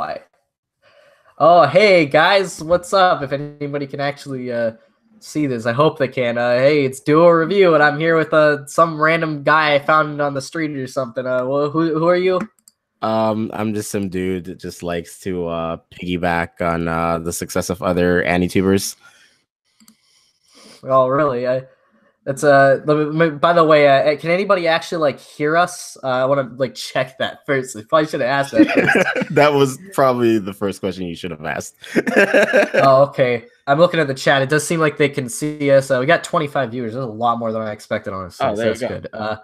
Why? Oh, hey guys, what's up? If anybody can actually see this, I hope they can. Hey, it's Duo Review, and I'm here with some random guy I found on the street or something. Well, who are you? I'm just some dude that just likes to piggyback on the success of other Anitubers. Oh, really? That's By the way, can anybody actually like hear us? I want to like check that first. I probably should have asked that first. That was probably the first question you should have asked. Oh, okay. I'm looking at the chat. It does seem like they can see us. We got 25 viewers. That's a lot more than I expected, honestly. Oh, there so that's you go. Good.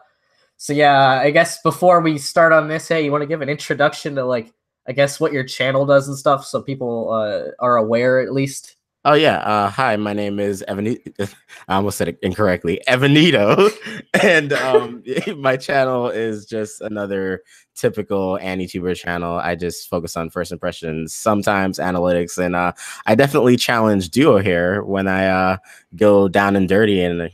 So yeah, I guess before we start on this, hey, you want to give an introduction to like, I guess what your channel does and stuff, so people are aware at least. Oh yeah. Hi, my name is Evanit. I almost said it incorrectly. Evanit0, and my channel is just another typical Anituber channel. I just focus on first impressions, sometimes analytics, and I definitely challenge Duo here when I go down and dirty and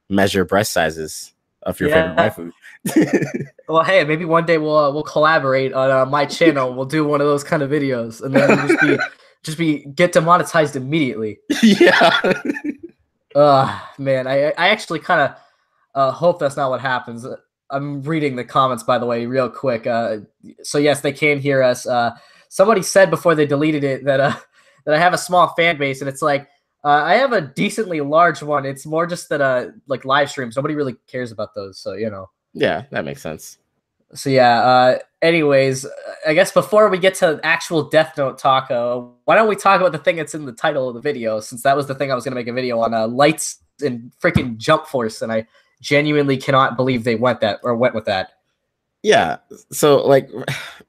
measure breast sizes of your favorite waifu. Well, hey, maybe one day we'll collaborate on my channel. We'll do one of those kind of videos, and then we'll just get demonetized immediately. Yeah. Man, I actually kind of hope that's not what happens. I'm reading the comments, by the way, real quick. So yes, they can hear us. Somebody said before they deleted it that that I have a small fan base, and it's like I have a decently large one. It's more just that like live streams, nobody really cares about those. So Yeah, that makes sense. So yeah, anyways, I guess before we get to actual Death Note talk, why don't we talk about the thing that's in the title of the video, since that was the thing I was going to make a video on, lights and freaking Jump Force, and I genuinely cannot believe they went with that. Yeah, so like,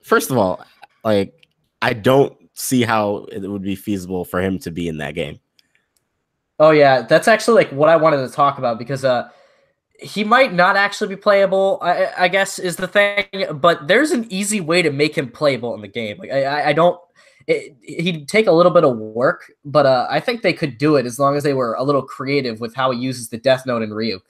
first of all, like, I don't see how it would be feasible for him to be in that game. Oh yeah, that's actually like what I wanted to talk about, because he might not actually be playable, I guess, is the thing, but there's an easy way to make him playable in the game. Like he'd take a little bit of work, but I think they could do it as long as they were a little creative with how he uses the Death Note in Ryuk.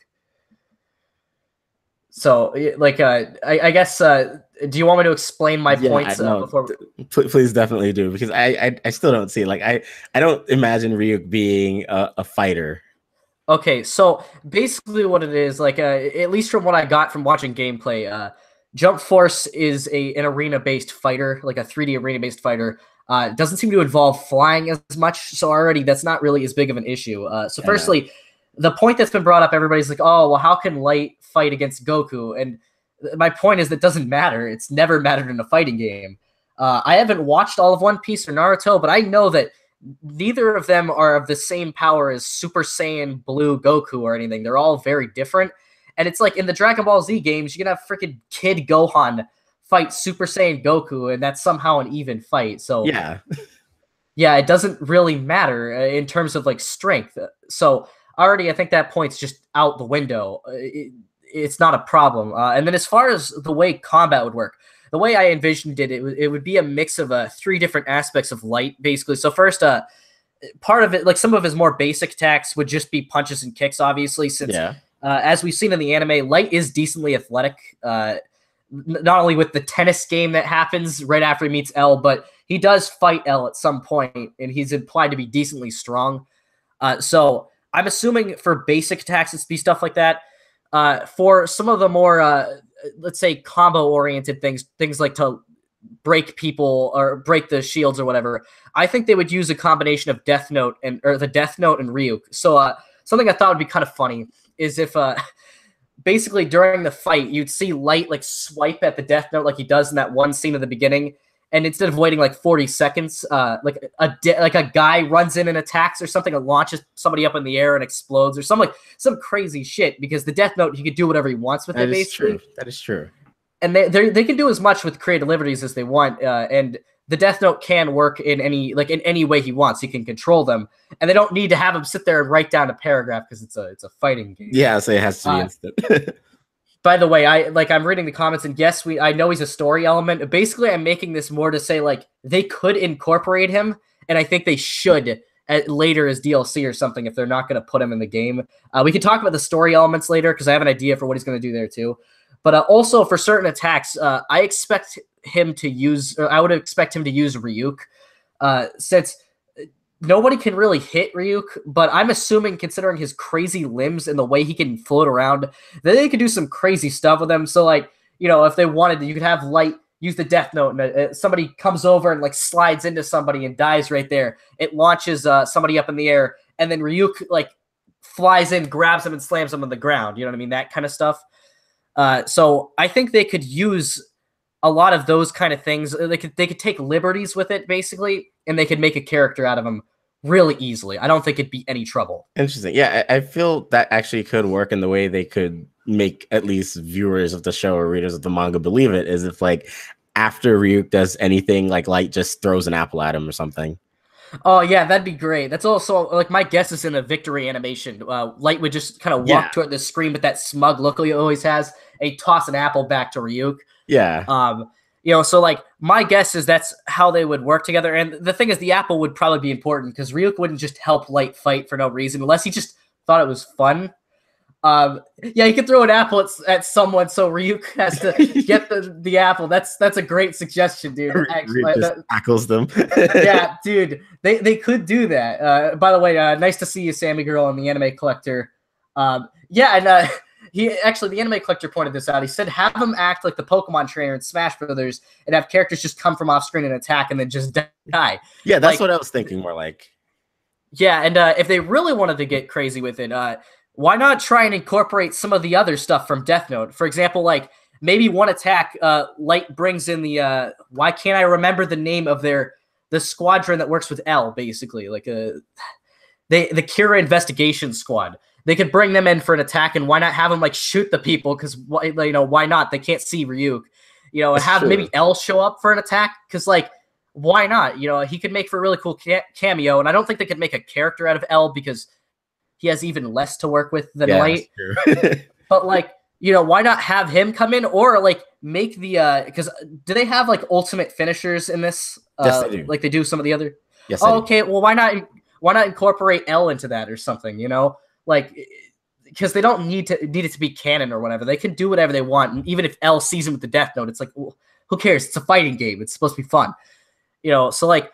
So, like, I guess, do you want me to explain my points before? Please definitely do, because I still don't see it. Like, I don't imagine Ryuk being a fighter. Okay, so basically what it is, like, at least from what I got from watching gameplay, Jump Force is an arena-based fighter, like a 3D arena-based fighter. It doesn't seem to involve flying as much, so already that's not really as big of an issue. Firstly, the point that's been brought up, everybody's like, oh, well, how can Light fight against Goku? And my point is that doesn't matter. It's never mattered in a fighting game. I haven't watched all of One Piece or Naruto, but I know that neither of them are of the same power as Super Saiyan Blue Goku or anything. They're all very different. And it's like in the Dragon Ball Z games, you can have freaking Kid Gohan fight Super Saiyan Goku, and that's somehow an even fight. So yeah, it doesn't really matter in terms of like strength. So already, I think that point's just out the window. It's not a problem. And then as far as the way combat would work, the way I envisioned it would be a mix of 3 different aspects of Light, basically. So first, part of it, like some of his more basic attacks would just be punches and kicks, obviously, since as we've seen in the anime, Light is decently athletic, not only with the tennis game that happens right after he meets L, but he does fight L at some point, and he's implied to be decently strong. So I'm assuming for basic attacks, it's be stuff like that. For some of the more, let's say, combo-oriented things like to break people or break the shields or whatever, I think they would use a combination of the Death Note and Ryuk. So something I thought would be kind of funny is if basically during the fight, you'd see Light like swipe at the Death Note like he does in that one scene at the beginning, and instead of waiting like 40 seconds, like a guy runs in and attacks or something, and launches somebody up in the air and explodes or some crazy shit, because the Death Note, he could do whatever he wants with it, basically. That is true. And they can do as much with creative liberties as they want, and the Death Note can work in any way he wants. He can control them, and they don't need to have him sit there and write down a paragraph because it's a fighting game. Yeah, so it has to be instant. By the way, I'm reading the comments, and yes, I know he's a story element. Basically, I'm making this more to say like they could incorporate him, and I think they should later as DLC or something if they're not going to put him in the game. We can talk about the story elements later because I have an idea for what he's going to do there too. But also for certain attacks, I expect him to use, or I would expect him to use Ryuk, since nobody can really hit Ryuk, but I'm assuming, considering his crazy limbs and the way he can float around, that they could do some crazy stuff with him. So, like, you know, if they wanted to, you could have Light use the Death Note, and somebody comes over and, like, slides into somebody and dies right there. It launches somebody up in the air, and then Ryuk, like, flies in, grabs him, and slams him on the ground. You know what I mean? That kind of stuff. So I think they could use a lot of those kind of things. They could take liberties with it, basically, and they could make a character out of him really easily. I don't think it'd be any trouble. Interesting. Yeah, I feel that actually could work in the way they could make at least viewers of the show or readers of the manga believe it, is if, like, after Ryuk does anything, like, Light just throws an apple at him or something. Oh, yeah, that'd be great. That's also, like, my guess is in the victory animation. Light would just kind of walk toward the screen with that smug look he always has, and he'd toss an apple back to Ryuk. Yeah. You know, so, like, my guess is that's how they would work together. And the thing is, the apple would probably be important because Ryuk wouldn't just help Light fight for no reason unless he just thought it was fun. Yeah, you could throw an apple at someone, so Ryuk has to get the apple. That's a great suggestion, dude. Ryuk just tackles them. Yeah, dude, they could do that. By the way, nice to see you, Sammy Girl, and the Anime Collector. Yeah, and the Anime Collector pointed this out. He said have him act like the Pokemon trainer in Smash Brothers and have characters just come from off screen and attack and then just die. Yeah, that's what I was thinking more like. Yeah, and if they really wanted to get crazy with it, why not try and incorporate some of the other stuff from Death Note? For example, like, maybe one attack, Light brings in the, why can't I remember the name of the squadron that works with L, basically, like, the Kira Investigation Squad. They could bring them in for an attack, and why not have them, like, shoot the people? Because, you know, why not? They can't see Ryuk. You know, and have maybe L show up for an attack, because, like, why not? You know, he could make for a really cool cameo, and I don't think they could make a character out of L because he has even less to work with than Light. But, like, you know, why not have him come in, or, like, make the because do they have, like, ultimate finishers in this? Yes, they do. Like they do some of the other. Yes. Oh, okay. Well, why not incorporate L into that or something? You know, like, because they don't need it to be canon or whatever. They can do whatever they want, and even if L sees him with the Death Note, it's like, well, who cares? It's a fighting game. It's supposed to be fun. You know, so, like,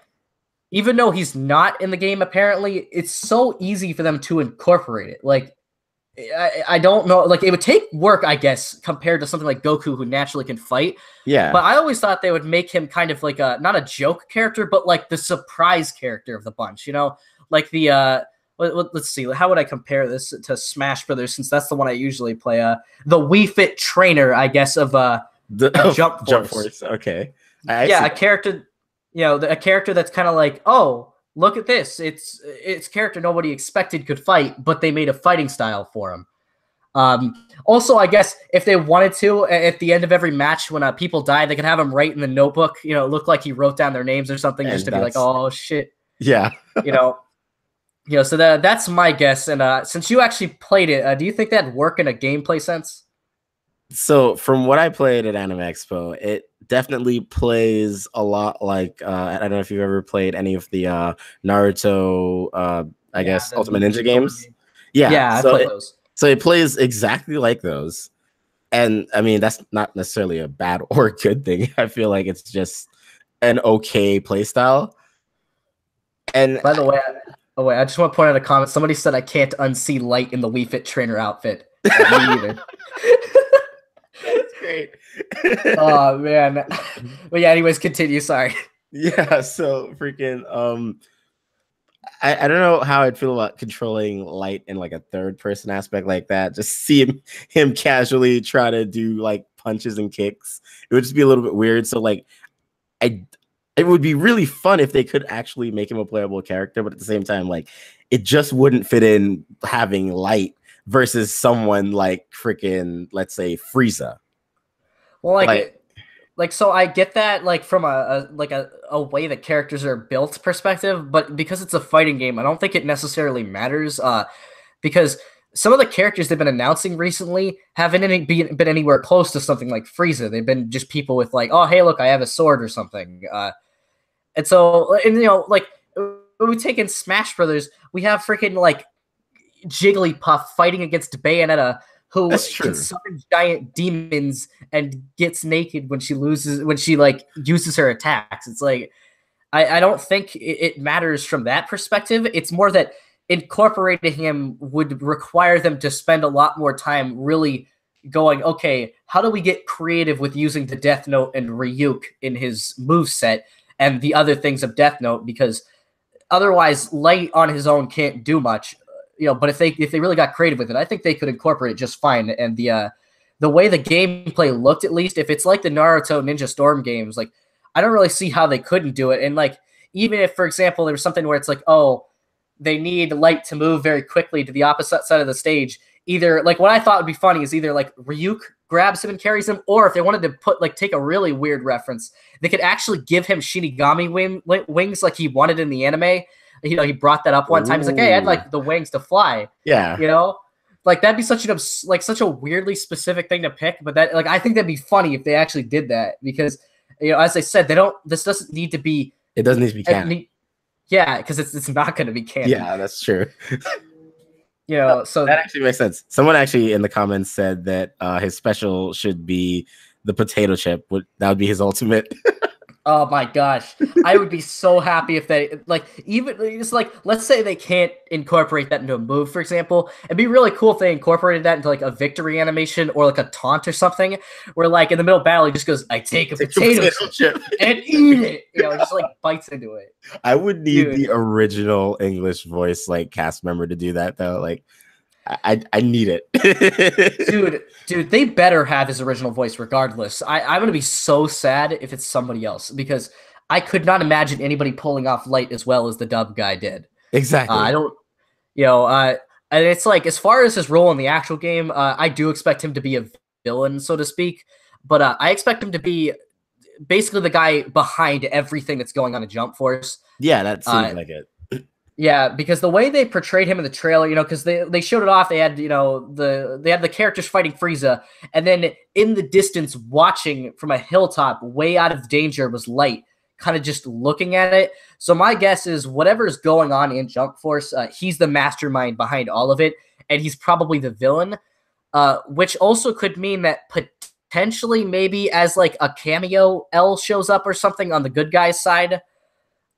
even though he's not in the game, apparently, it's so easy for them to incorporate it. Like, I don't know. Like, it would take work, I guess, compared to something like Goku, who naturally can fight. Yeah. But I always thought they would make him kind of like not a joke character, but like the surprise character of the bunch, you know? Like the, let's see, how would I compare this to Smash Brothers, since that's the one I usually play? The Wii Fit trainer, I guess, of Jump Force. Okay. Yeah, a character... You know, a character that's kind of like, oh, look at this. It's a character nobody expected could fight, but they made a fighting style for him. Also, I guess if they wanted to, at the end of every match, when people die, they can have him write in the notebook. You know, look like he wrote down their names or something, just to be like, oh shit. Yeah. you know. So that's my guess. And since you actually played it, do you think that'd work in a gameplay sense? So from what I played at Anime Expo, it definitely plays a lot like I don't know if you've ever played any of the Naruto, I guess, Ultimate Ninja games. Yeah, I played those. So it plays exactly like those. And I mean, that's not necessarily a bad or good thing. I feel like it's just an okay play style. And by the way, I just want to point out a comment. Somebody said I can't unsee Light in the Wii Fit trainer outfit. Me either. That's great. Oh man. But yeah, anyways, continue. Sorry. Yeah, so freaking I don't know how I'd feel about controlling Light in like a third person aspect like that. Just see him casually try to do like punches and kicks. It would just be a little bit weird. So like it would be really fun if they could actually make him a playable character, but at the same time, like, it just wouldn't fit in having Light versus someone like freaking, let's say, Frieza. Well, like so I get that, like, from a way that characters are built perspective, but because it's a fighting game, I don't think it necessarily matters. Because some of the characters they've been announcing recently haven't been anywhere close to something like Frieza. They've been just people with like, oh hey, look, I have a sword or something. And so, and you know, like, when we take in Smash Brothers, we have freaking like Jigglypuff fighting against Bayonetta who That's can true. summon giant demons and gets naked when she like uses her attacks. It's like I don't think it matters from that perspective. It's more that incorporating him would require them to spend a lot more time really going, okay, how do we get creative with using the Death Note and Ryuk in his move set and the other things of Death Note? Because otherwise, Light on his own can't do much. But if they really got creative with it, I think they could incorporate it just fine. And the way the gameplay looked, at least, if it's like the Naruto Ninja Storm games, like I don't really see how they couldn't do it. And like even if, for example, there was something where it's like, oh, they need Light to move very quickly to the opposite side of the stage. Either like what I thought would be funny is either like Ryuk grabs him and carries him, or if they wanted to take a really weird reference, they could actually give him Shinigami wings like he wanted in the anime. He brought that up one time. He's like, "Hey, I'd like the wings to fly." Yeah. Like that'd be such such a weirdly specific thing to pick. But that I think that'd be funny if they actually did that because as I said, this doesn't need to be. It doesn't need to be canon. Yeah, because it's not going to be canon. Yeah, that's true. So that actually makes sense. Someone actually in the comments said that his special should be the potato chip. That would be his ultimate. Oh my gosh. I would be so happy if they let's say they can't incorporate that into a move, for example. It'd be really cool if they incorporated that into like a victory animation or like a taunt or something where like in the middle of battle he just goes, I take a potato chip and eat it. Just like bites into it. I would need the original English voice like cast member to do that though. Like I need it. Dude, they better have his original voice regardless. I'm gonna be so sad if it's somebody else because I could not imagine anybody pulling off Light as well as the dub guy did. Exactly. I don't, and it's like as far as his role in the actual game, I do expect him to be a villain, so to speak, but I expect him to be basically the guy behind everything that's going on in Jump Force. Yeah, that seems like it. Yeah, because the way they portrayed him in the trailer, because they showed it off, they had the characters fighting Frieza, and then in the distance, watching from a hilltop, way out of danger, was Light, kind of just looking at it. So my guess is whatever's going on in Jump Force, he's the mastermind behind all of it, and he's probably the villain, which also could mean that potentially maybe as like a cameo, L shows up or something on the good guy's side.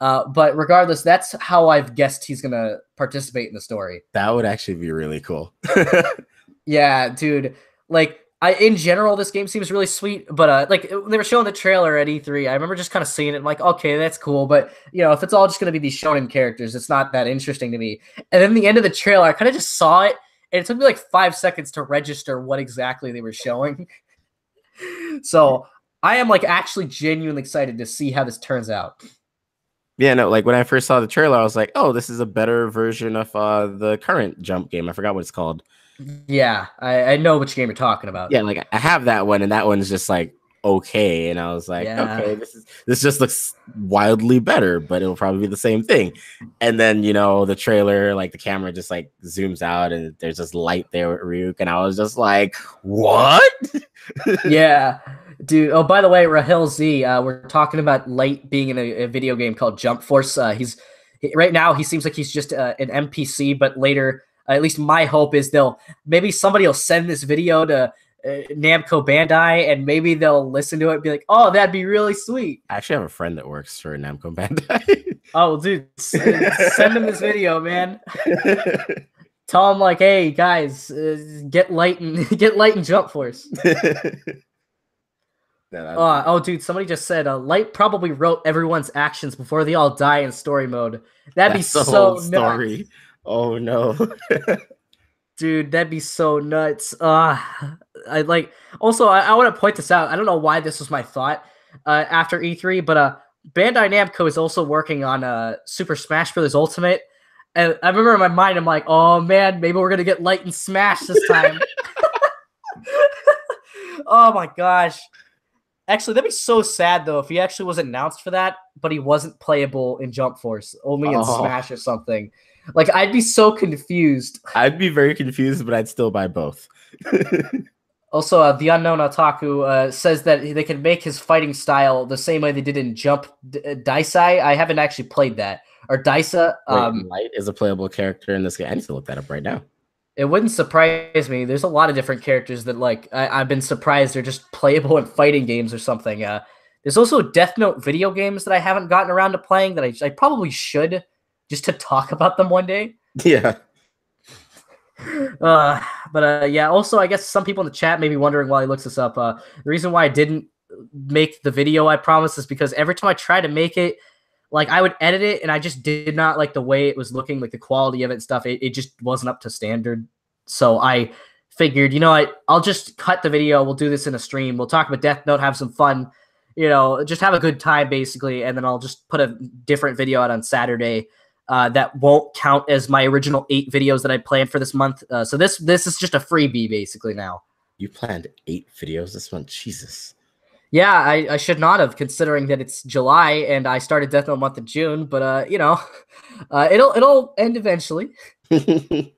But regardless, that's how I've guessed he's going to participate in the story. That would actually be really cool. Yeah, dude. Like, in general, this game seems really sweet, but like they were showing the trailer at E3. I remember just kind of seeing it and like, okay, that's cool. But, if it's all just going to be these shonen characters, it's not that interesting to me. And then the end of the trailer, I kind of just saw it, and it took me like 5 seconds to register what exactly they were showing. So I am like actually genuinely excited to see how this turns out. Yeah, no, like when I first saw the trailer, I was like, oh, this is a better version of the current Jump game. I forgot what it's called. Yeah, I know which game you're talking about. Yeah, like I have that one, and that one's just like okay. And I was like, okay, this just looks wildly better, but it'll probably be the same thing. And then, the trailer, like the camera just like zooms out and there's this light there with Ryuk, and I was just like, what? Yeah. Dude, oh, by the way, Rahil Z, we're talking about Light being in a video game called Jump Force. Right now, he seems like he's just an NPC, but later, at least my hope is maybe somebody will send this video to Namco Bandai, and maybe they'll listen to it and be like, oh, that'd be really sweet. I actually have a friend that works for Namco Bandai. Oh, dude, send him this video, man. Tell him like, hey, guys, get Light and Jump Force. Dude, somebody just said Light probably wrote everyone's actions before they all die in story mode. That'd be so story. Nuts. Oh no. Dude, that'd be so nuts. I want to point this out. I don't know why this was my thought after E3, but Bandai Namco is also working on Super Smash Bros. Ultimate. And I remember in my mind, I'm like, oh man, maybe we're gonna get Light and Smash this time. Oh my gosh. Actually, that'd be so sad, though, if he actually was announced for that, but he wasn't playable in Jump Force, only in Smash or something. Like, I'd be so confused. I'd be very confused, but I'd still buy both. Also, the Unknown Otaku says that they can make his fighting style the same way they did in Jump Daisai. I haven't actually played that. Or Daisa. Light is a playable character in this game. I need to look that up right now. It wouldn't surprise me. There's a lot of different characters that like I've been surprised they're just playable in fighting games or something. There's also Death Note video games that I haven't gotten around to playing that I probably should just to talk about them one day. Yeah. Uh, but yeah, also I guess some people in the chat may be wondering why he looks this up. The reason why I didn't make the video I promised is because every time I try to make it, like I would edit it and I just did not like the way it was looking, like the quality of it and stuff. It just wasn't up to standard. So I figured, you know what, I'll just cut the video. We'll do this in a stream. We'll talk about Death Note, have some fun, you know, just have a good time basically. And then I'll just put a different video out on Saturday. That won't count as my original 8 videos that I planned for this month. So this is just a freebie basically now. You planned 8 videos this month? Jesus. Yeah, I should not have, considering that it's July and I started Death Note month of June. But you know, it'll end eventually. You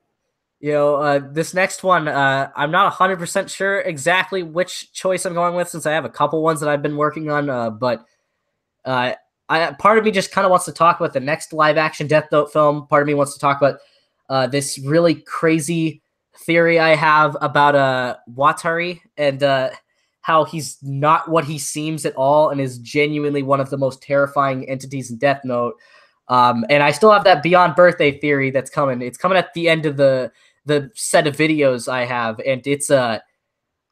know, this next one, I'm not 100% sure exactly which choice I'm going with since I have a couple ones that I've been working on. But part of me just kind of wants to talk about the next live action Death Note film. Part of me wants to talk about this really crazy theory I have about Watari and how he's not what he seems at all and is genuinely one of the most terrifying entities in Death Note. And I still have that Beyond Birthday theory that's coming. It's coming at the end of the set of videos I have, and it's I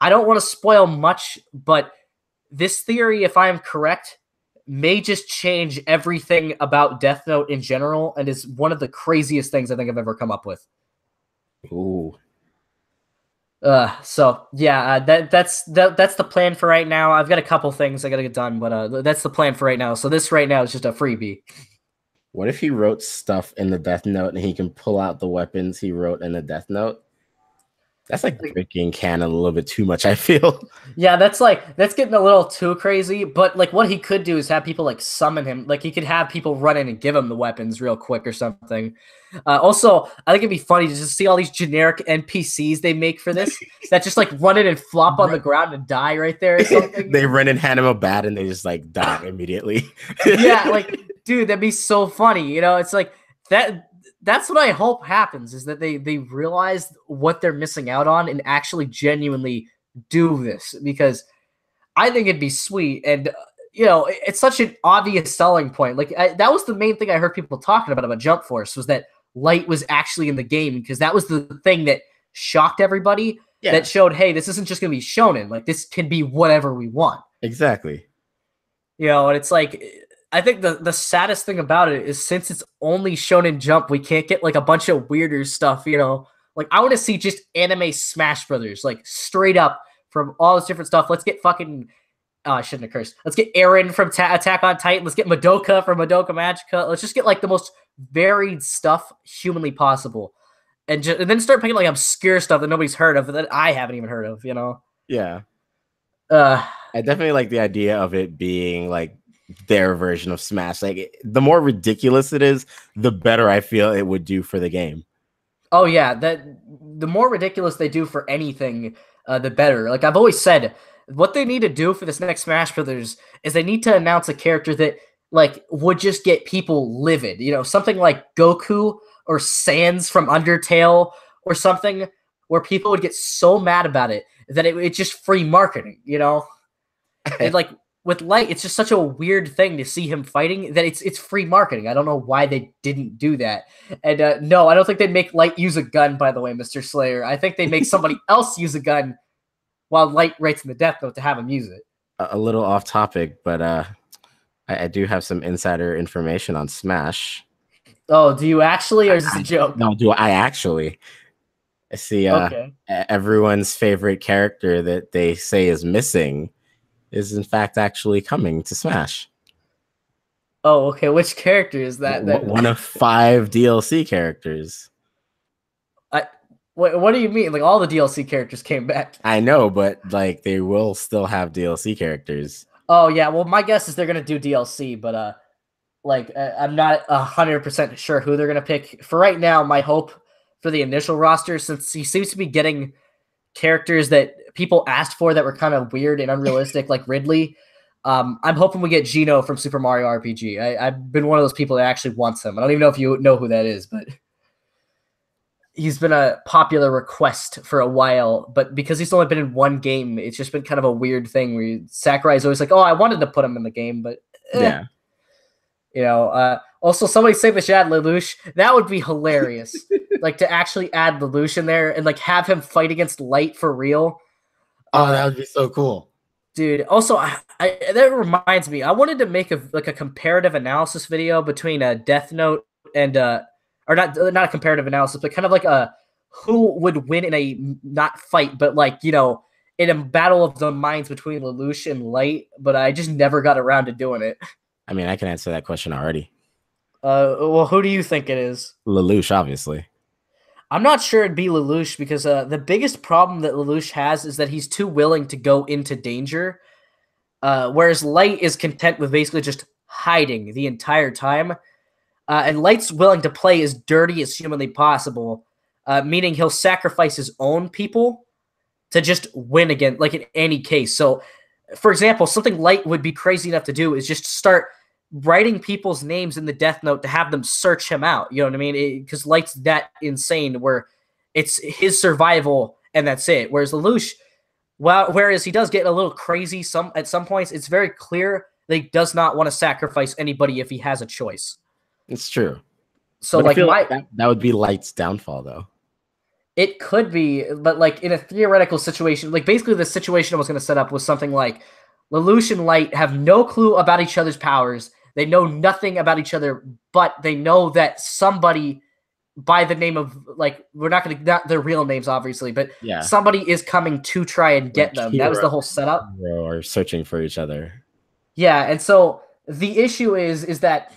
don't want to spoil much, but this theory, if I am correct, may just change everything about Death Note in general, and is one of the craziest things I think I've ever come up with. Ooh. So yeah, that's the plan for right now. I've got a couple things I gotta get done, but that's the plan for right now. So this right now is just a freebie. What if he wrote stuff in the Death Note and he can pull out the weapons he wrote in the Death Note? That's like breaking canon a little bit too much, I feel. Yeah, that's getting a little too crazy. But like, what he could do is have people like summon him. Like he could have people run in and give him the weapons real quick or something. Also, I think it'd be funny to just see all these generic NPCs they make for this that just like run in and flop on the ground and die right there or something. They run and hand him a bat and they just like die immediately. Yeah, like dude, that'd be so funny. You know, it's like that. That's what I hope happens, is that they realize what they're missing out on and actually genuinely do this, because I think it'd be sweet. And you know, it's such an obvious selling point. Like that was the main thing I heard people talking about Jump Force, was that Light was actually in the game, because that was the thing that shocked everybody. Yeah. That showed, hey, this isn't just gonna be shonen. Like this can be whatever we want. Exactly. You know, and it's like, I think the saddest thing about it is, since it's only Shonen Jump, we can't get like a bunch of weirder stuff, you know? Like I want to see just anime Smash Brothers, like straight up from all this different stuff. Let's get fucking I shouldn't have cursed. Let's get Eren from Attack on Titan. Let's get Madoka from Madoka Magica. Let's just get like the most varied stuff humanly possible. And then start picking like obscure stuff that nobody's heard of, that I haven't even heard of, you know? Yeah. I definitely like the idea of it being like their version of Smash. Like the more ridiculous it is, the better I feel it would do for the game. Oh yeah, that the more ridiculous they do for anything, the better. Like I've always said, what they need to do for this next Smash Brothers is they need to announce a character that like would just get people livid. You know, something like Goku or Sans from Undertale or something, where people would get so mad about it that it's just free marketing. You know, and like. With Light, it's just such a weird thing to see him fighting that it's free marketing. I don't know why they didn't do that. And no, I don't think they'd make Light use a gun, by the way, Mr. Slayer. I think they'd make somebody else use a gun while Light writes in the Death Note to have him use it. A little off topic, but I do have some insider information on Smash. Oh, do you actually, or is this a joke? No, do I actually? I see okay. Everyone's favorite character that they say is missing is in fact actually coming to Smash. Oh, okay. Which character is that? One of 5 DLC characters. What do you mean? Like all the DLC characters came back? I know, but like they will still have DLC characters. Oh yeah. Well, my guess is they're gonna do DLC, but I'm not 100% sure who they're gonna pick. For right now, my hope for the initial roster, since he seems to be getting characters that people asked for that were kind of weird and unrealistic, like Ridley. I'm hoping we get Gino from Super Mario RPG. I've been one of those people that actually wants him. I don't even know if you know who that is, but he's been a popular request for a while, but because he's only been in one game, it's just been kind of a weird thing where Sakurai's always like, "Oh, I wanted to put him in the game, but Yeah. Also, somebody say the chat Lelouch. That would be hilarious. Like to actually add Lelouch in there and like have him fight against Light for real. Oh, that would be so cool. Dude, also, that reminds me, I wanted to make a comparative analysis video between Death Note and or not a comparative analysis, but kind of like a who would win in a not fight, but like in a battle of the minds between Lelouch and Light. But I just never got around to doing it. I mean, I can answer that question already. Well, who do you think it is? Lelouch, obviously. I'm not sure it'd be Lelouch because the biggest problem that Lelouch has is that he's too willing to go into danger, whereas Light is content with basically just hiding the entire time. And Light's willing to play as dirty as humanly possible, meaning he'll sacrifice his own people to just win again, like in any case. So, for example, something Light would be crazy enough to do is just start writing people's names in the Death Note to have them search him out. You know what I mean? Because Light's that insane where it's his survival and that's it. Whereas Lelouch, whereas he does get a little crazy at some points, it's very clear that he does not want to sacrifice anybody if he has a choice. It's true. So but like, that would be Light's downfall, though. It could be, but like in a theoretical situation, like basically the situation I was going to set up was something like Lelouch and Light have no clue about each other's powers. They know nothing about each other, but they know that somebody by the name of, like, we're not going to, not their real names, obviously, but somebody is coming to try and get them. That was the whole setup. Or searching for each other. Yeah, and so the issue is that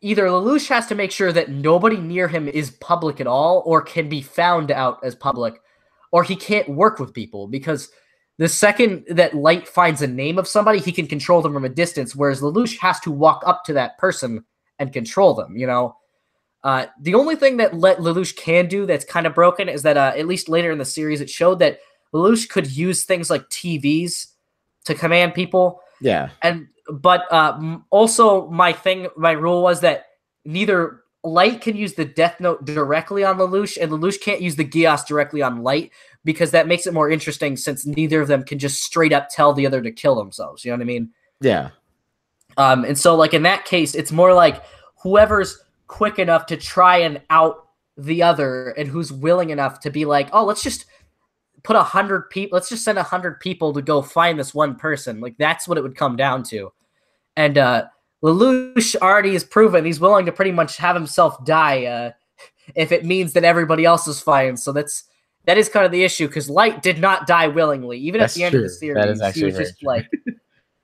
either Lelouch has to make sure that nobody near him is public at all or can be found out as public, or he can't work with people because the second that Light finds a name of somebody, he can control them from a distance, whereas Lelouch has to walk up to that person and control them, The only thing that Lelouch can do that's kind of broken is that at least later in the series, it showed that Lelouch could use things like TVs to command people. Yeah. But also my rule was that neither Light can use the Death Note directly on Lelouch, and Lelouch can't use the Geass directly on Light, because that makes it more interesting since neither of them can just straight up tell the other to kill themselves. You know what I mean? Yeah. And so like in that case, it's more like whoever's quick enough to try and out the other and who's willing enough to be like, oh, let's just put 100 people. Let's just send 100 people to go find this one person. Like that's what it would come down to. And Lelouch already has proven he's willing to pretty much have himself die if it means that everybody else is fine. So that is kind of the issue because Light did not die willingly. Even at the end of the series, that is actually he was just like,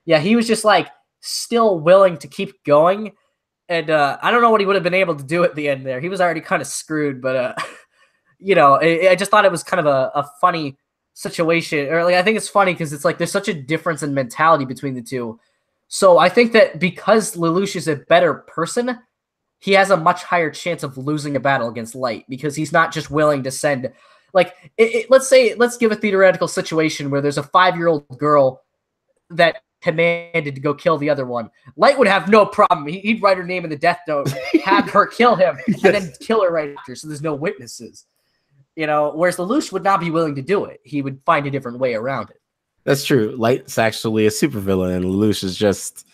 he was just like still willing to keep going. And I don't know what he would have been able to do at the end there. He was already kind of screwed, but I just thought it was kind of a funny situation. Or like I think it's funny because it's like there's such a difference in mentality between the two. So I think that because Lelouch is a better person, he has a much higher chance of losing a battle against Light because he's not just willing to send, like, let's give a theoretical situation where there's a 5-year-old girl that commanded to go kill the other one. Light would have no problem. He'd write her name in the Death Note, have her kill him, and then kill her right after, so there's no witnesses. Whereas Lelouch would not be willing to do it. He would find a different way around it. That's true. Light's actually a supervillain, and Lelouch is just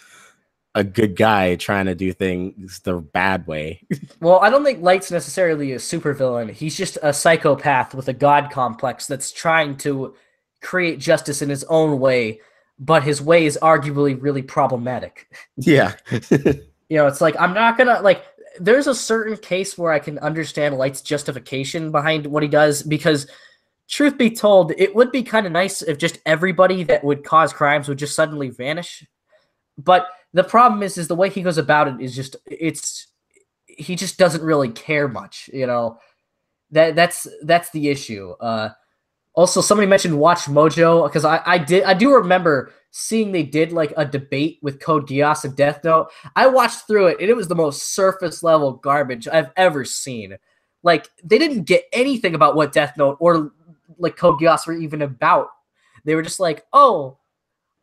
a good guy trying to do things the bad way. Well, I don't think Light's necessarily a supervillain. He's just a psychopath with a god complex that's trying to create justice in his own way, but his way is arguably really problematic. Yeah. It's like, I'm not gonna, like, there's a certain case where I can understand Light's justification behind what he does, because truth be told, it would be kind of nice if just everybody that would cause crimes would just suddenly vanish. But the problem is the way he goes about it is just, he just doesn't really care much, that's the issue. Also, somebody mentioned Watch Mojo, because I do remember seeing they did like a debate with Code Geass and Death Note. I watched through it, and it was the most surface level garbage I've ever seen. Like, they didn't get anything about what Death Note or like Code Geass were even about. They were just like, oh,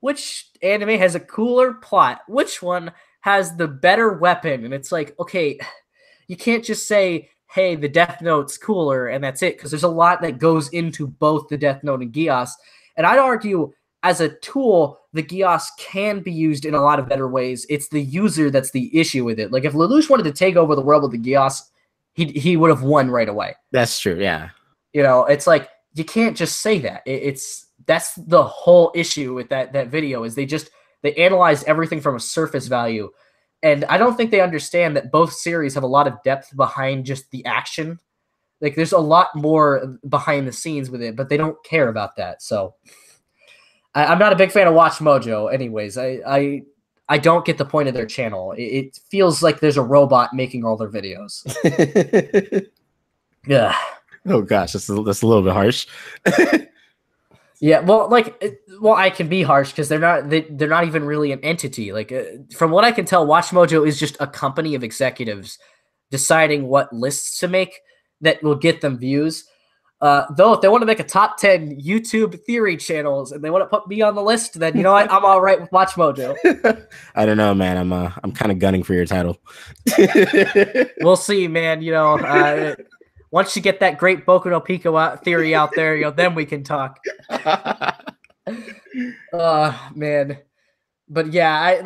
which anime has a cooler plot? Which one has the better weapon? And it's like, okay, you can't just say, hey, the Death Note's cooler, and that's it. Because there's a lot that goes into both the Death Note and Geass. And I'd argue, as a tool, the Geass can be used in a lot of better ways. It's the user that's the issue with it. Like, if Lelouch wanted to take over the world with the Geass, he would have won right away. That's true, yeah. You know, it's like, you can't just say that. That's the whole issue with that video, is they analyze everything from a surface value. And I don't think they understand that both series have a lot of depth behind just the action. Like, there's a lot more behind the scenes with it, but they don't care about that. So I'm not a big fan of Watch Mojo anyways. I don't get the point of their channel. It feels like there's a robot making all their videos. Yeah. Oh gosh, that's a little bit harsh. Yeah, well, I can be harsh because they're not even really an entity. Like, from what I can tell, Watch Mojo is just a company of executives deciding what lists to make that will get them views. Though, if they want to make a top 10 YouTube theory channels and they want to put me on the list, then you know what? I'm all right with Watch Mojo. I don't know, man. I'm kind of gunning for your title. We'll see, man. You know, once you get that great Boku no Pico theory out there, you know, then we can talk. Man. But yeah, I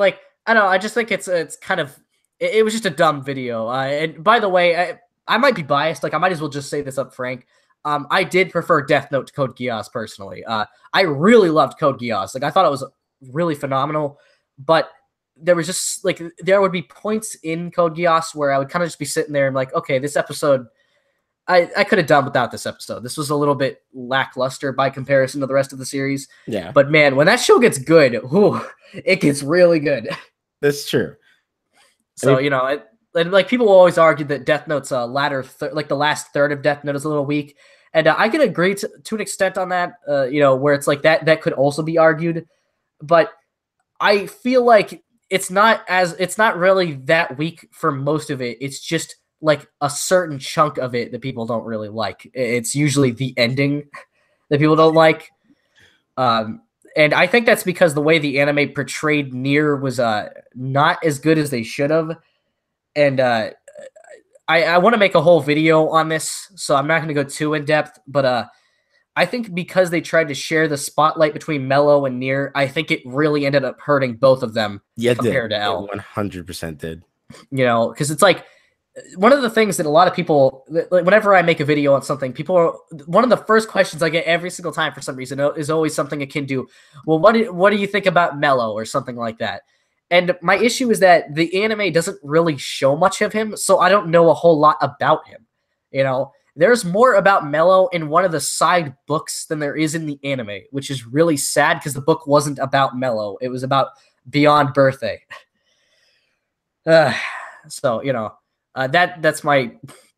don't know. I just think it's kind of, it was just a dumb video. And by the way, I might be biased. Like, I might as well just say this up frank. I did prefer Death Note to Code Geass personally. I really loved Code Geass. Like, I thought it was really phenomenal, but there was just like, there would be points in Code Geass where I would kind of just be sitting there and like, okay, this episode, I could have done without this episode. This was a little bit lackluster by comparison to the rest of the series. Yeah. But man, when that show gets good, it gets really good. That's true. So, you know, like people will always argue that Death Note's like the last third of Death Note is a little weak. And I can agree to an extent on that, you know, where it's like that could also be argued. But I feel like it's not really that weak for most of it. It's just like a certain chunk of it that people don't really like. It's usually the ending that people don't like. And I think that's because the way the anime portrayed Nier was not as good as they should have. And I want to make a whole video on this, so I'm not going to go too in depth. But I think because they tried to share the spotlight between Mello and Nier, I think it really ended up hurting both of them compared to L. It 100% did. You know, because it's like, one of the things that a lot of people, like, whenever I make a video on something, one of the first questions I get every single time for some reason is always something akin to, well, what do you think about Mello or something like that? And my issue is that the anime doesn't really show much of him, so I don't know a whole lot about him. You know, there's more about Mello in one of the side books than there is in the anime, which is really sad because the book wasn't about Mello. It was about Beyond Birthday. So, you know, that's my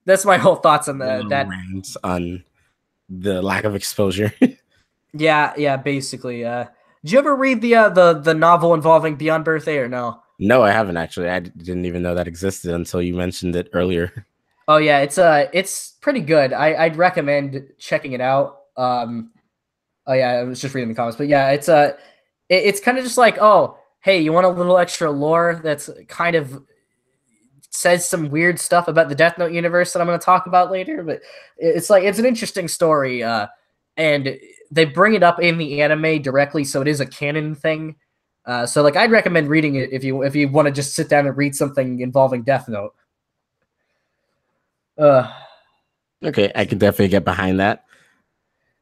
whole thoughts on that rants on the lack of exposure. Yeah, basically. Did you ever read the novel involving Beyond Birthday or no? No, I haven't actually. I didn't even know that existed until you mentioned it earlier. Oh yeah, it's pretty good. I'd recommend checking it out. Oh yeah, I was just reading the comments, but yeah, it's kind of just like, oh, hey, you want a little extra lore that's kind of says some weird stuff about the Death Note universe that I'm going to talk about later, but it's like, it's an interesting story, and they bring it up in the anime directly, so it is a canon thing. So like, I'd recommend reading it if you want to just sit down and read something involving Death Note. Okay, I can definitely get behind that.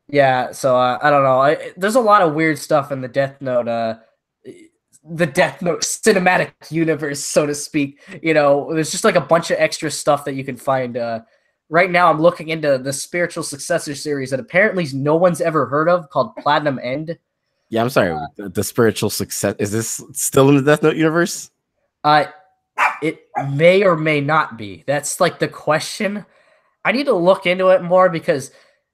Yeah, so I don't know. There's a lot of weird stuff in the Death Note cinematic universe, so to speak. You know, there's just like a bunch of extra stuff that you can find. Right now, I'm looking into the spiritual successor series that apparently no one's ever heard of, called Platinum End. Yeah, I'm sorry. The spiritual success, is this still in the Death Note universe? It may or may not be. That's like the question. I need to look into it more because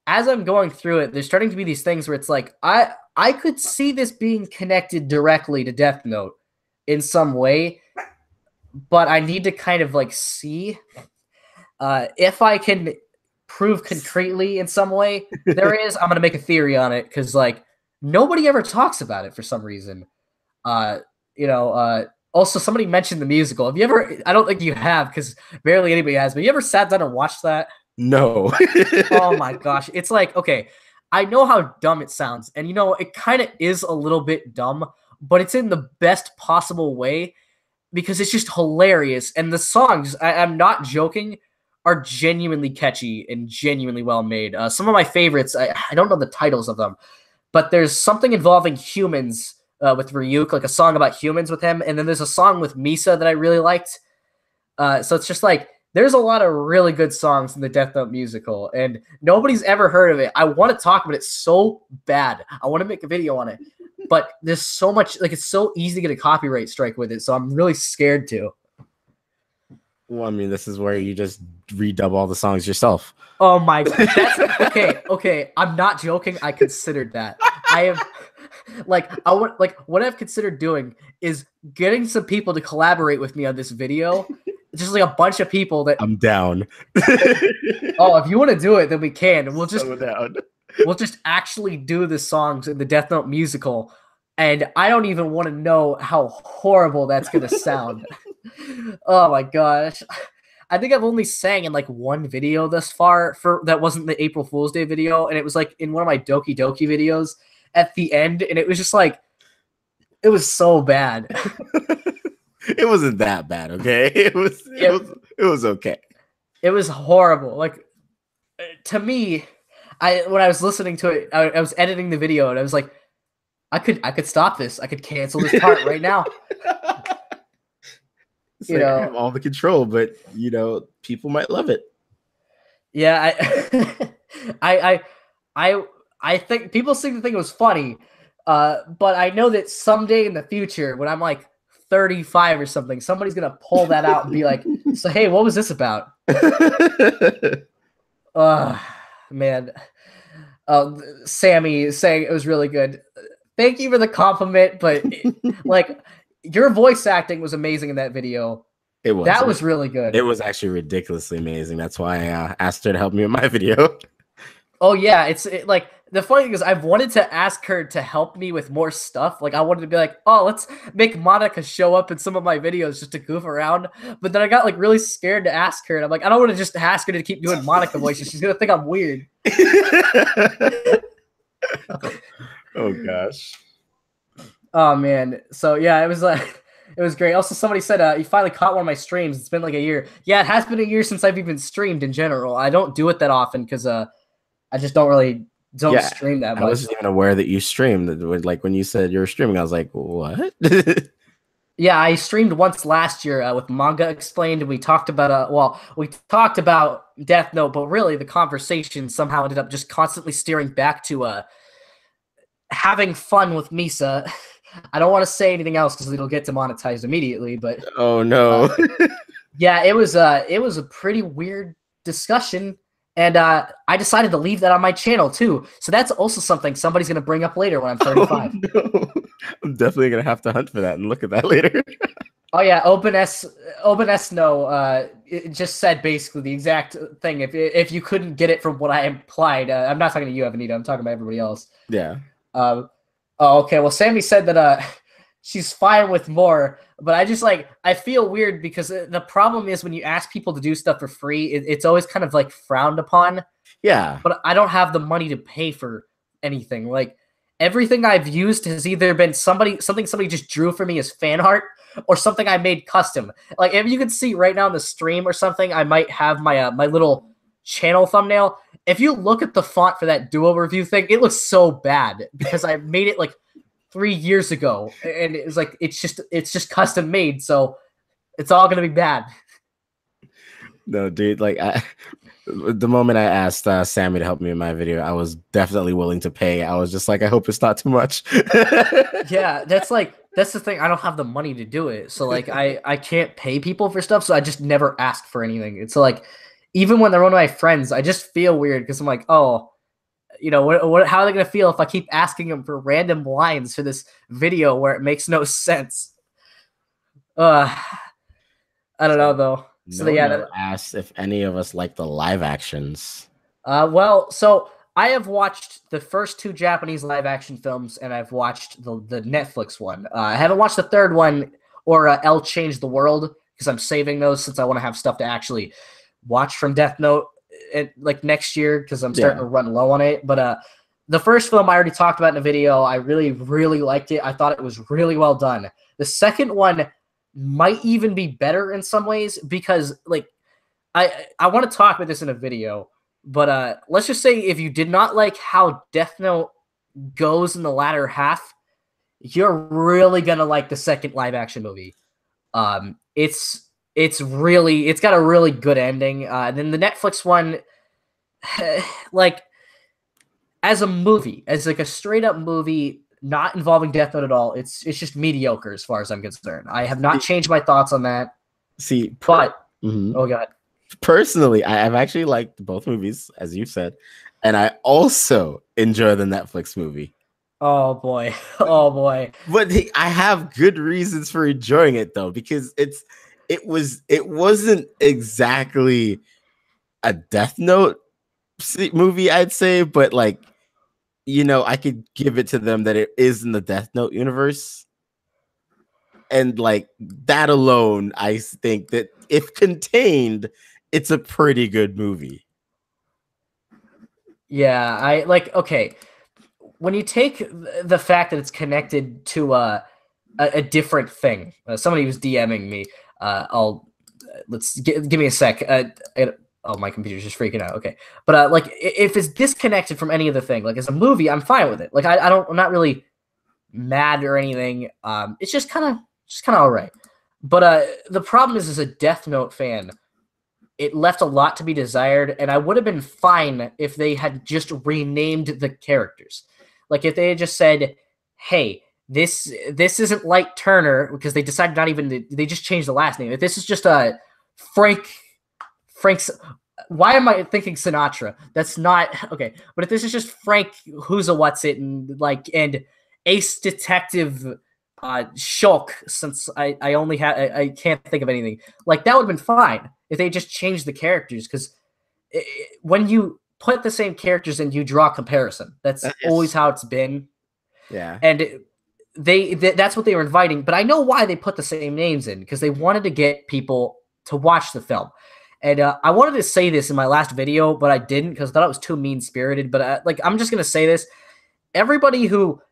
as I'm going through it, there's starting to be these things where it's like, I could see this being connected directly to Death Note in some way, but I need to kind of like see if I can prove concretely in some way there is. I'm going to make a theory on it because like nobody ever talks about it for some reason. You know, Also, somebody mentioned the musical. Have you ever? I don't think you have because barely anybody has. But you ever sat down and watched that? No. Oh my gosh, it's like okay. I know how dumb it sounds, and it kind of is a little bit dumb, but it's in the best possible way because it's just hilarious. And the songs, I'm not joking, are genuinely catchy and genuinely well made. Some of my favorites, I don't know the titles of them, but there's something involving humans with Ryuk, like a song about humans with him, and then there's a song with Misa that I really liked. So it's just like there's a lot of really good songs in the Death Note musical, and nobody's ever heard of it. I want to talk about it so bad. I want to make a video on it, but there's so much, like it's so easy to get a copyright strike with it, so I'm really scared to. Well, I mean, this is where you just redub all the songs yourself. Oh my, that's okay. Okay, I'm not joking. I considered that. I have, what I've considered doing is getting some people to collaborate with me on this video. Just like a bunch of people that I'm down. oh, if you want to do it, then we can. So down. We'll just actually do the songs in the Death Note musical, and I don't even want to know how horrible that's gonna sound. Oh my gosh. I think I've only sang in like one video thus far for that wasn't the April Fool's Day video, and it was like in one of my Doki Doki videos at the end, and it was just like it was so bad. It wasn't that bad, okay? It was okay. It was horrible. Like to me, when I was listening to it, I was editing the video and I was like, I could stop this. I could cancel this part right now. It's like, I have all the control, but people might love it. Yeah, I think people seem to think it was funny, but I know that someday in the future, when I'm like 35 or something, somebody's gonna pull that out and be like, "So hey, what was this about?" Man, Sammy saying it was really good. Thank you for the compliment, but like your voice acting was amazing in that video. It was. That was really good. It was actually ridiculously amazing. That's why I asked her to help me with my video. Oh yeah, like the funny thing is I've wanted to ask her to help me with more stuff. Like I wanted to be like, oh, let's make Monica show up in some of my videos just to goof around. But then I got like really scared to ask her, and I'm like, I don't want to just ask her to keep doing Monica voices. She's gonna think I'm weird. Oh gosh. Oh man. So yeah, it was like it was great. Also, somebody said you finally caught one of my streams. It's been like a year. Yeah, it has been a year since I've even streamed in general. I don't do it that often because I just don't stream that much. I wasn't even aware that you streamed. Like when you said you were streaming, I was like, what? Yeah, I streamed once last year with Manga Explained, and we talked about Death Note, but really the conversation somehow ended up just constantly steering back to having fun with Misa. I don't want to say anything else because it'll get demonetized immediately, but oh no. Yeah, it was a pretty weird discussion. And I decided to leave that on my channel too. So that's also something somebody's gonna bring up later when I'm 35. Oh, no. I'm definitely gonna have to hunt for that and look at that later. Oh yeah, OpenS it just said basically the exact thing. If you couldn't get it from what I implied, I'm not talking to you, Evanit0. I'm talking about everybody else. Yeah. Oh, okay. Well, Sammy said that she's fine with more, but I feel weird because the problem is when you ask people to do stuff for free, it's always kind of like frowned upon. Yeah. But I don't have the money to pay for anything. Like everything I've used has either been something somebody just drew for me as fan art or something I made custom. Like if you can see right now in the stream or something, I might have my my little channel thumbnail. If you look at the font for that duo review thing, it looks so bad because I made it like 3 years ago, and it was like it's just custom made, so it's all gonna be bad. No, dude. Like the moment I asked Sammy to help me in my video, I was definitely willing to pay. I was just like, I hope it's not too much. Yeah, that's the thing. I don't have the money to do it, so like I can't pay people for stuff, so I just never ask for anything. It's like even when they're one of my friends, I just feel weird because I'm like, oh. How are they going to feel if I keep asking them for random lines for this video where it makes no sense? I don't know, though. So, yeah. Asked if any of us like the live actions. Well, so I have watched the first 2 Japanese live action films, and I've watched the Netflix one. I haven't watched the third one or L Change the World, because I'm saving those since I want to have stuff to actually watch from Death Note like next year, because I'm starting to run low on it. But the first film I already talked about in a video. I really, really liked it. I thought it was really well done. The second one might even be better in some ways, because like I want to talk about this in a video, but let's just say if you did not like how Death Note goes in the latter half, you're really gonna like the second live action movie. It's got a really good ending. And then the Netflix one, like as a movie, as like a straight up movie, not involving Death Note at all, it's just mediocre as far as I'm concerned. I have not changed my thoughts on that. But oh god. Personally, I've actually liked both movies, as you said, and I also enjoy the Netflix movie. Oh boy, oh boy! But I have good reasons for enjoying it though, because it wasn't exactly a Death Note movie, I'd say, but like, you know, I could give it to them that it is in the Death Note universe. And like that alone, I think that if contained, it's a pretty good movie. Yeah, I like, okay. When you take the fact that it's connected to a different thing, somebody was DMing me. Give me a sec. Oh, my computer's just freaking out. Okay, but like if it's disconnected from any of the thing, like as a movie, I'm fine with it. Like I'm not really mad or anything. It's just kind of all right. But the problem is, as a Death Note fan, it left a lot to be desired, and I would have been fine if they had just renamed the characters. Like if they had just said, "Hey, this isn't Light Turner," because they decided not even to, they just changed the last name. If this is just a Frank's. Why am I thinking Sinatra? That's not okay. But if this is just Frank, who's a what's it, and Ace Detective Shulk, since I only have I can't think of anything, like that would have been fine if they just changed the characters, because when you put the same characters and you draw comparison, that's always how it's been. Yeah, and that's what they were inviting. But I know why they put the same names in, because they wanted to get people to watch the film. And I wanted to say this in my last video, but I didn't, because I thought it was too mean-spirited. But like, I'm just gonna say this: everybody who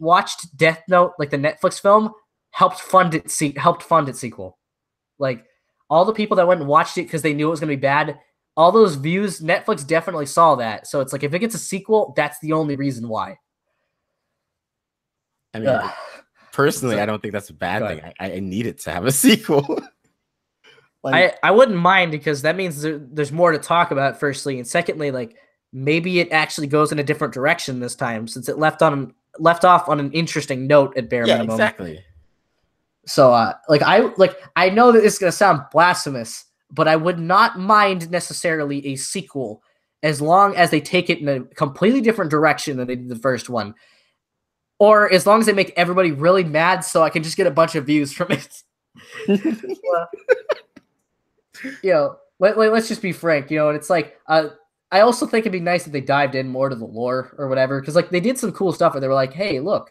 watched Death Note, like the Netflix film, helped fund its sequel. Like all the people that went and watched it because they knew it was gonna be bad, all those views, Netflix definitely saw that. So it's like, if it gets a sequel, that's the only reason why. I mean, personally, I don't think that's a bad thing. I need it to have a sequel. Like, I wouldn't mind, because that means there's more to talk about, firstly, and secondly, like maybe it actually goes in a different direction this time, since it left off on an interesting note at bare minimum. Exactly. So I know that it's gonna sound blasphemous, but I would not mind necessarily a sequel, as long as they take it in a completely different direction than they did the first one, or as long as they make everybody really mad, so I can just get a bunch of views from it. Let's just be frank, and it's like, I also think it'd be nice if they dived in more to the lore or whatever, because like they did some cool stuff where they were like, hey, look,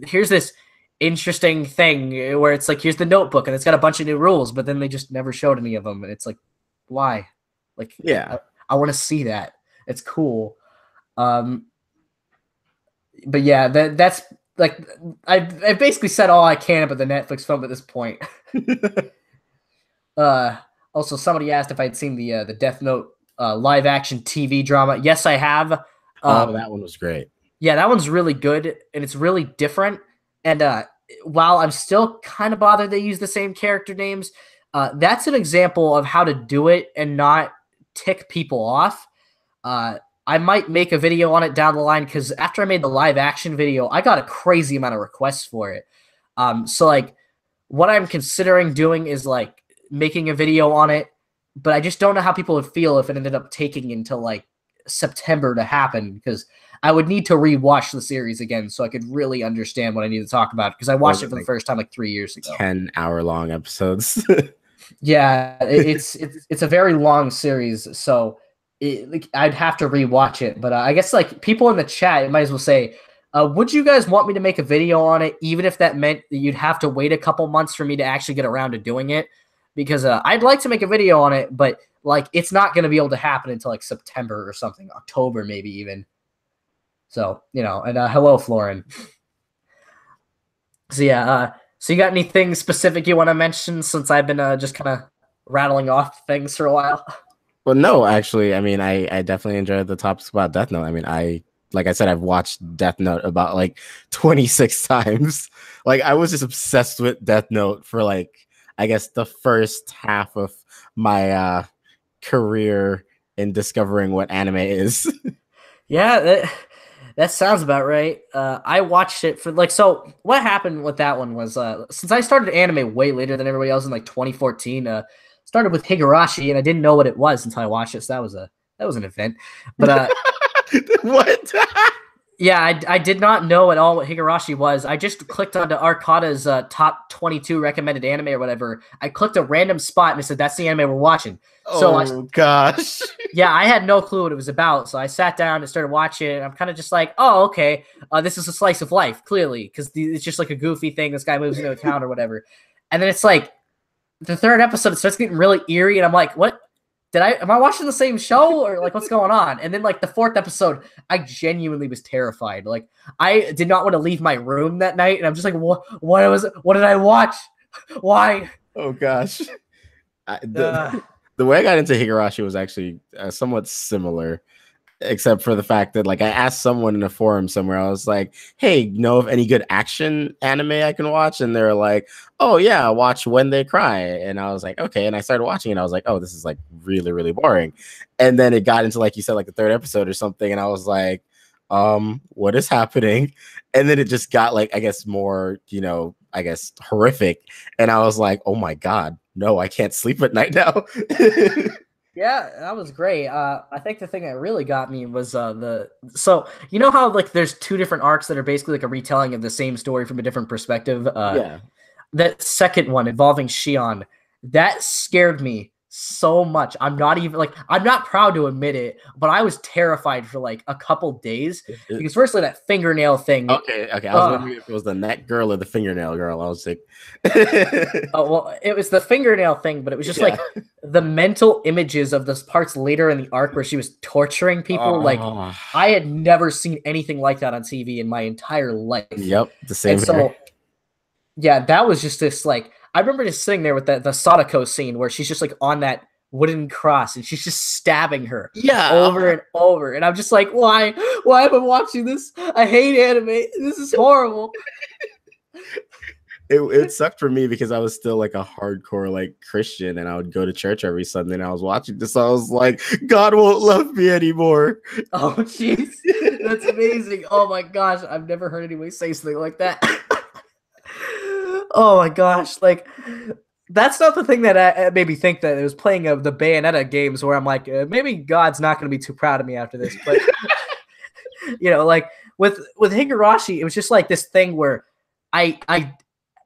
here's this interesting thing where it's like, here's the notebook and it's got a bunch of new rules, but then they just never showed any of them, and it's like, why? Like, yeah, I want to see that. It's cool. But yeah, that's like, I basically said all I can about the Netflix film at this point. Also, somebody asked if I'd seen the Death Note live action TV drama. Yes, I have. That one was great. Yeah, that one's really good, and it's really different. And while I'm still kind of bothered they use the same character names, that's an example of how to do it and not tick people off. I might make a video on it down the line, because after I made the live action video, I got a crazy amount of requests for it. So like, what I'm considering doing is like making a video on it, but I just don't know how people would feel if it ended up taking until like September to happen, because I would need to rewatch the series again so I could really understand what I need to talk about, because I watched it for the first time like 3 years ago. 10-hour-long episodes. Yeah, it's a very long series, so I'd have to rewatch it. But I guess like people in the chat, you might as well say, Would you guys want me to make a video on it, even if that meant that you'd have to wait a couple months for me to actually get around to doing it? Because I'd like to make a video on it, but like it's not going to be able to happen until like September or something, October maybe even. So, you know, and hello, Florin. So yeah, so you got anything specific you want to mention since I've been just kind of rattling off things for a while? Well, no, actually, I mean, I definitely enjoyed the topics about Death Note. I mean, like I said, I've watched Death Note about like 26 times. Like I was just obsessed with Death Note for like I guess the first half of my career in discovering what anime is. Yeah, that sounds about right. I watched it for like so. What happened with that one was since I started anime way later than everybody else in like 2014. Started with Higurashi, and I didn't know what it was until I watched it. So that was an event. But What? yeah, I did not know at all what Higurashi was. I just clicked onto Arcada's top 22 recommended anime or whatever. I clicked a random spot and it said that's the anime we're watching. So Oh gosh. yeah, I had no clue what it was about. So I sat down and started watching it. And I'm kind of just like, oh, okay, this is a slice of life, clearly, because it's just like a goofy thing. This guy moves into a town or whatever. And then it's like the third episode, it starts getting really eerie. And I'm like, what? Am I watching the same show or like what's going on? And then like the fourth episode, I genuinely was terrified. Like I did not want to leave my room that night. And I'm just like, what did I watch? Why? Oh gosh. The way I got into Higurashi was actually somewhat similar, except for the fact that like I asked someone in a forum somewhere, I was like, hey, know of any good action anime I can watch? And they're like, oh yeah, watch When They Cry. And I was like, okay. And I started watching it. I was like, oh, this is like really, really boring. And then it got into, like you said, like the third episode or something. And I was like, what is happening? And then it just got like, I guess more, you know, I guess horrific. And I was like, oh my God, no, I can't sleep at night now. Yeah, that was great. I think the thing that really got me was so you know how like there's two different arcs that are basically like a retelling of the same story from a different perspective. Yeah. That second one involving Shion, that scared me so much. I'm not proud to admit it, but I was terrified for like a couple days because firstly that fingernail thing. Okay. I was wondering if it was the neck girl or the fingernail girl. I was like, oh well, it was the fingernail thing, but it was just like the mental images of those parts later in the arc where she was torturing people. Like I had never seen anything like that on TV in my entire life. Yep, the same. And so, yeah, that was just this like. I remember just sitting there with the Sadako scene where she's just like on that wooden cross and she's just stabbing her over and over. And I'm just like, why? Why am I watching this? I hate anime. This is horrible. It sucked for me because I was still like a hardcore like Christian and I would go to church every Sunday and I was watching this. I was like, God won't love me anymore. Oh, jeez. That's amazing. Oh my gosh. I've never heard anybody say something like that. Oh my gosh, like that's not the thing that made me think that it was playing of the Bayonetta games where I'm like, maybe God's not going to be too proud of me after this. But you know, like with Higurashi, it was just like this thing where I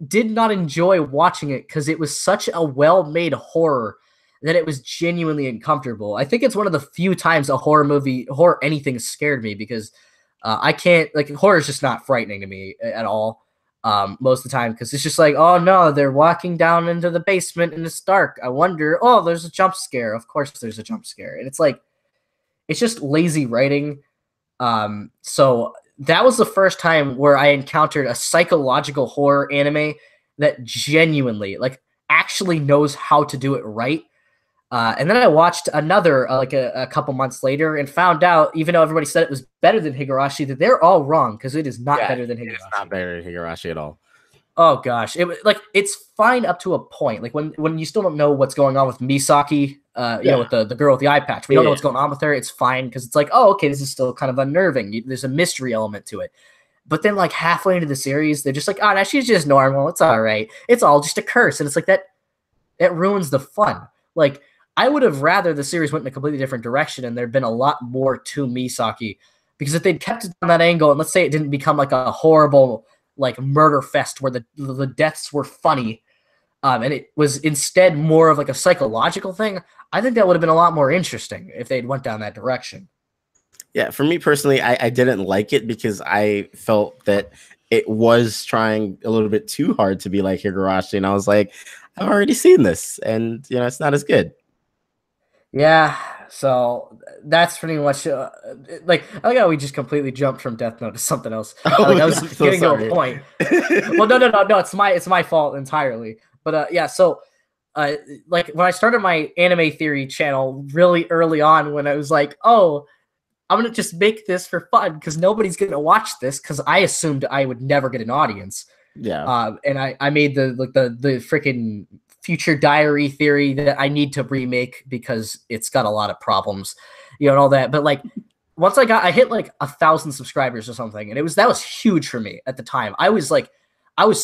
did not enjoy watching it because it was such a well-made horror that it was genuinely uncomfortable. I think it's one of the few times a horror anything scared me because I can't like horror is just not frightening to me at all. Most of the time, because it's just like, oh no, they're walking down into the basement and it's dark. I wonder, oh, there's a jump scare. Of course there's a jump scare. And it's like, it's just lazy writing. So that was the first time where I encountered a psychological horror anime that genuinely, like, actually knows how to do it right. And then I watched another like a couple months later and found out, even though everybody said it was better than Higurashi, that they're all wrong because it is not better than Higurashi. It's not better than Higurashi at all. Oh gosh, it's fine up to a point. Like when you still don't know what's going on with Misaki, you know, with the girl with the eye patch. We don't know what's going on with her. It's fine because it's like, oh, okay, this is still kind of unnerving. There's a mystery element to it. But then like halfway into the series, they're just like, oh, no, she's just normal. It's all right. It's all just a curse, and it's like that. It ruins the fun. Like. I would have rather the series went in a completely different direction and there'd been a lot more to Misaki, because if they'd kept it on that angle and let's say it didn't become like a horrible like murder fest where the deaths were funny, and it was instead more of like a psychological thing, I think that would have been a lot more interesting if they'd went down that direction. Yeah, for me personally, I didn't like it because I felt that it was trying a little bit too hard to be like Higurashi, and I was like, I've already seen this, and it's not as good. Yeah, so that's pretty much like I like how we just completely jumped from Death Note to something else. Oh, I was I'm so getting to a sorry. point. Well, no, it's my fault entirely. But yeah, so like when I started my anime theory channel really early on, when I was like, oh, I'm gonna just make this for fun because nobody's gonna watch this because I assumed I would never get an audience. Yeah, And I made the freaking future diary theory that I need to remake because it's got a lot of problems, and all that. But like once I hit like 1,000 subscribers or something, and that was huge for me at the time. I was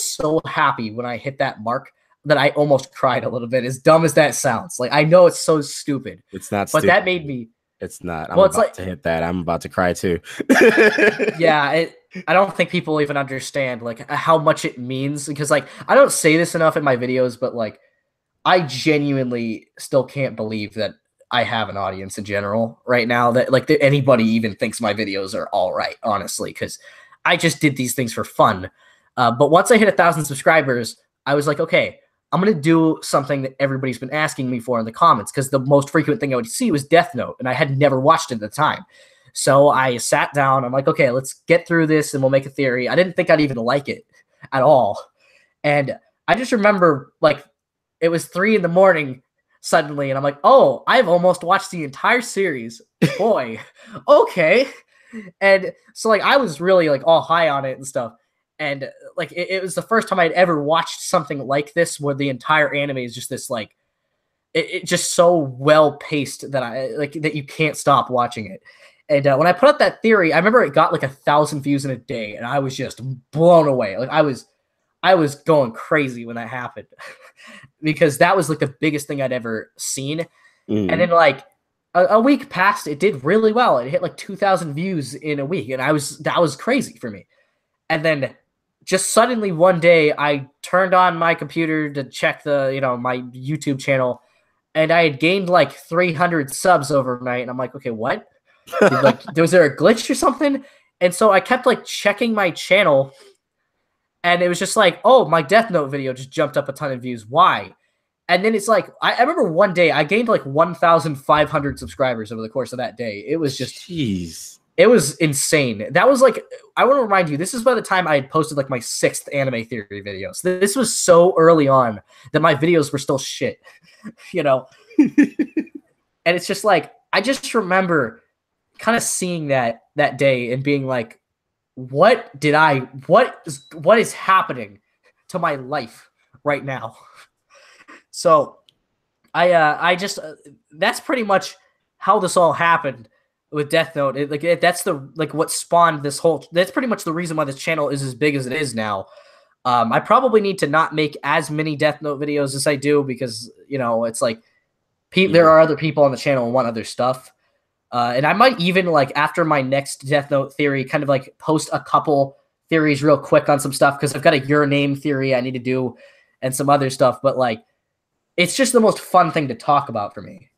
so happy when I hit that mark that I almost cried a little bit. As dumb as that sounds, like I know it's so stupid, it's not but stupid. that made me. It's not. I'm Well, it's about like to hit that. I'm about to cry too. yeah, I don't think people even understand like how much it means because like I don't say this enough in my videos, but like I genuinely still can't believe that I have an audience in general right now that like that anybody even thinks my videos are all right, honestly, because I just did these things for fun. But once I hit 1,000 subscribers, I was like, okay, I'm gonna do something that everybody's been asking me for in the comments because the most frequent thing I would see was Death Note, and I had never watched it at the time. So I sat down. I'm like, okay, let's get through this, and we'll make a theory. I didn't think I'd even like it at all, and I just remember like it was 3 in the morning suddenly, and I'm like, oh, I've almost watched the entire series. Boy, okay. And so like I was really like all high on it and stuff. And like it was the first time I'd ever watched something like this where the entire anime is just this like it just so well paced that I like that you can't stop watching it. And when I put up that theory, I remember it got like 1,000 views in a day, and I was just blown away. Like I was going crazy when that happened because that was like the biggest thing I'd ever seen. And Mm. then like a week passed, it did really well. It hit like 2,000 views in a week, and that was crazy for me. And then just suddenly one day, I turned on my computer to check my YouTube channel, and I had gained like 300 subs overnight. And I'm like, okay, what? Was there a glitch or something? And so I kept like checking my channel, and it was just like, oh, my Death Note video just jumped up a ton of views. Why? And then it's like, I remember one day I gained like 1,500 subscribers over the course of that day. It was just, Jeez. it was insane. That was like, I want to remind you, this is by the time I had posted like my 6th anime theory video. So this was so early on that my videos were still shit, you know? And it's just like, I just remember kind of seeing that day and being like, what is happening to my life right now? So I just that's pretty much how this all happened with Death Note. That's the like what spawned this whole. That's pretty much the reason why this channel is as big as it is now. I probably need to not make as many Death Note videos as I do because it's like there are other people on the channel and want other stuff. And I might even like after my next Death Note theory, kind of like post a couple theories real quick on some stuff because I've got a Your Name theory I need to do and some other stuff. But like, it's just the most fun thing to talk about for me.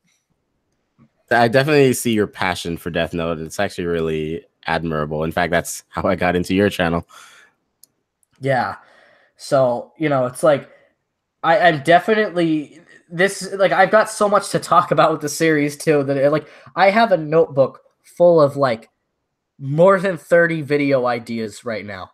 I definitely see your passion for Death Note. It's actually really admirable. In fact, that's how I got into your channel. Yeah. So, it's like I'm definitely this like I've got so much to talk about with the series too that like I have a notebook full of like more than 30 video ideas right now.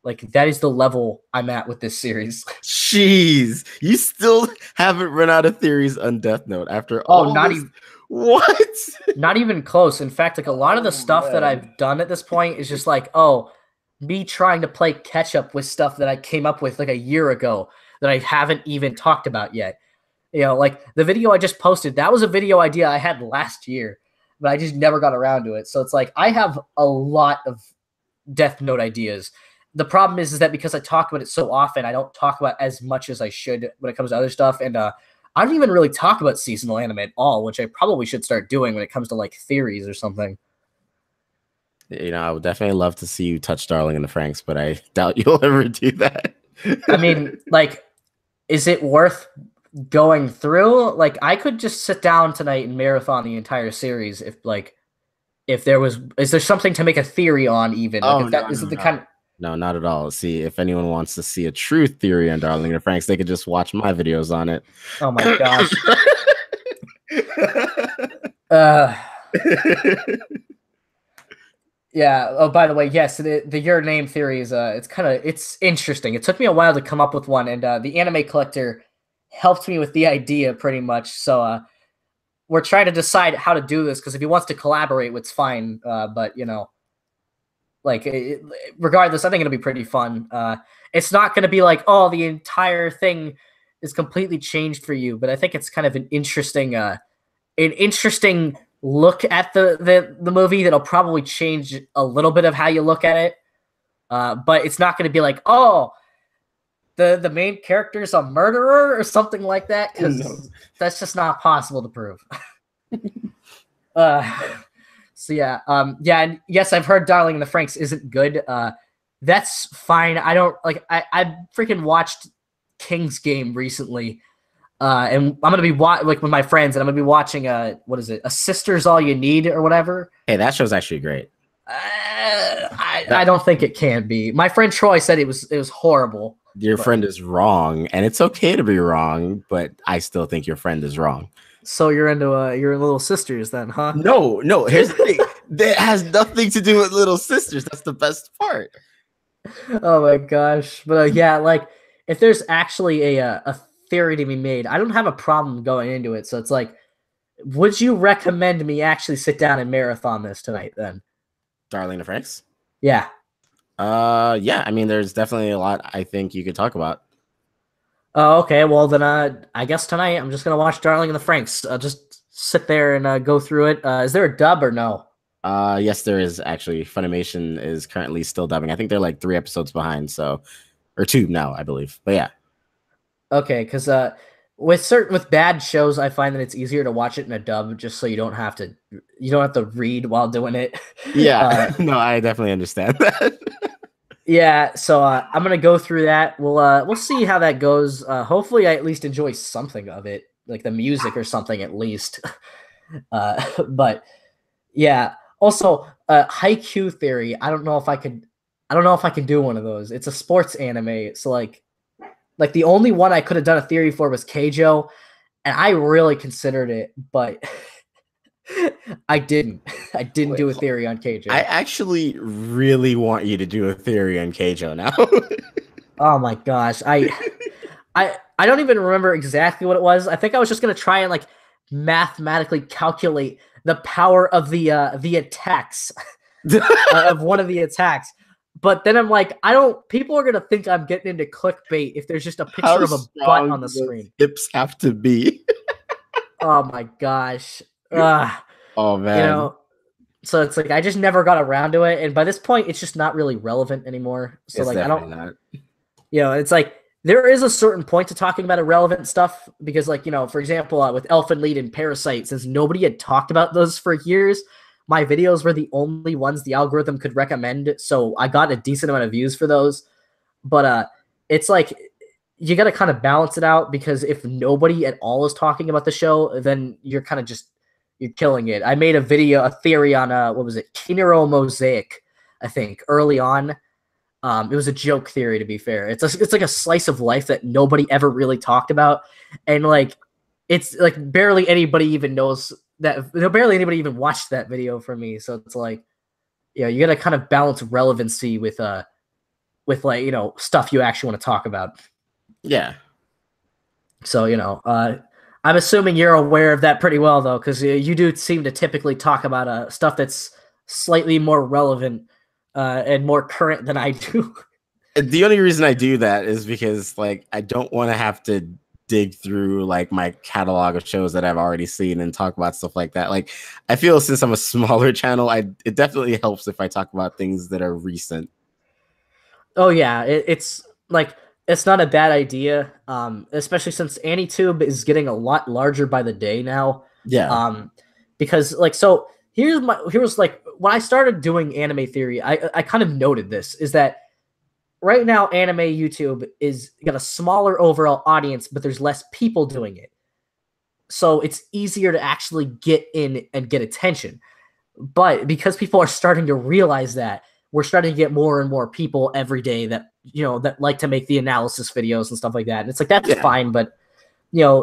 Like that is the level I'm at with this series. Jeez, you still haven't run out of theories on Death Note after Oh, all this. What? Not even close. In fact, like a lot of the stuff that I've done at this point is just like, oh, me trying to play catch up with stuff that I came up with like a year ago that I haven't even talked about yet. Like the video I just posted, that was a video idea I had last year, but I just never got around to it. So it's like I have a lot of Death Note ideas. The problem is that because I talk about it so often, I don't talk about as much as I should when it comes to other stuff. And I don't even really talk about seasonal anime at all, which I probably should start doing when it comes to like theories or something. I would definitely love to see you touch Darling in the Franxx, but I doubt you'll ever do that. I mean, like, is it worth going through? Like, I could just sit down tonight and marathon the entire series if, like, If there was, is there something to make a theory on even? Like Oh if that no, is no, it the no. kind No, not at all. See, if anyone wants to see a true theory on Darling and Franks, they could just watch my videos on it. oh my gosh. Uh yeah. Oh, by the way, yes, the your name theory is it's interesting. It took me a while to come up with one, and the anime collector helped me with the idea pretty much. So we're trying to decide how to do this because if he wants to collaborate, it's fine. But you know, like regardless, I think it'll be pretty fun. It's not going to be like, oh, the entire thing is completely changed for you, but I think it's kind of an interesting look at the movie that'll probably change a little bit of how you look at it. But it's not going to be like, oh, the main character is a murderer or something like that, because No. that's just not possible to prove. uh, so yeah, yeah, and yes, I've heard Darling in the Franks isn't good. That's fine. I don't like. I freaking watched King's Game recently, and I'm gonna be like with my friends, and I'm gonna be watching what is it? A Sister's All You Need or whatever. Hey, that show's actually great. I don't think it can be. My friend Troy said it was horrible. Your friend is wrong, and it's okay to be wrong, but I still think your friend is wrong. So you're into your Little Sisters then, huh? No, no. Here's the thing. That has nothing to do with Little Sisters. That's the best part. Oh my gosh. But yeah, like if there's actually a theory to be made, I don't have a problem going into it. So it's like, would you recommend me actually sit down and marathon this tonight then? Darling the Franks? Yeah. Yeah, I mean there's definitely a lot I think you could talk about. Oh, okay. Well then I guess tonight I'm just gonna watch Darling in the Franks. Just sit there and go through it. Is there a dub or no? Yes, there is actually. Funimation is currently still dubbing. I think they're like 3 episodes behind, so or 2 now, I believe. But yeah. Okay, because with bad shows, I find that it's easier to watch it in a dub, just so you don't have to read while doing it. Yeah, no, I definitely understand that. Yeah, so I'm gonna go through that. We'll see how that goes. Hopefully, I at least enjoy something of it, like the music or something at least. But yeah. Also, Haikyuu theory. I don't know if I could. I don't know if I can do one of those. It's a sports anime, so like the only one I could have done a theory for was Keijo, and I really considered it, but I didn't. I didn't do a theory on Keijo. I actually really want you to do a theory on Keijo now. Oh my gosh, I don't even remember exactly what it was. I think I was just gonna try and like mathematically calculate the power of the attacks of one of the attacks. But then I'm like, people are going to think I'm getting into clickbait if there's just a picture of a butt on the screen. Hips have to be. Oh my gosh. Oh man. You know, so it's like, I just never got around to it. And by this point, it's just not really relevant anymore. So It's like, not. It's like, there is a certain point to talking about irrelevant stuff because like, for example, with Elfen Lied and Parasite, since nobody had talked about those for years, my videos were the only ones the algorithm could recommend, so I got a decent amount of views for those. But it's like you got to kind of balance it out because if nobody at all is talking about the show, then you're kind of you're killing it. I made a theory on what was it, Kinero Mosaic, I think, early on. It was a joke theory, to be fair. It's like a slice of life that nobody ever really talked about, and like it's like barely anybody even knows that. Barely anybody even watched that video from me. So it's like, you got to kind of balance relevancy with like stuff you actually want to talk about. Yeah. So I'm assuming you're aware of that pretty well though, because you do seem to typically talk about stuff that's slightly more relevant and more current than I do. The only reason I do that is because like I don't want to have to dig through like my catalog of shows that I've already seen and talk about stuff like that. Like I feel since I'm a smaller channel, it definitely helps if I talk about things that are recent. Oh yeah, it's like it's not a bad idea, especially since AniTube is getting a lot larger by the day now. Yeah. Because like so here's like when I started doing anime theory, I kind of noted this is that right now anime YouTube is got a smaller overall audience, but there's less people doing it. So it's easier to actually get in and get attention. But because people are starting to realize that, we're starting to get more and more people every day that, that like to make the analysis videos and stuff like that. And it's like, that's Yeah. fine. But,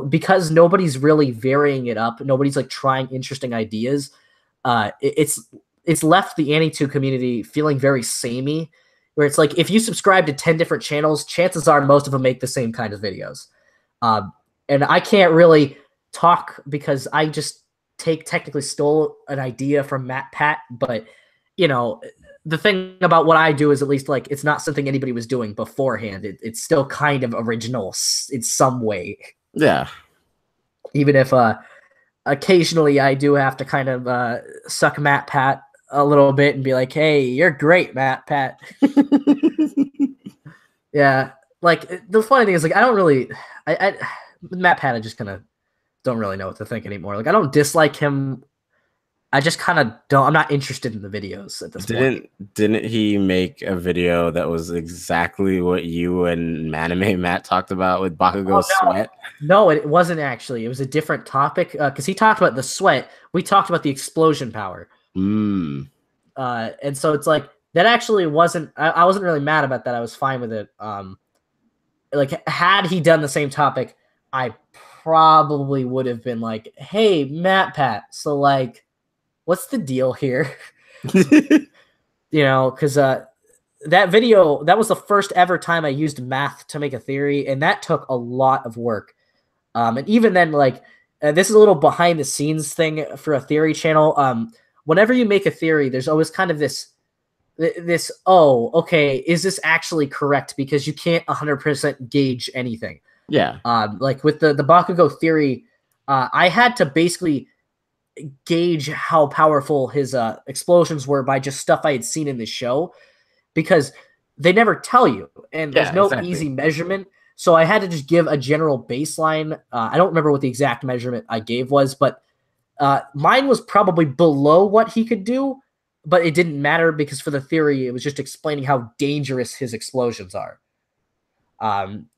because nobody's really varying it up, nobody's like trying interesting ideas. It's left the Annie2 community feeling very samey, where it's like, if you subscribe to 10 different channels, chances are most of them make the same kind of videos. And I can't really talk because I just technically stole an idea from Matt Pat, but the thing about what I do is, at least, like, it's not something anybody was doing beforehand. It's still kind of original in some way. Yeah. Even if occasionally I do have to kind of suck Matt Pat a little bit and be like, hey, you're great, Matt Pat. Yeah. Like, the funny thing is, like, I don't really, Matt Pat, I just kind of don't really know what to think anymore. Like, I don't dislike him. I just kind of don't. I'm not interested in the videos at this point. Didn't he make a video that was exactly what you and Anime Matt talked about with Bakugo's sweat? No, it wasn't actually. It was a different topic because he talked about the sweat. We talked about the explosion power. And so it's like, that actually wasn't. I wasn't really mad about that. I was fine with it. Like, had he done the same topic, I probably would have been like, hey, Matt Pat, so, like, what's the deal here? Because that video, that was the first ever time I used math to make a theory, and that took a lot of work. And even then, like, this is a little behind the scenes thing for a theory channel. Whenever you make a theory, there's always kind of this, oh, okay, is this actually correct? Because you can't 100% gauge anything. Yeah. Like with the Bakugo theory, I had to basically gauge how powerful his explosions were by just stuff I had seen in the show, because they never tell you, and there's no easy measurement. So I had to just give a general baseline. I don't remember what the exact measurement I gave was, but mine was probably below what he could do, but it didn't matter because for the theory, it was just explaining how dangerous his explosions are.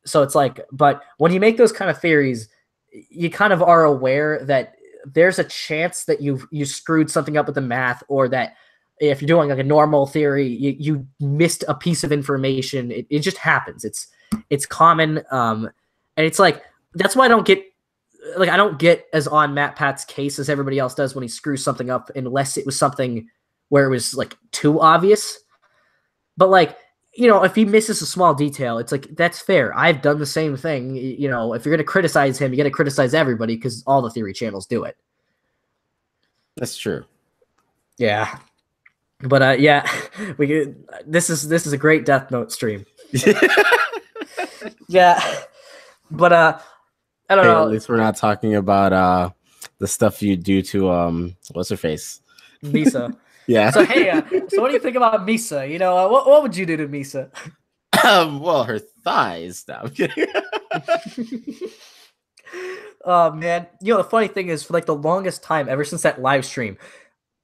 So it's like, but when you make those kind of theories, you kind of are aware that there's a chance that you screwed something up with the math, or that if you're doing like a normal theory, you missed a piece of information. It just happens. It's common. And it's like, that's why I don't get as on Matt Pat's case as everybody else does when he screws something up, unless it was something where it was like too obvious. But like, if he misses a small detail, it's like, that's fair. I've done the same thing. If you're going to criticize him, you got to criticize everybody, because all the theory channels do it. That's true. Yeah. But yeah, this is a great Death Note stream. Yeah. But I don't know. At least we're not talking about the stuff you do to what's her face? Misa. Yeah. So hey, so what do you think about Misa? What would you do to Misa? Well, her thighs. No, I'm kidding. Oh man, the funny thing is, for like the longest time, ever since that live stream,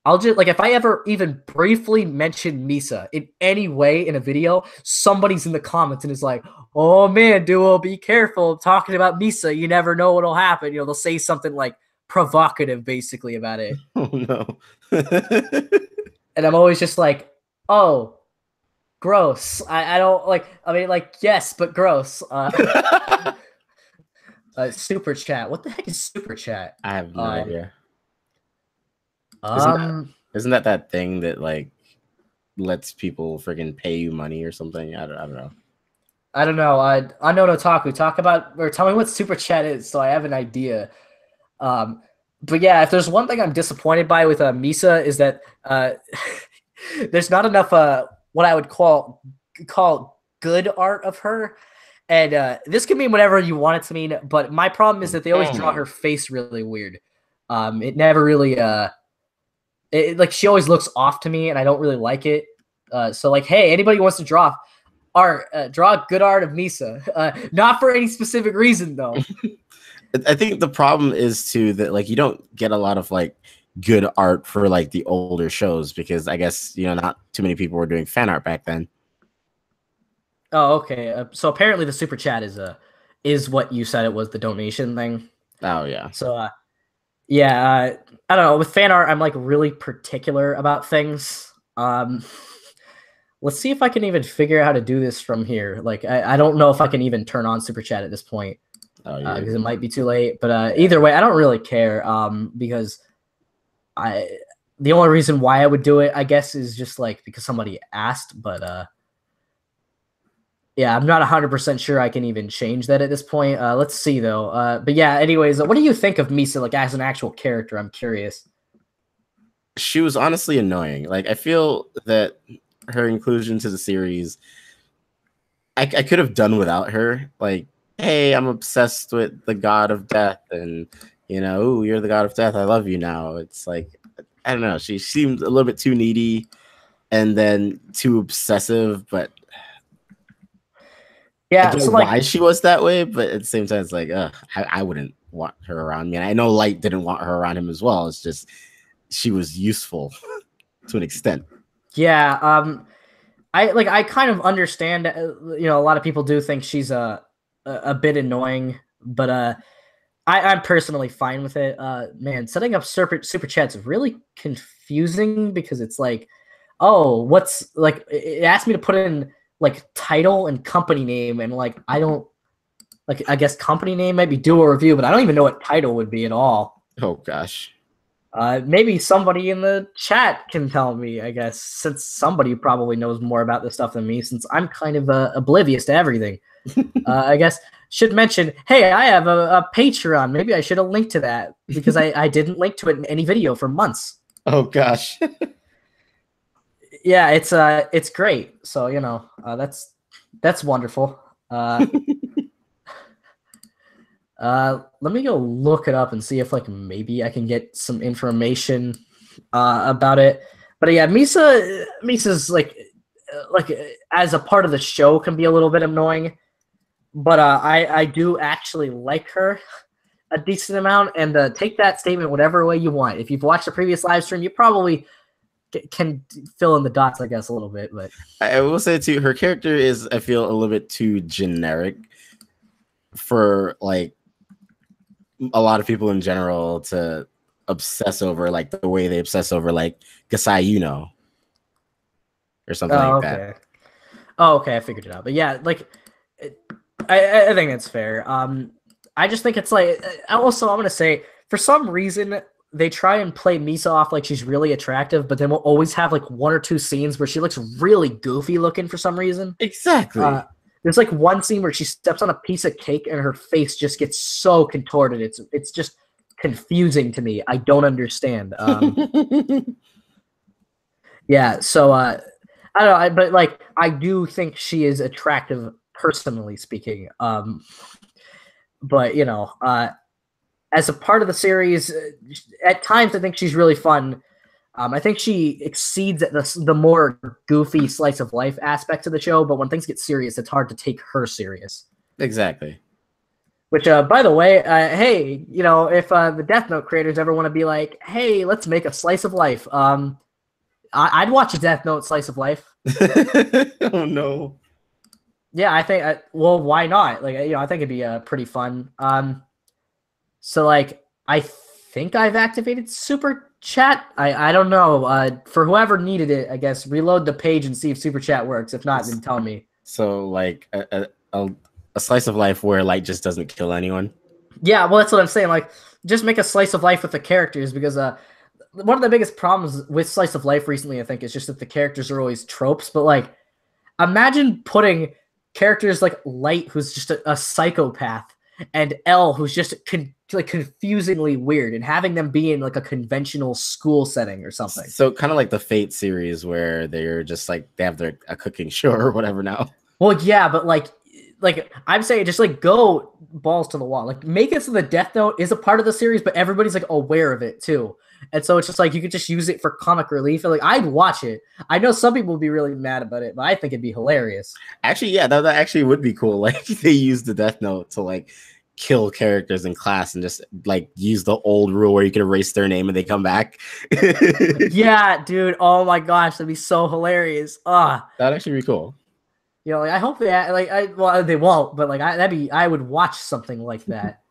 I'll just, like, if I ever even briefly mention Misa in any way in a video, somebody's in the comments and is like, "Oh man, Duo, be careful talking about Misa. You never know what'll happen." They'll say something like provocative, basically, about it. Oh no. And I'm always just like, oh, gross. I don't like, I mean, like, yes, but gross. Super chat. What the heck is super chat? I have no idea. Isn't that thing that like lets people freaking pay you money or something? I don't know. I don't know. I know Otaku. Tell me what super chat is, so I have an idea. But yeah, if there's one thing I'm disappointed by with Misa, is that there's not enough what I would call good art of her. And this can mean whatever you want it to mean, but my problem is that they always draw her face really weird. It never really like, she always looks off to me, and I don't really like it. So like, hey, anybody who wants to draw art, draw good art of Misa. Not for any specific reason though. I think the problem is too that like you don't get a lot of like good art for like the older shows, because I guess not too many people were doing fan art back then. Oh, okay. So apparently the super chat is what you said it was, the donation thing. Oh yeah. So Yeah, I don't know. With fan art, I'm like really particular about things. Let's see if I can even figure out how to do this from here. Like, I don't know if I can even turn on super chat at this point Oh, because yeah. it might be too late. But Yeah. either way, I don't really care because I the only reason why I would do it, I guess, is just like because somebody asked. But yeah, I'm not 100% sure I can even change that at this point. Let's see though. But yeah, anyways, what do you think of Misa like as an actual character? I'm curious. She was honestly annoying. Like, I feel that her inclusion to the series, I could have done without her. Like, hey, I'm obsessed with the god of death, and ooh, you're the god of death. I love you now. It's like, I don't know. She seemed a little bit too needy and then too obsessive, but I Yeah, get so like why she was that way. But at the same time, it's like, I wouldn't want her around me. And I know Light didn't want her around him as well. It's just she was useful to an extent. yeah, I kind of understand. A lot of people do think she's a bit annoying, but I'm personally fine with it. Man, setting up super chats is really confusing because it's like, oh, what's like? It asked me to put in like title and company name, and like I don't like. I guess company name might be dual review, but I don't even know what title would be at all. Oh gosh. Maybe somebody in the chat can tell me, I guess, since somebody probably knows more about this stuff than me, since I'm kind of oblivious to everything. I guess should mention, hey, I have a Patreon. Maybe I should have linked to that because I didn't link to it in any video for months. Oh gosh. Yeah, it's great. So that's wonderful. Let me go look it up and see if like maybe I can get some information about it. But yeah, Misa's like as a part of the show can be a little bit annoying, but I do actually like her a decent amount. And take that statement whatever way you want. If you've watched the previous live stream, you probably can fill in the dots, I guess, a little bit. But I will say too, her character is, I feel, a little bit too generic for like a lot of people in general to obsess over, like the way they obsess over like Gasai, or something like that. okay. Oh, okay, I figured it out. But yeah, like I think it's fair. I just think it's like also I'm gonna say for some reason they try and play Misa off like she's really attractive, but then we'll always have like one or two scenes where she looks really goofy looking for some reason. Exactly. There's like one scene where she steps on a piece of cake and her face just gets so contorted. It's just confusing to me. I don't understand. Yeah, so I don't know, but like I do think she is attractive personally speaking. But as a part of the series, at times I think she's really fun. I think she exceeds at the more goofy slice of life aspects of the show, but when things get serious, it's hard to take her serious. Exactly. Which, by the way, hey, if the Death Note creators ever want to be like, hey, let's make a slice of life, I'd watch a Death Note slice of life. Oh no. Yeah, I think. Well, why not? Like, I think it'd be pretty fun. So like, I think I've activated super chat. I don't know. For whoever needed it, I guess reload the page and see if super chat works. If not, then tell me. So like a slice of life where Light just doesn't kill anyone. Yeah, well, that's what I'm saying. Like, just make a slice of life with the characters because one of the biggest problems with slice of life recently, I think, is just that the characters are always tropes. But like, imagine putting characters like Light, who's just a psychopath, and L, who's just confusingly weird, and having them be in like a conventional school setting or something. So kind of like the Fate series where they're just like they have a cooking show or whatever now. Well, yeah, but like I'm saying, just like go balls to the wall. Like make it so the Death Note is a part of the series, but everybody's like aware of it too. And so it's just like you could just use it for comic relief. And like I'd watch it. I know some people would be really mad about it, but I think it'd be hilarious. Actually, yeah, that actually would be cool. Like they use the Death Note to like kill characters in class and just like use the old rule where you can erase their name and they come back. Yeah, dude. Oh my gosh, that'd be so hilarious. That'd actually be cool. Like I hope they well they won't, but like I would watch something like that.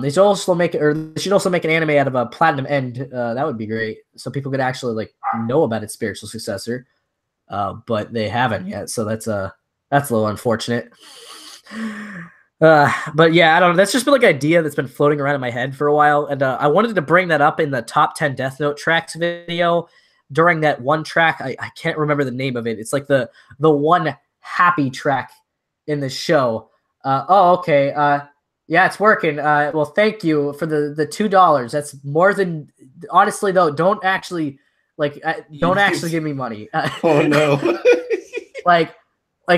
They should also make an anime out of a Platinum End. That would be great, so people could actually like know about its spiritual successor. But they haven't yet, so that's a little unfortunate. But yeah, I don't know. That's just been like an idea that's been floating around in my head for a while, and I wanted to bring that up in the top 10 Death Note tracks video. During that one track, I can't remember the name of it. It's like the one happy track in the show. Okay. Yeah, it's working. Well, thank you for the $2. That's more than. Honestly, though, don't actually give me money. Oh no. like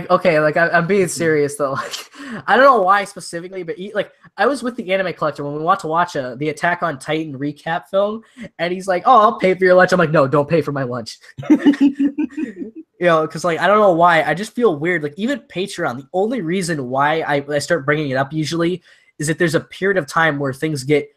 okay, like I'm being serious though. Like I don't know why specifically, but like I was with the anime collector when we want to watch the Attack on Titan recap film, and he's like, "Oh, I'll pay for your lunch." I'm like, "No, don't pay for my lunch." Because like I don't know why, I just feel weird. Like even Patreon, the only reason why I start bringing it up usually is that there's a period of time where things get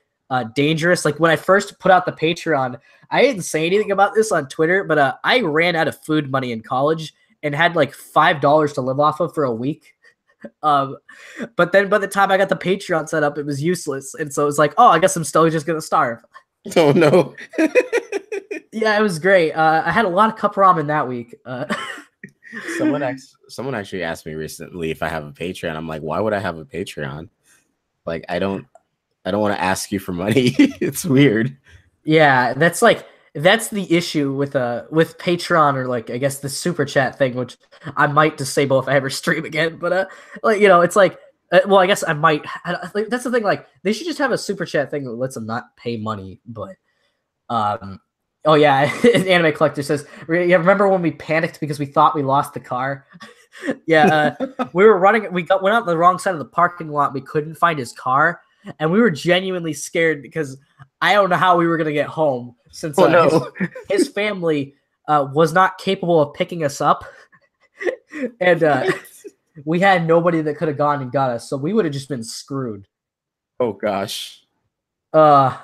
dangerous. Like when I first put out the Patreon, I didn't say anything about this on Twitter, but I ran out of food money in college and had like $5 to live off of for a week. But then by the time I got the Patreon set up, it was useless. And so it was like, oh, I guess I'm still just going to starve. Oh, no. Yeah, it was great. I had a lot of cup ramen that week. Someone actually asked me recently if I have a Patreon. I'm like, why would I have a Patreon? Like, I don't want to ask you for money. It's weird. Yeah, that's the issue with Patreon, or like I guess the super chat thing, which I might disable if I ever stream again. But it's like, well, I guess I might. That's the thing. Like they should just have a super chat thing that lets them not pay money. But oh yeah, Anime Collector says, yeah, remember when we panicked because we thought we lost the car? Yeah, we were running. Went out the wrong side of the parking lot. We couldn't find his car, and we were genuinely scared because I don't know how we were gonna get home since his family was not capable of picking us up, and we had nobody that could have gone and got us, so we would have just been screwed. Oh gosh. Rad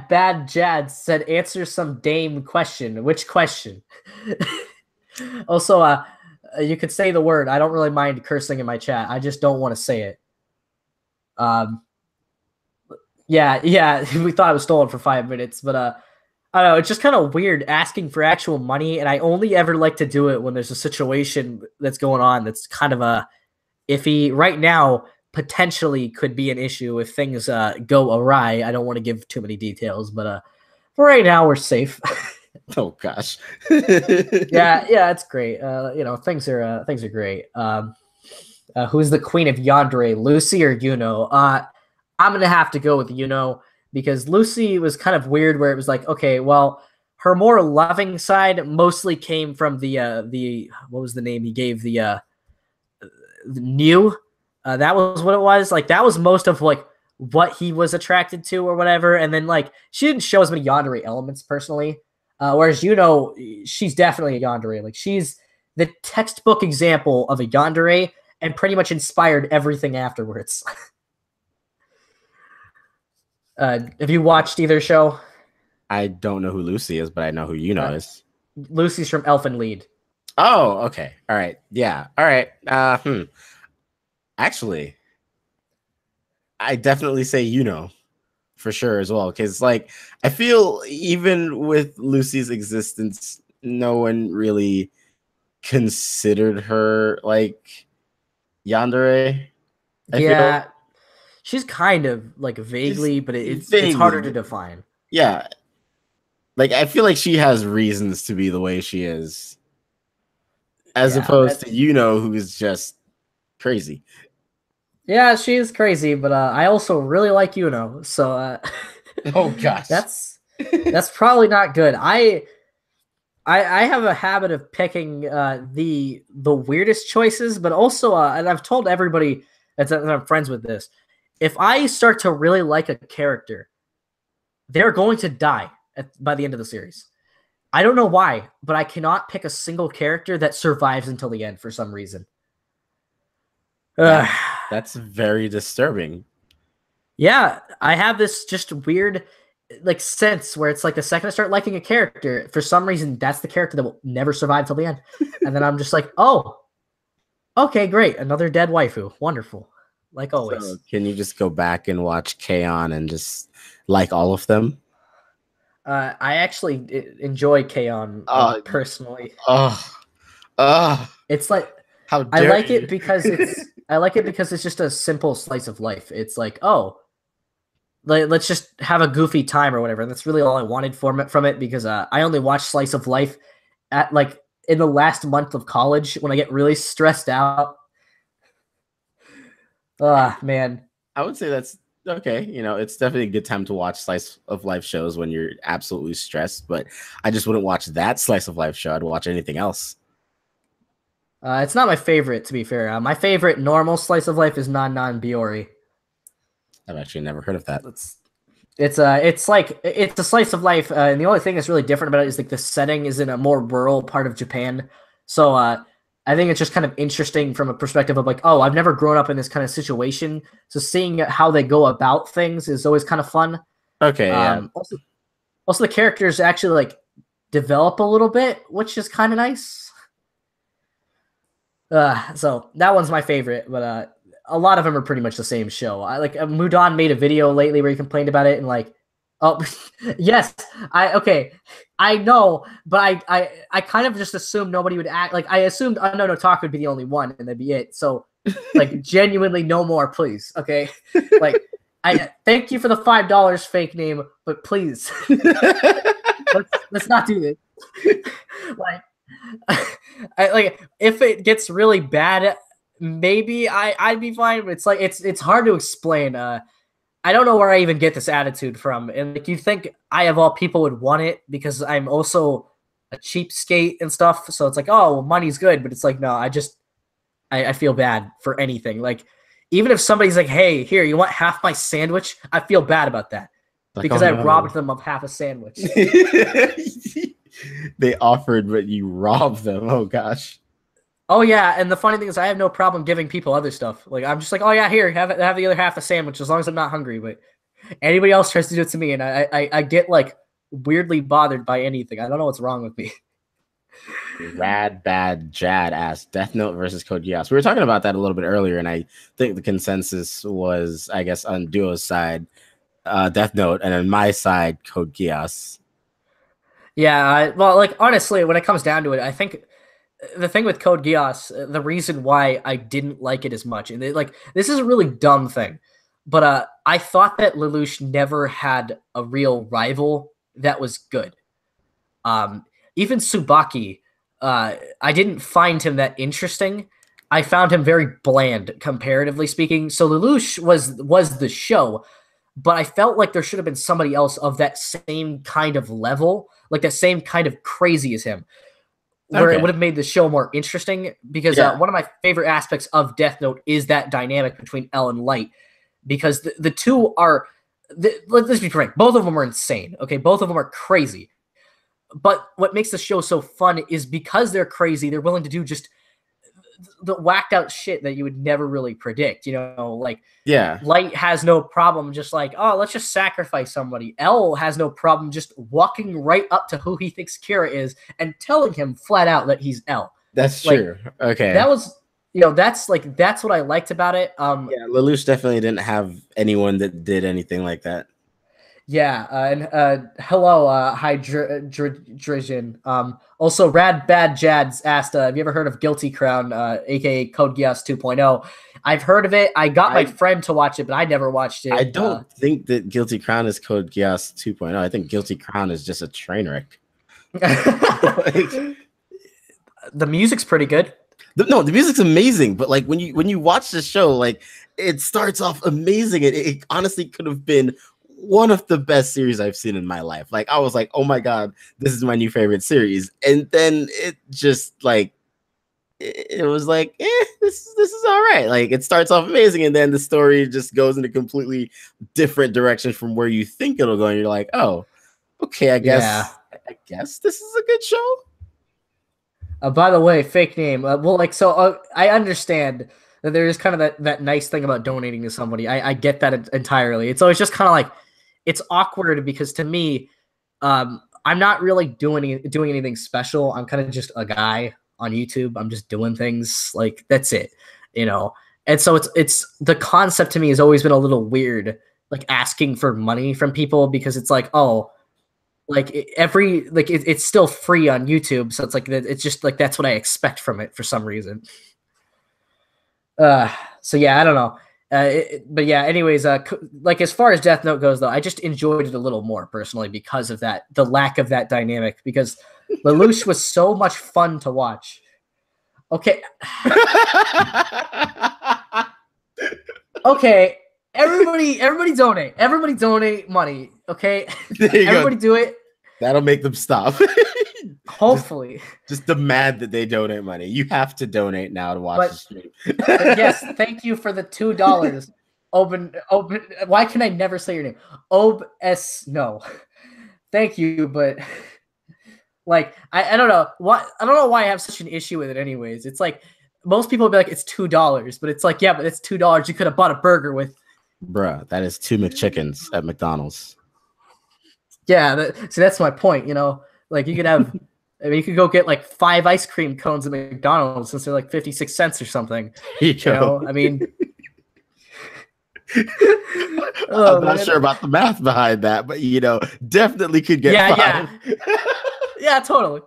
Bad Jad said, answer some dame question. Which question? Also, you could say the word. I don't really mind cursing in my chat. I just don't want to say it. Yeah, we thought it was stolen for 5 minutes, but I don't know. It's just kind of weird asking for actual money, and I only ever like to do it when there's a situation that's going on that's kind of iffy. Right now, potentially could be an issue if things go awry. I don't want to give too many details, but for right now, we're safe. Oh gosh. yeah, it's great. Things are great. Who's the queen of yandere, Lucy or Yuno? I'm gonna have to go with Yuno because Lucy was kind of weird, where it was like, okay, well, her more loving side mostly came from the what was the name he gave the new. That was what it was. Like that was most of like what he was attracted to or whatever. And then like she didn't show as many yandere elements personally. Whereas she's definitely a yandere. Like she's the textbook example of a yandere and pretty much inspired everything afterwards. Have you watched either show? I don't know who Lucy is, but I know who Yuno is. Lucy's from Elfen Lied. Oh, okay. All right. Yeah. All right. Actually, I definitely say Yuno for sure as well. Because like I feel even with Lucy's existence, no one really considered her like yandere. Yeah. She's kind of like vaguely, but it's harder to define. Yeah. Like I feel like she has reasons to be the way she is. As opposed to Yuno, who is just crazy. Yeah, she is crazy, but I also really like Yuno. So oh gosh. That's probably not good. I have a habit of picking the weirdest choices, but also and I've told everybody that I'm friends with this. If I start to really like a character, they're going to die by the end of the series. I don't know why, but I cannot pick a single character that survives until the end for some reason. That's very disturbing. Yeah, I have this just weird like sense where it's like the second I start liking a character, for some reason that's the character that will never survive till the end. And then I'm just like, oh, okay, great. Another dead waifu. Wonderful. like So always. can you just go back and watch K-On and just like all of them? I actually enjoy K-On! Oh, Personally. oh, oh, It's like how dare you? I like it because it's just a simple slice of life. It's like, oh, let's just have a goofy time or whatever. And that's really all I wanted from it because I only watch slice of life at like in the last month of college when I get really stressed out. Ah, man. I would say that's okay. It's definitely a good time to watch slice of life shows when you're absolutely stressed, but I just wouldn't watch that slice of life show. I'd watch anything else. It's not my favorite, to be fair. My favorite normal slice of life is Non Biori. I've actually never heard of that. It's a slice of life, and the only thing that's really different about it is like the setting is in a more rural part of Japan. So I think it's just kind of interesting from a perspective of like, oh, I've never grown up in this kind of situation, so seeing how they go about things is always kind of fun. Okay, yeah. Also the characters actually like develop a little bit, which is kind of nice. So that one's my favorite, but a lot of them are pretty much the same show. I like Mudan made a video lately where he complained about it and like, oh, yes, I know, but I kind of just assumed nobody would act like I assumed Unknown Otaku would be the only one and that'd be it. So like genuinely no more, please. Okay, like I thank you for the $5 fake name, but please let's not do this. Like like if it gets really bad, maybe I'd be fine. But it's like it's hard to explain. I don't know where I even get this attitude from, and like you think I of all people would want it because I'm also a cheapskate and stuff. So it's like, oh, well, money's good, but it's like no, I feel bad for anything. Like even if somebody's like, hey, here, you want half my sandwich? I feel bad about that Like, oh because I no. robbed them of half a sandwich. They offered, but you robbed them. Oh gosh. Oh yeah, and the funny thing is, I have no problem giving people other stuff. Like I'm just like, oh yeah, here, have the other half of the sandwich as long as I'm not hungry. But anybody else tries to do it to me, and I get like weirdly bothered by anything. I don't know what's wrong with me. Rad Bad Jad asked Death Note versus Code Geass. We were talking about that a little bit earlier, and I think the consensus was, I guess, on Duo's side, Death Note, and on my side, Code Geass. Yeah, well, like honestly, when it comes down to it, I think the thing with Code Geass, the reason why I didn't like it as much, and like this is a really dumb thing, but I thought that Lelouch never had a real rival that was good. Even Tsubaki, I didn't find him that interesting. I found him very bland, comparatively speaking. So Lelouch was the show, but I felt like there should have been somebody else of that same kind of level, like that same kind of crazy as him, where it would have made the show more interesting. Because one of my favorite aspects of Death Note is that dynamic between L and Light, because the two are, let's be frank, both of them are insane. Okay, both of them are crazy. But what makes the show so fun is because they're crazy, they're willing to do just the whacked out shit that you would never really predict. Like Light has no problem just like, oh, let's just sacrifice somebody. L has no problem just walking right up to who he thinks Kira is and telling him flat out that he's L. That's true. Okay. That was that's what I liked about it. Yeah, Lelouch definitely didn't have anyone that did anything like that. Yeah, and hello, Hydrogen. Also, Rad Bad Jads asked, have you ever heard of Guilty Crown, aka Code Geass 2.0? I've heard of it. I got my friend to watch it, but I never watched it. I don't think that Guilty Crown is Code Geass 2.0. I think Guilty Crown is just a train wreck. The music's pretty good. No, the music's amazing, but like when you watch the show, like it starts off amazing. It honestly could have been one of the best series I've seen in my life. Like I was like, oh my god, this is my new favorite series. And then it just like it was like, this is all right. Like it starts off amazing, and then the story just goes in a completely different direction from where you think it'll go. And you're like, oh, okay, I guess this is a good show. By the way, fake name. I understand that there is kind of that nice thing about donating to somebody. I get that entirely. It's always just kind of like, it's awkward because to me, I'm not really doing anything special. I'm kind of just a guy on YouTube. I'm just doing things like that's it, And so it's the concept to me has always been a little weird, like asking for money from people, because it's like, oh, like it's still free on YouTube, so it's like it's just like that's what I expect from it for some reason. So yeah, I don't know. But yeah, anyways, like as far as Death Note goes, though, I just enjoyed it a little more personally because of that, the lack of that dynamic. Because Lelouch was so much fun to watch. Okay, okay, everybody donate money. Okay, everybody do it. That'll make them stop. Hopefully. Just demand that they donate money. You have to donate now to watch the stream. Yes, thank you for the $2. Open. Why can I never say your name? No. Thank you, but like I don't know why I have such an issue with it. Anyways, it's like most people will be like it's $2, but it's like yeah, but it's $2 you could have bought a burger with. Bruh, that is 2 McChickens at McDonald's. Yeah, see that's my point. You know, like you could have. I mean, you could go get like 5 ice cream cones at McDonald's since they're like 56 cents or something. You know, I mean, I'm not sure about the math behind that, but you know, definitely could get 5. Yeah, totally.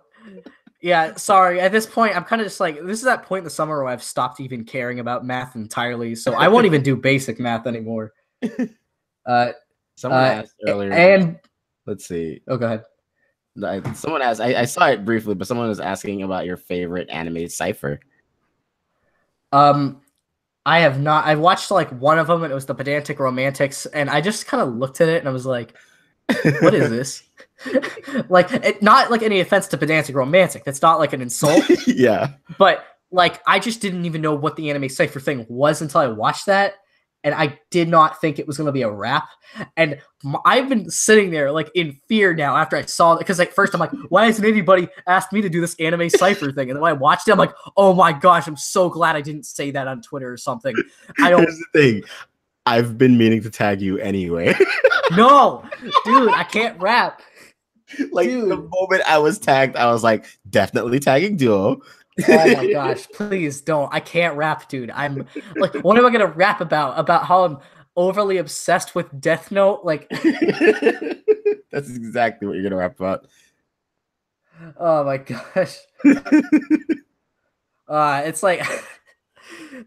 Yeah, sorry. At this point, I'm kind of just like, this is that point in the summer where I've stopped even caring about math entirely, so I won't even do basic math anymore. Someone asked earlier, and let's see. Oh, go ahead. Someone asked, I saw it briefly, but someone was asking about your favorite animated cipher. I have not. I watched like one of them, and it was the Pedantic Romantics, and I just kind of looked at it, and I was like, "What is this?" Like, not like any offense to Pedantic Romantic. That's not like an insult. Yeah. But like, I just didn't even know what the anime cipher thing was until I watched that, and I did not think it was going to be a rap. And I've been sitting there like in fear now after I saw it, because like first I'm like, why hasn't anybody asked me to do this anime cipher thing? And then when I watched it, I'm like, oh my gosh, I'm so glad I didn't say that on Twitter or something. Here's the thing. I've been meaning to tag you anyway. No, dude, I can't rap. Like dude. The moment I was tagged, I was like, definitely tagging Duo. Oh my gosh, please don't. I can't rap, dude. I'm like, what am I gonna rap about? About how I'm overly obsessed with Death Note? Like that's exactly what you're gonna rap about. Oh my gosh. It's like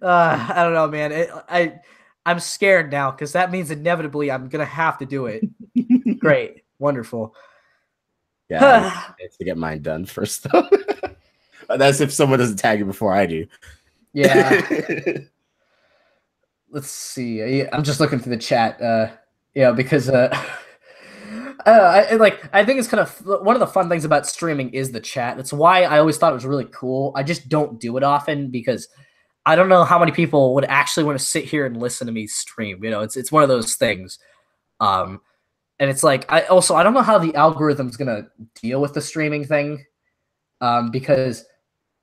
I don't know, man. I'm scared now because that means inevitably I'm gonna have to do it. Great, wonderful. Yeah, I have to get mine done first though. That's if someone doesn't tag you before I do. Yeah. Let's see. I'm just looking through the chat. Because I think it's kind of one of the fun things about streaming is the chat. That's why I always thought it was really cool. I just don't do it often because I don't know how many people would actually want to sit here and listen to me stream. You know, it's one of those things. And it's like I don't know how the algorithm's gonna deal with the streaming thing. Because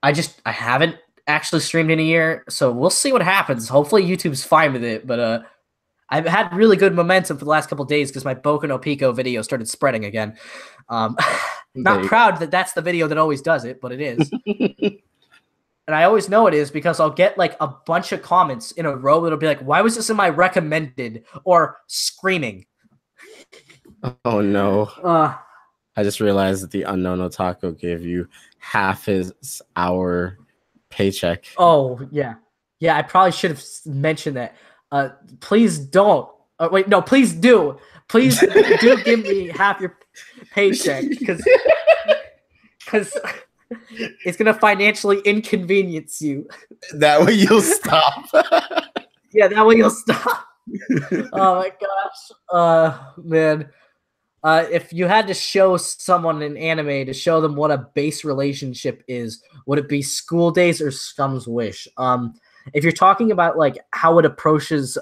I haven't actually streamed in a year, so we'll see what happens. Hopefully YouTube's fine with it, but I've had really good momentum for the last couple of days because my Boku no Pico video started spreading again. Not proud that that's the video that always does it, but it is. And I always know it is because I'll get like a bunch of comments in a row that'll be like, why was this in my recommended? Or screaming. Oh no. I just realized that the unknown otaku gave you half his hour paycheck. Oh, yeah. Yeah, I probably should have mentioned that. Please don't. Wait, no, please do. Please do give me half your paycheck because it's going to financially inconvenience you. That way you'll stop. Yeah, that way you'll stop. Oh, my gosh. Man. If you had to show someone an anime to show them what a base relationship is, would it be School Days or Scum's Wish? If you're talking about like how it approaches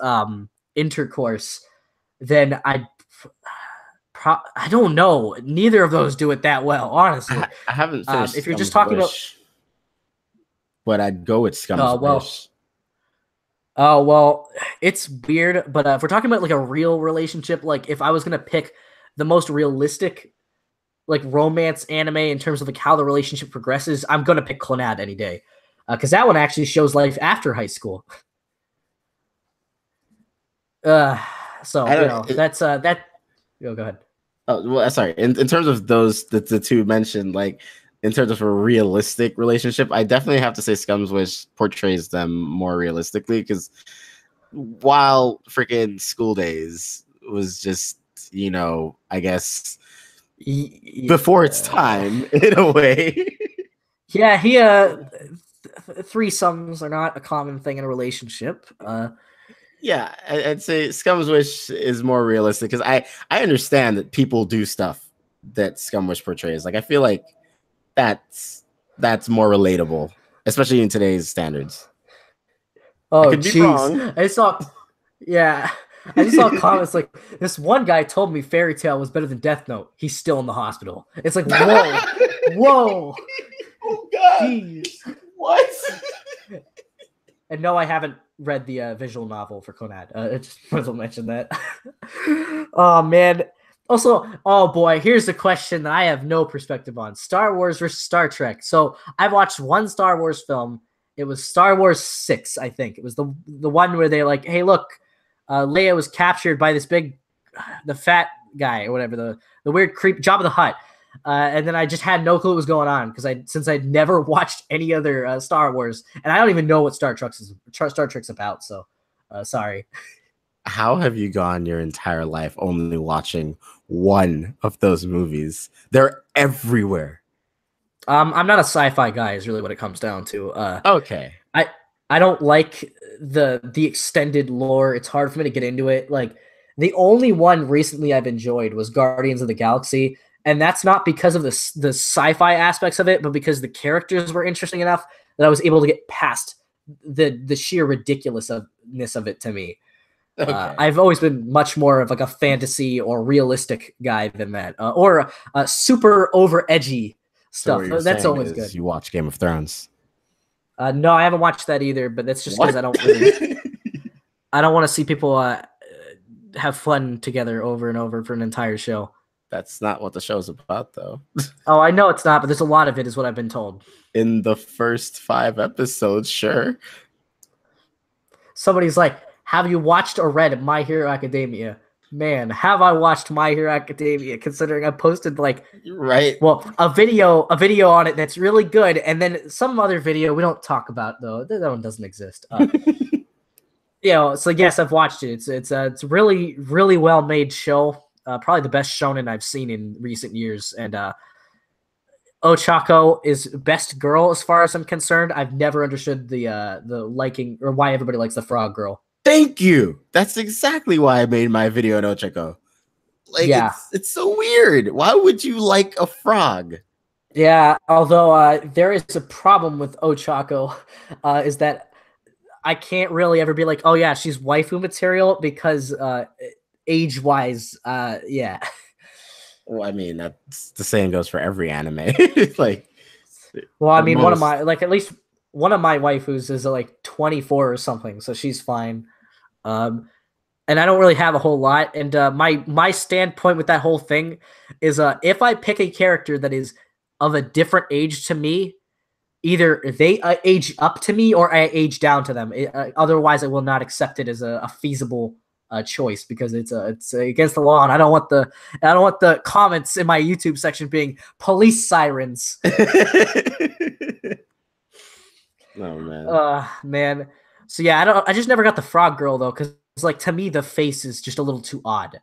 intercourse, then I don't know. Neither of those do it that well, honestly. I haven't finished. If you're just talking about, but I'd go with Scum's Wish. Oh well, it's weird. But if we're talking about like a real relationship, like if I was gonna pick the most realistic like romance anime in terms of like how the relationship progresses, I'm gonna pick Clannad any day, because that one actually shows life after high school. Uh, so I you don't. know that's that. Go ahead. Oh, well, sorry. In terms of those, the two mentioned, like in terms of a realistic relationship, I definitely have to say Scum's Wish portrays them more realistically because while freaking School Days was just, I guess before its Yeah, time in a way. yeah. Threesomes are not a common thing in a relationship. Yeah, I'd say Scum's Wish is more realistic because I understand that people do stuff that Scum Wish portrays. Like I feel like that's that's more relatable, especially in today's standards. I Oh, could be jeez. wrong. Yeah, I just saw comments like this one guy told me Fairy Tale was better than Death Note. He's still in the hospital. It's like, whoa, whoa, Oh God! jeez. What? And no, I haven't read the visual novel for Conad. I just wanted to mention that. Oh man. Also, oh boy, here's a question that I have no perspective on: Star Wars versus Star Trek. So I've watched one Star Wars film. It was Star Wars 6, I think. It was the one where they like, hey, look, Leia was captured by this big, the fat guy or whatever, the weird creep, Jabba the Hutt. And then I just had no clue what was going on because since I'd never watched any other Star Wars, and I don't even know what Star Trek's about. So sorry. How have you gone your entire life only watching one of those movies? They're everywhere. I'm not a sci-fi guy. Is really what it comes down to. Okay. I I don't like the extended lore. It's hard for me to get into it. Like the only one recently I've enjoyed was Guardians of the Galaxy, and that's not because of the sci-fi aspects of it, but because the characters were interesting enough that I was able to get past the sheer ridiculousness of it to me. Okay. I've always been much more of like a fantasy or realistic guy than that, or super over edgy So what stuff. you're That's saying always is good. you watch Game of Thrones. No, I haven't watched that either, but that's just because What? I don't want to see people have fun together over and over for an entire show. That's not what the show's about, though. Oh, I know it's not, but there's a lot of it, is what I've been told. In the first 5 episodes, sure. Somebody's like, "Have you watched or read My Hero Academia?" Man, have I watched My Hero Academia? Considering I posted like, Right. well, a video on it that's really good, and then some other video we don't talk about though. That one doesn't exist. So yes, I've watched it. It's really really well made show. Probably the best shonen I've seen in recent years, and Ochako is best girl as far as I'm concerned. I've never understood the liking or why everybody likes the frog girl. Thank you. That's exactly why I made my video on Ochako. Like Yeah, it's so weird. Why would you like a frog? yeah. Although there is a problem with Ochako, is that I can't really ever be like, oh yeah, she's waifu material because age wise, yeah. Well, I mean, that's the same goes for every anime. Like Well, I at mean, one of most. my like at least one of my waifus is like 24 or something, so she's fine. Um, and I don't really have a whole lot. And my standpoint with that whole thing is, if I pick a character that is of a different age to me, either they age up to me or I age down to them. Otherwise, I will not accept it as a feasible choice because it's against the law, and I don't want the comments in my YouTube section being police sirens. Oh man. Man. So yeah, I just never got the frog girl though, because it's like to me the face is just a little too odd.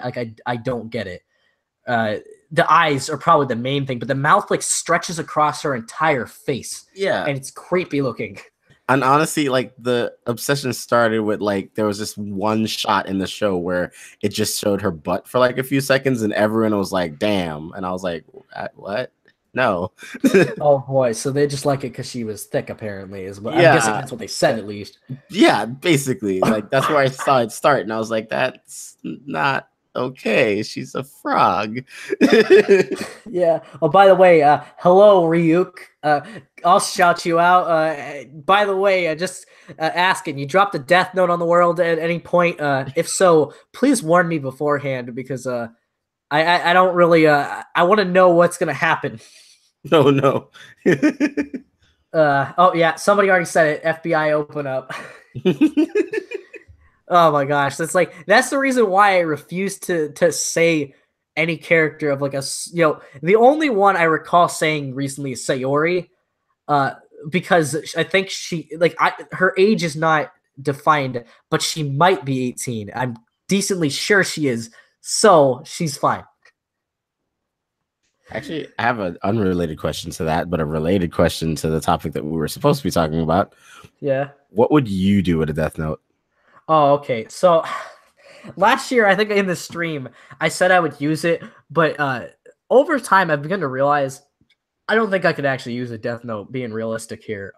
Like I don't get it. The eyes are probably the main thing, but the mouth like stretches across her entire face, Yeah. and it's creepy looking. And honestly, like the obsession started with like there was this one shot in the show where it just showed her butt for like a few seconds, and everyone was like, "Damn!" And I was like, "What? No." Oh boy, so they just like it because she was thick, apparently, is what I'm guessing Yeah, that's what they said at least. yeah. Basically, like that's where I saw it start, and I was like, "That's not okay. She's a frog." Yeah. Oh, by the way, hello Ryuk. I'll shout you out. By the way, just asking, you dropped a death note on the world at any point? If so, please warn me beforehand because I don't really I want to know what's gonna happen. No, no. Oh yeah, somebody already said it. FBI open up. Oh my gosh, that's the reason why I refuse to say any character of like the only one I recall saying recently is Sayori, uh, because I think her age is not defined, but she might be 18. I'm decently sure she is, so she's fine. Actually, I have an unrelated question to that, but a related question to the topic that we were supposed to be talking about. Yeah. What would you do with a death note? Oh, okay. So last year, I think in the stream, I said I would use it, but over time, I've begun to realize I don't think I could actually use a death note. Being realistic here,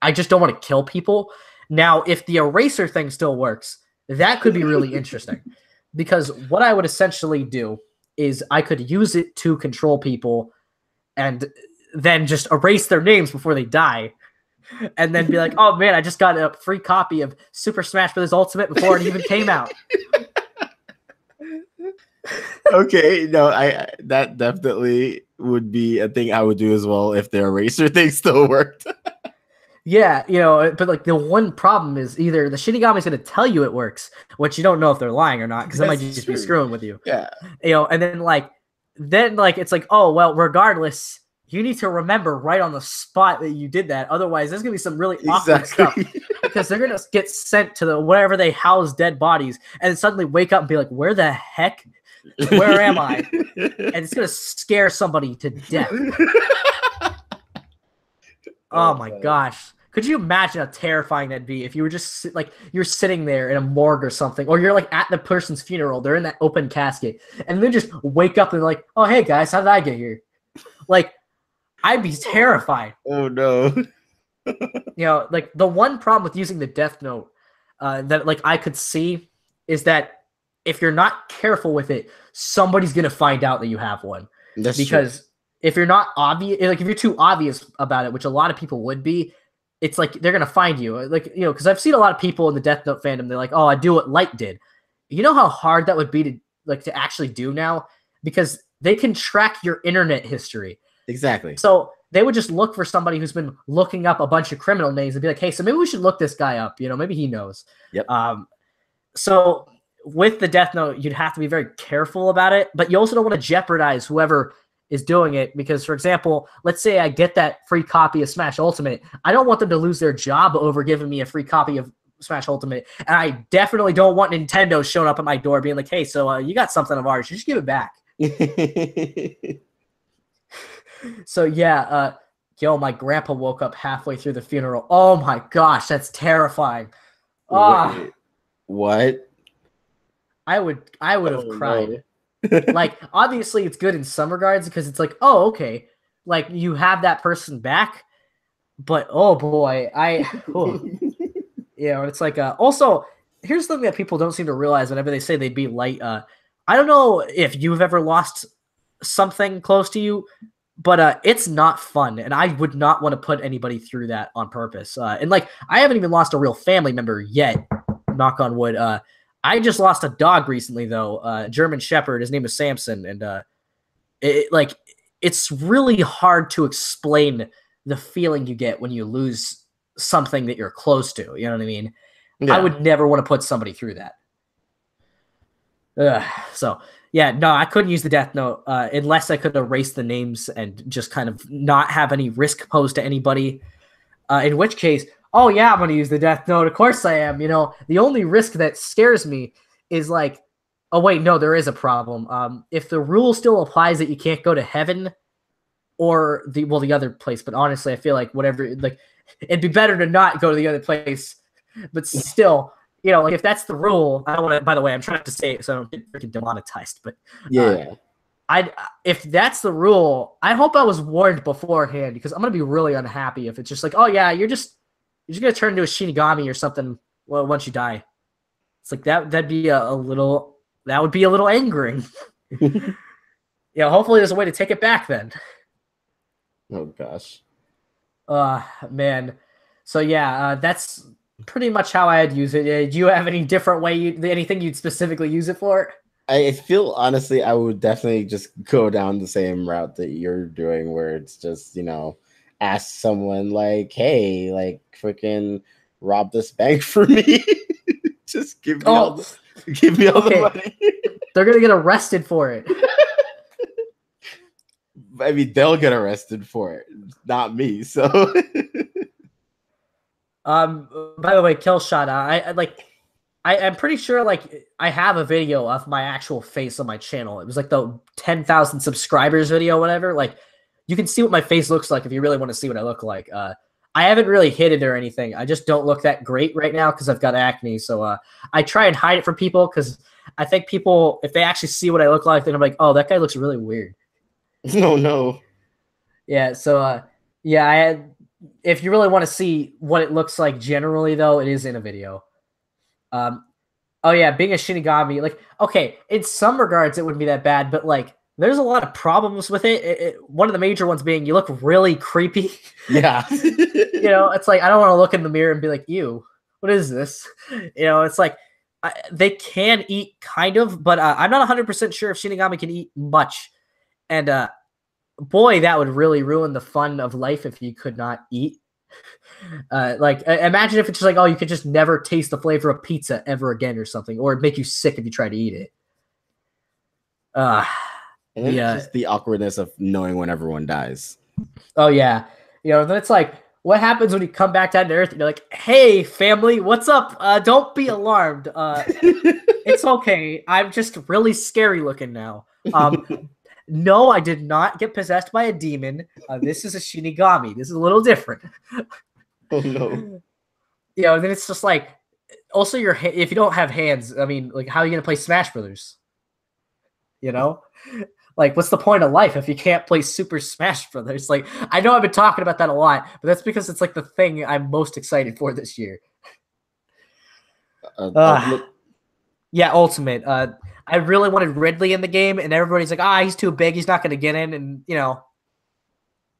I just don't want to kill people. Now, if the eraser thing still works, that could be really interesting, because what I would essentially do is I could use it to control people, and then just erase their names before they die, and then be like, "Oh man, I just got a free copy of Super Smash Bros. Ultimate before it even came out." Okay, no, I that definitely would be a thing I would do as well if the eraser thing still worked. Yeah, but like the one problem is either the Shinigami's going to tell you it works, which you don't know if they're lying or not, because they might That's just be true. screwing with you. Yeah. And then it's like, oh well, regardless, you need to remember right on the spot that you did that. Otherwise, there's gonna be some really awkward stuff Exactly. because they're gonna get sent to the wherever they house dead bodies, and then suddenly wake up and be like, where the heck? Where am I? And it's gonna scare somebody to death. Oh my gosh. Could you imagine how terrifying that'd be if you were just like you're sitting there in a morgue or something, or you're like at the person's funeral, they're in that open casket, and then just wake up and like, oh hey guys, how did I get here? Like, I'd be terrified. Oh no. Like the one problem with using the death note that like I could see is that if you're not careful with it, somebody's gonna find out that you have one. That's Because true. if you're not obvious, like if you're too obvious about it, which a lot of people would be, it's like they're gonna find you. Like because I've seen a lot of people in the Death Note fandom. They're like, "Oh, I do what Light did." You know how hard that would be to actually do now because they can track your internet history. Exactly. So they would just look for somebody who's been looking up a bunch of criminal names and be like, "Hey, so maybe we should look this guy up. Maybe he knows." Yep. So with the Death Note, you'd have to be very careful about it, but you also don't want to jeopardize whoever is doing it because, for example, let's say I get that free copy of Smash Ultimate. I don't want them to lose their job over giving me a free copy of Smash Ultimate, and I definitely don't want Nintendo showing up at my door being like, "Hey, so you got something of ours? You should give it back." So yeah, my grandpa woke up halfway through the funeral. Oh my gosh, that's terrifying. Ah, Wait, what? I would have Oh cried. no. Like, obviously, it's good in some regards because it's like, oh, okay, like you have that person back. But oh boy, it's like also here's something that people don't seem to realize whenever they say they'd be light. I don't know if you've ever lost something close to you, but it's not fun, and I would not want to put anybody through that on purpose. And like, I haven't even lost a real family member yet. Knock on wood. I just lost a dog recently, though. German Shepherd. His name is Samson, and it's really hard to explain the feeling you get when you lose something that you're close to. You know what I mean? I Yeah. would never want to put somebody through that. So yeah, no, I couldn't use the death note unless I could erase the names and just kind of not have any risk posed to anybody. In which case, oh yeah, I'm gonna use the death note. Of course I am. The only risk that scares me is like, oh wait, no, there is a problem. If the rule still applies that you can't go to heaven or the other place, but honestly, I feel like whatever, like, it'd be better to not go to the other place. But still, like if that's the rule, I don't want to. By the way, I'm trying to say it so I don't get freaking demonetized. But Yeah. if that's the rule, I hope I was warned beforehand because I'm gonna be really unhappy if it's just like, oh yeah, you're just gonna turn into a Shinigami or something. Well, once you die, it's like that'd be a little that would be a little angering. Hopefully there's a way to take it back then. Oh gosh. Man. So yeah, that's pretty much how I'd use it. Do you have any different anything you'd specifically use it for? I feel honestly, I would definitely just go down the same route that you're doing, where it's just, ask someone like, hey, like freaking rob this bank for me. Just Give me give me all the money. They're gonna get arrested for it. I mean, they'll get arrested for it, not me. So, by the way, Killshot, I'm pretty sure like I have a video of my actual face on my channel. It was like the 10,000 subscribers video, whatever. Like, you can see what my face looks like if you really want to see what I look like. I haven't really hid it or anything. I just don't look that great right now because I've got acne. So I try and hide it from people because I think people, if they actually see what I look like, then I'm like, oh, that guy looks really weird. Oh no. Yeah. So yeah, if you really want to see what it looks like generally, though, it is in a video. Oh yeah, being a Shinigami, like, okay, in some regards it wouldn't be that bad, but like, there's a lot of problems with it. One of the major ones being you look really creepy. Yeah. You know, it's like I don't want to look in the mirror and be like, ew, what is this? You know, it's like they can eat kind of, but I'm not 100% sure if Shinigami can eat much. And boy, that would really ruin the fun of life if you could not eat. Like, imagine if it's just like, oh, you could just never taste the flavor of pizza ever again or something, or it'd make you sick if you try to eat it. And then just the awkwardness of knowing when everyone dies. Oh yeah, you know, then it's like, what happens when you come back down to Earth and you're like, hey family, what's up? Don't be alarmed. It's okay. I'm just really scary looking now. No, I did not get possessed by a demon. This is a Shinigami. This is a little different. Oh no. You know, then it's just like, also if you don't have hands, I mean, like, how are you gonna play Smash Brothers? You know, like, what's the point of life if you can't play Super Smash Brothers? Like, I know I've been talking about that a lot, but that's because it's like the thing I'm most excited for this year. Yeah, Ultimate. I really wanted Ridley in the game, and everybody's like, he's too big, he's not going to get in, and, you know,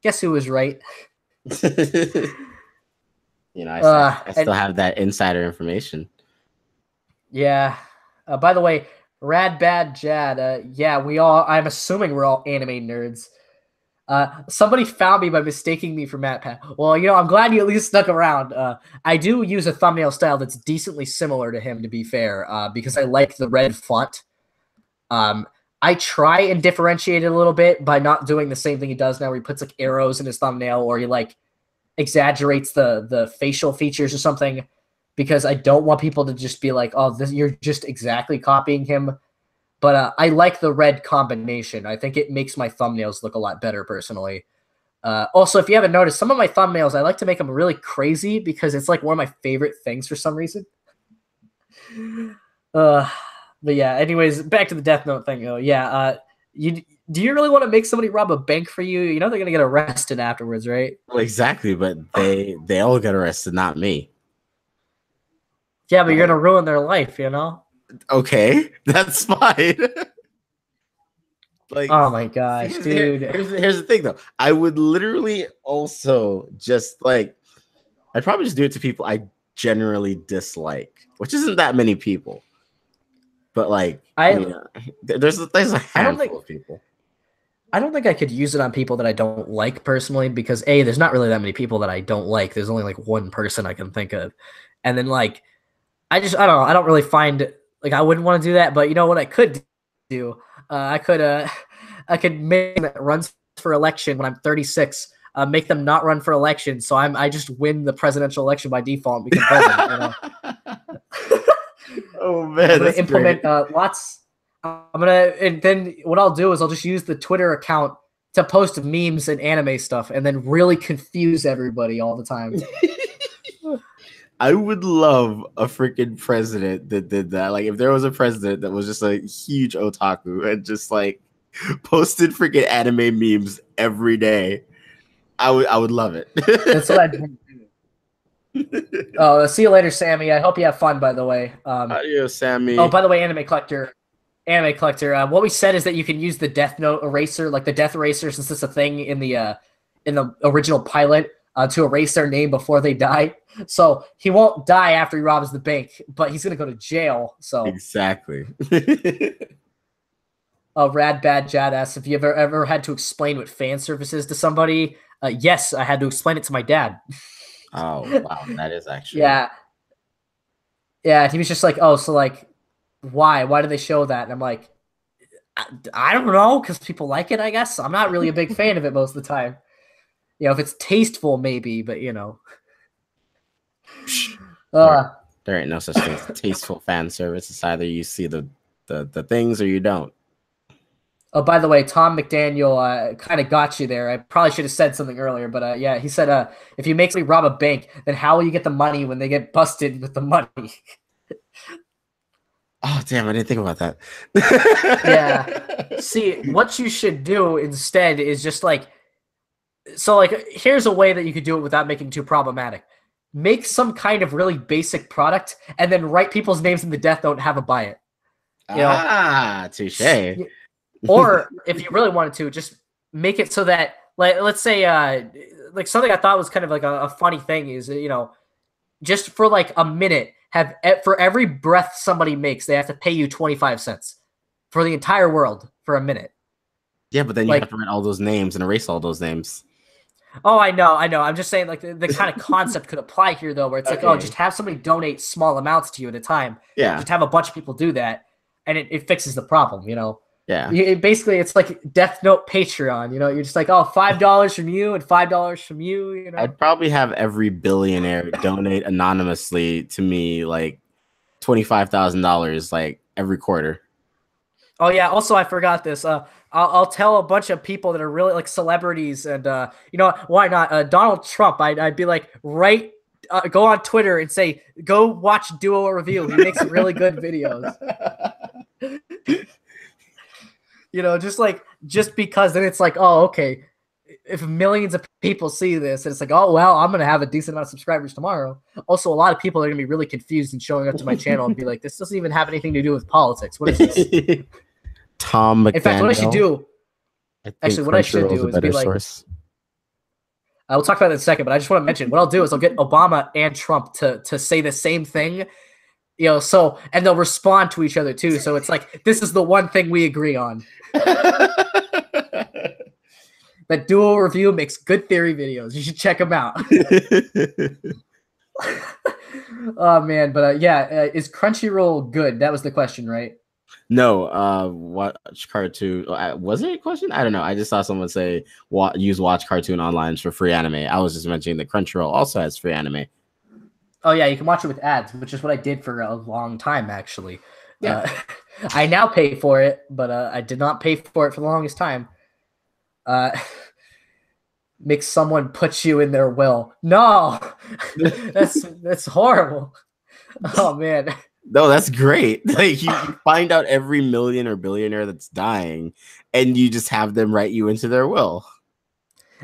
guess who was right? You know, I still have that insider information. Yeah. By the way, Rad Bad Jad, yeah, I'm assuming we're all anime nerds. Somebody found me by mistaking me for MatPat. Well, you know, I'm glad you at least stuck around. I do use a thumbnail style that's decently similar to him, to be fair, because I like the red font. I try and differentiate it a little bit by not doing the same thing he does now, where he puts like arrows in his thumbnail, or he like exaggerates the facial features or something, because I don't want people to just be like, oh, you're just exactly copying him. But I like the red combination. I think it makes my thumbnails look a lot better, personally. Also, if you haven't noticed, some of my thumbnails, I like to make them really crazy because it's like one of my favorite things for some reason. But yeah, anyways, back to the Death Note thing. Oh, yeah. Do you really want to make somebody rob a bank for you? You know they're going to get arrested afterwards, right? Well, exactly, but they all get arrested, not me. Yeah, but you're going to ruin their life, you know? Okay, that's fine. Like, oh my gosh, dude. Here's the thing, though. I would literally also just like, I'd probably just do it to people I generally dislike, which isn't that many people. But like, there's a handful of people. I don't think I could use it on people that I don't like personally, because there's not really that many people that I don't like. There's only like one person I can think of, and then like, I don't know. I don't really find. Like, I wouldn't want to do that, but you know what I could do? I could make them that runs for election when I'm 36. Make them not run for election, so I just win the presidential election by default and become president. You know? Oh man, I'm gonna implement lots. And then what I'll do is I'll just use the Twitter account to post memes and anime stuff, and then really confuse everybody all the time. I would love a freaking president that did that. Like, if there was a president that was just a huge otaku and just like posted freaking anime memes every day, I would love it. That's what I'd do. Oh, see you later, Sammy. I hope you have fun, by the way. Adios, Sammy. Oh, by the way, Anime Collector. What we said is that you can use the Death Note eraser, like the Death Eraser, since it's a thing in the original pilot, to erase their name before they die. So he won't die after he robs the bank, but he's gonna go to jail. So exactly. Rad Bad Jad asks if you ever had to explain what fan service is to somebody. Yes, I had to explain it to my dad. Oh wow, that is actually Yeah, and he was just like, oh, so like, why? Why do they show that? And I'm like, I don't know, because people like it, I guess. I'm not really a big fan of it most of the time. You know, if it's tasteful, maybe, but you know. Psh, there, Uh, there ain't no such thing as tasteful fan service. It's either you see the things or you don't. oh, by the way, Tom McDaniel kind of got you there. I probably should have said something earlier, but yeah, he said, if you make somebody rob a bank, then how will you get the money when they get busted with the money? Oh damn! I didn't think about that. Yeah. See, what you should do instead is just like, so like, here's a way that you could do it without making it too problematic. Make some kind of really basic product and then write people's names in the death note and have them buy it. You know, Ah, touche. or if you really wanted to, just make it so that, like, let's say, like something I thought was kind of like a funny thing is, you know, just for like a minute, have for every breath somebody makes, they have to pay you 25 cents for the entire world for a minute. Yeah, but then you have Like, to write all those names and erase all those names. oh, I know, I know. I'm just saying, like, the kind of concept could apply here, though, where it's like, oh, Okay. just have somebody donate small amounts to you at a time. Yeah. Just have a bunch of people do that, and it fixes the problem, you know? Yeah. Basically, it's like Death Note Patreon, you know? You're just like, oh, $5 from you and $5 from you, you know? I'd probably have every billionaire donate anonymously to me like $25,000 like every quarter. Oh, yeah, also, I forgot this. I'll tell a bunch of people that are really, like, celebrities, and, you know, why not? Donald Trump, I'd be like, go on Twitter and say, go watch Duo Review. He makes really good videos. You know, just because then it's like, oh, okay. If millions of people see this, and it's like, oh, well, I'm going to have a decent amount of subscribers tomorrow. Also, a lot of people are going to be really confused and showing up to my channel and be like, this doesn't even have anything to do with politics. What is this? Tom McDaniel. In fact, what I should do, actually, what I should do is be like, source. we'll talk about that in a second, but I just want to mention what I'll do is I'll get Obama and Trump to say the same thing, you know, so, and they'll respond to each other too. So it's like, this is the one thing we agree on. That Duo Review makes good theory videos. You should check them out. Oh man, but yeah, is Crunchyroll good? That was the question, right? No, watch cartoon. Was it a question? I don't know. I just saw someone say use watch cartoon online for free anime. I was just mentioning that Crunchyroll also has free anime. Oh yeah, you can watch it with ads, which is what I did for a long time actually. Yeah. I now pay for it, but I did not pay for it for the longest time. Make someone put you in their will. No, that's horrible. Oh man. No, that's great. Like you find out every million or billionaire that's dying, and you just have them write you into their will.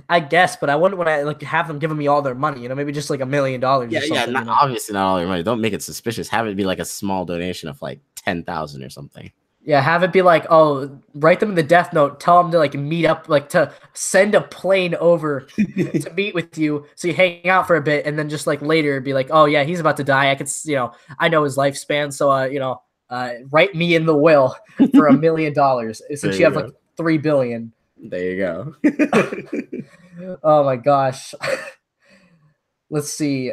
I guess, but I wouldn't want to like have them giving me all their money. You know, maybe just like $1 million. Yeah, or something, yeah. Not, you know? Obviously, not all your money. Don't make it suspicious. Have it be like a small donation of like 10,000 or something. Yeah, have it be like, oh, write them in the death note. Tell them to like meet up, like to send a plane over to meet with you, so you hang out for a bit, and then just like later be like, oh yeah, he's about to die. I could, you know, I know his lifespan, so you know, write me in the will for $1 million since you have like 3 billion. There you go. Oh my gosh. Let's see.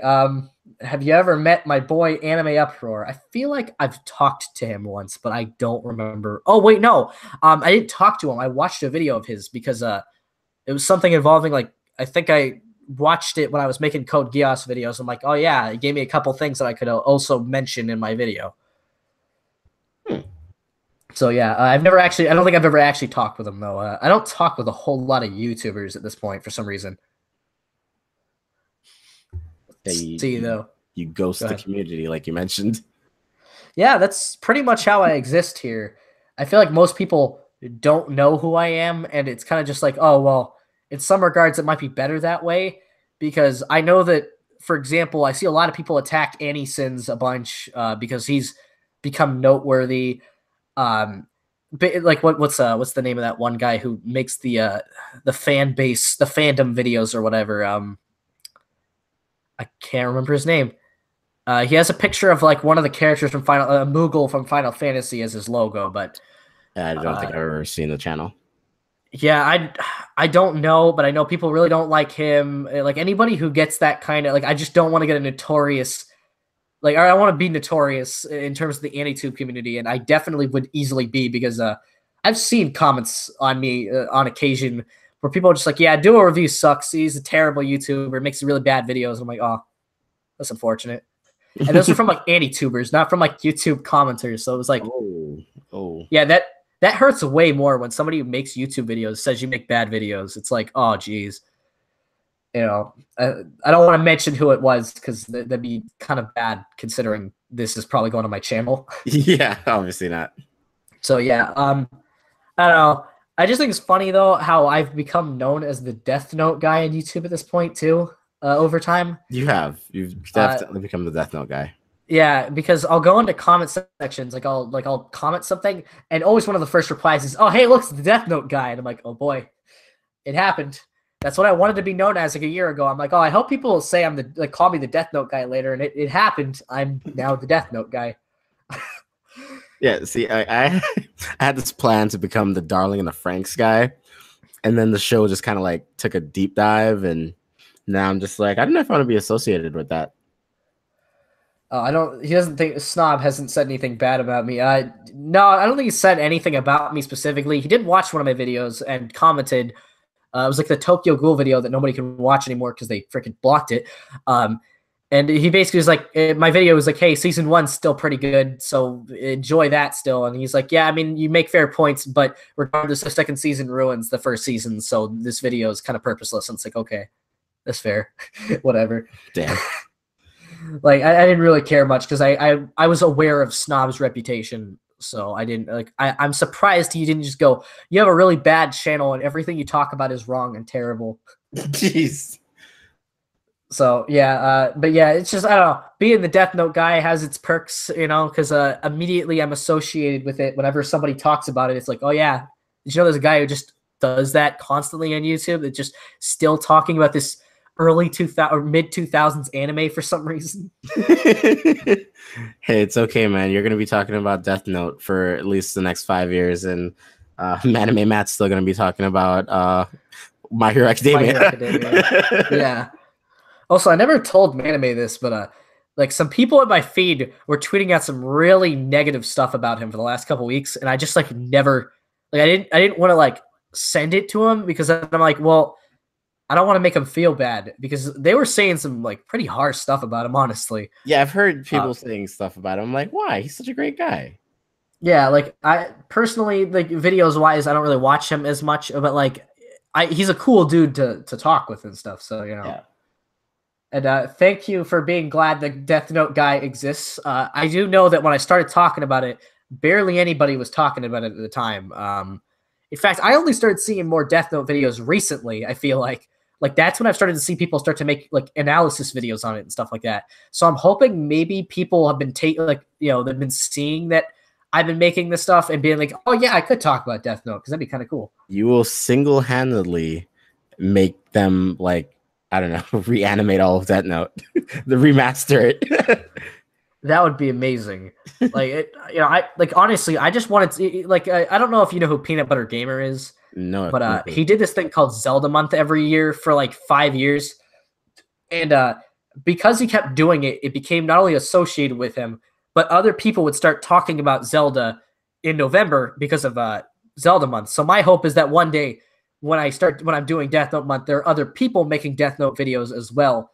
Have you ever met my boy Anime Uproar? I feel like I've talked to him once, but I don't remember. Oh wait, no. I didn't talk to him. I watched a video of his because it was something involving like I think I watched it when I was making Code Geass videos. I'm like, oh yeah, it gave me a couple things that I could also mention in my video. So yeah, I don't think I've ever actually talked with him though. I don't talk with a whole lot of YouTubers at this point for some reason. Yeah, you ghost the community like you mentioned. Yeah, that's pretty much how I exist here. I feel like most people don't know who I am, and it's kind of just like, oh, well, in some regards, it might be better that way, because I know that, for example, I see a lot of people attack Annie Sins a bunch because he's become noteworthy. But like what's the name of that one guy who makes the fan base, the fandom videos or whatever? I can't remember his name. He has a picture of like one of the characters from Moogle from Final Fantasy as his logo, but I don't think I've ever seen the channel. Yeah, I don't know, but I know people really don't like him. Like anybody who gets that kind of like, I just don't want to get a notorious like, I want to be notorious in terms of the AniTube community, and I definitely would easily be, because I've seen comments on me on occasion where people are just like, yeah, Duo Review sucks. He's a terrible YouTuber, makes really bad videos. And I'm like, oh, that's unfortunate. And those are from like AniTubers, not from like YouTube commenters. So it was like, oh, yeah, that hurts way more when somebody who makes YouTube videos says you make bad videos. It's like, oh, geez. You know, I don't want to mention who it was, because that'd be kind of bad considering this is probably going on my channel. Yeah, obviously not. So yeah, I don't know. I just think it's funny though how I've become known as the Death Note guy on YouTube at this point too. Over time, you've definitely become the Death Note guy. yeah, because I'll go into comment sections, I'll comment something, and always one of the first replies is, "Oh, hey, look, it's the Death Note guy," and I'm like, "Oh boy, it happened." That's what I wanted to be known as like a year ago. I'm like, oh, I hope people say I'm the call me the Death Note guy later, and it happened. I'm now the Death Note guy. Yeah, see, I had this plan to become the Darling and the Franks guy, and then the show just kind of like took a deep dive, and now I'm just like, I don't know if I want to be associated with that. I don't. He doesn't think Snob hasn't said anything bad about me. No, I don't think he said anything about me specifically. He did watch one of my videos and commented. It was like the Tokyo Ghoul video that nobody can watch anymore because they freaking blocked it. And he basically was like, my video was like, hey, season 1's still pretty good, so enjoy that still. And he's like, yeah, I mean, you make fair points, but regardless, the second season ruins the first season, so this video is kind of purposeless. And it's like, okay, that's fair. Whatever. Damn. Like, I didn't really care much because I was aware of Snob's reputation, so I didn't, like, I'm surprised he didn't just go, you have a really bad channel and everything you talk about is wrong and terrible. Jeez. So yeah, but yeah, it's just, I don't know, being the Death Note guy has its perks, you know, because immediately I'm associated with it. Whenever somebody talks about it, it's like, oh yeah, did you know there's a guy who just does that constantly on YouTube, that's just still talking about this early 2000 or mid 2000s anime for some reason. Hey, it's okay, man. You're gonna be talking about Death Note for at least the next 5 years, and Anime Matt's still gonna be talking about My Hero Academia. My Hero Academia. Yeah. Also, I never told Manime this, but like, some people in my feed were tweeting out some really negative stuff about him for the last couple weeks, and I just like never, like, I didn't want to like send it to him, because I'm like, well, I don't want to make him feel bad, because they were saying some like pretty harsh stuff about him, honestly. Yeah, I've heard people saying stuff about him. I'm like, why? He's such a great guy. Yeah, like, I personally, like, videos wise, I don't really watch him as much, but like, he's a cool dude to talk with and stuff. So, you know. Yeah. And thank you for being glad the Death Note guy exists. I do know that when I started talking about it, barely anybody was talking about it at the time. In fact, I only started seeing more Death Note videos recently, I feel like. Like, that's when I've started to see people start to make like analysis videos on it and stuff like that. So I'm hoping maybe people have been they've been seeing that I've been making this stuff and being like, oh yeah, I could talk about Death Note, because that'd be kind of cool. You will single-handedly make them, like, I don't know, reanimate all of Death Note, the remaster it. That would be amazing. Like, honestly, I just wanted to, like, I don't know if you know who Peanut Butter Gamer is. No, but he did this thing called Zelda Month every year for like 5 years, and because he kept doing it, it became not only associated with him, but other people would start talking about Zelda in November because of Zelda Month. So my hope is that one day, when I'm doing Death Note Month, there are other people making Death Note videos as well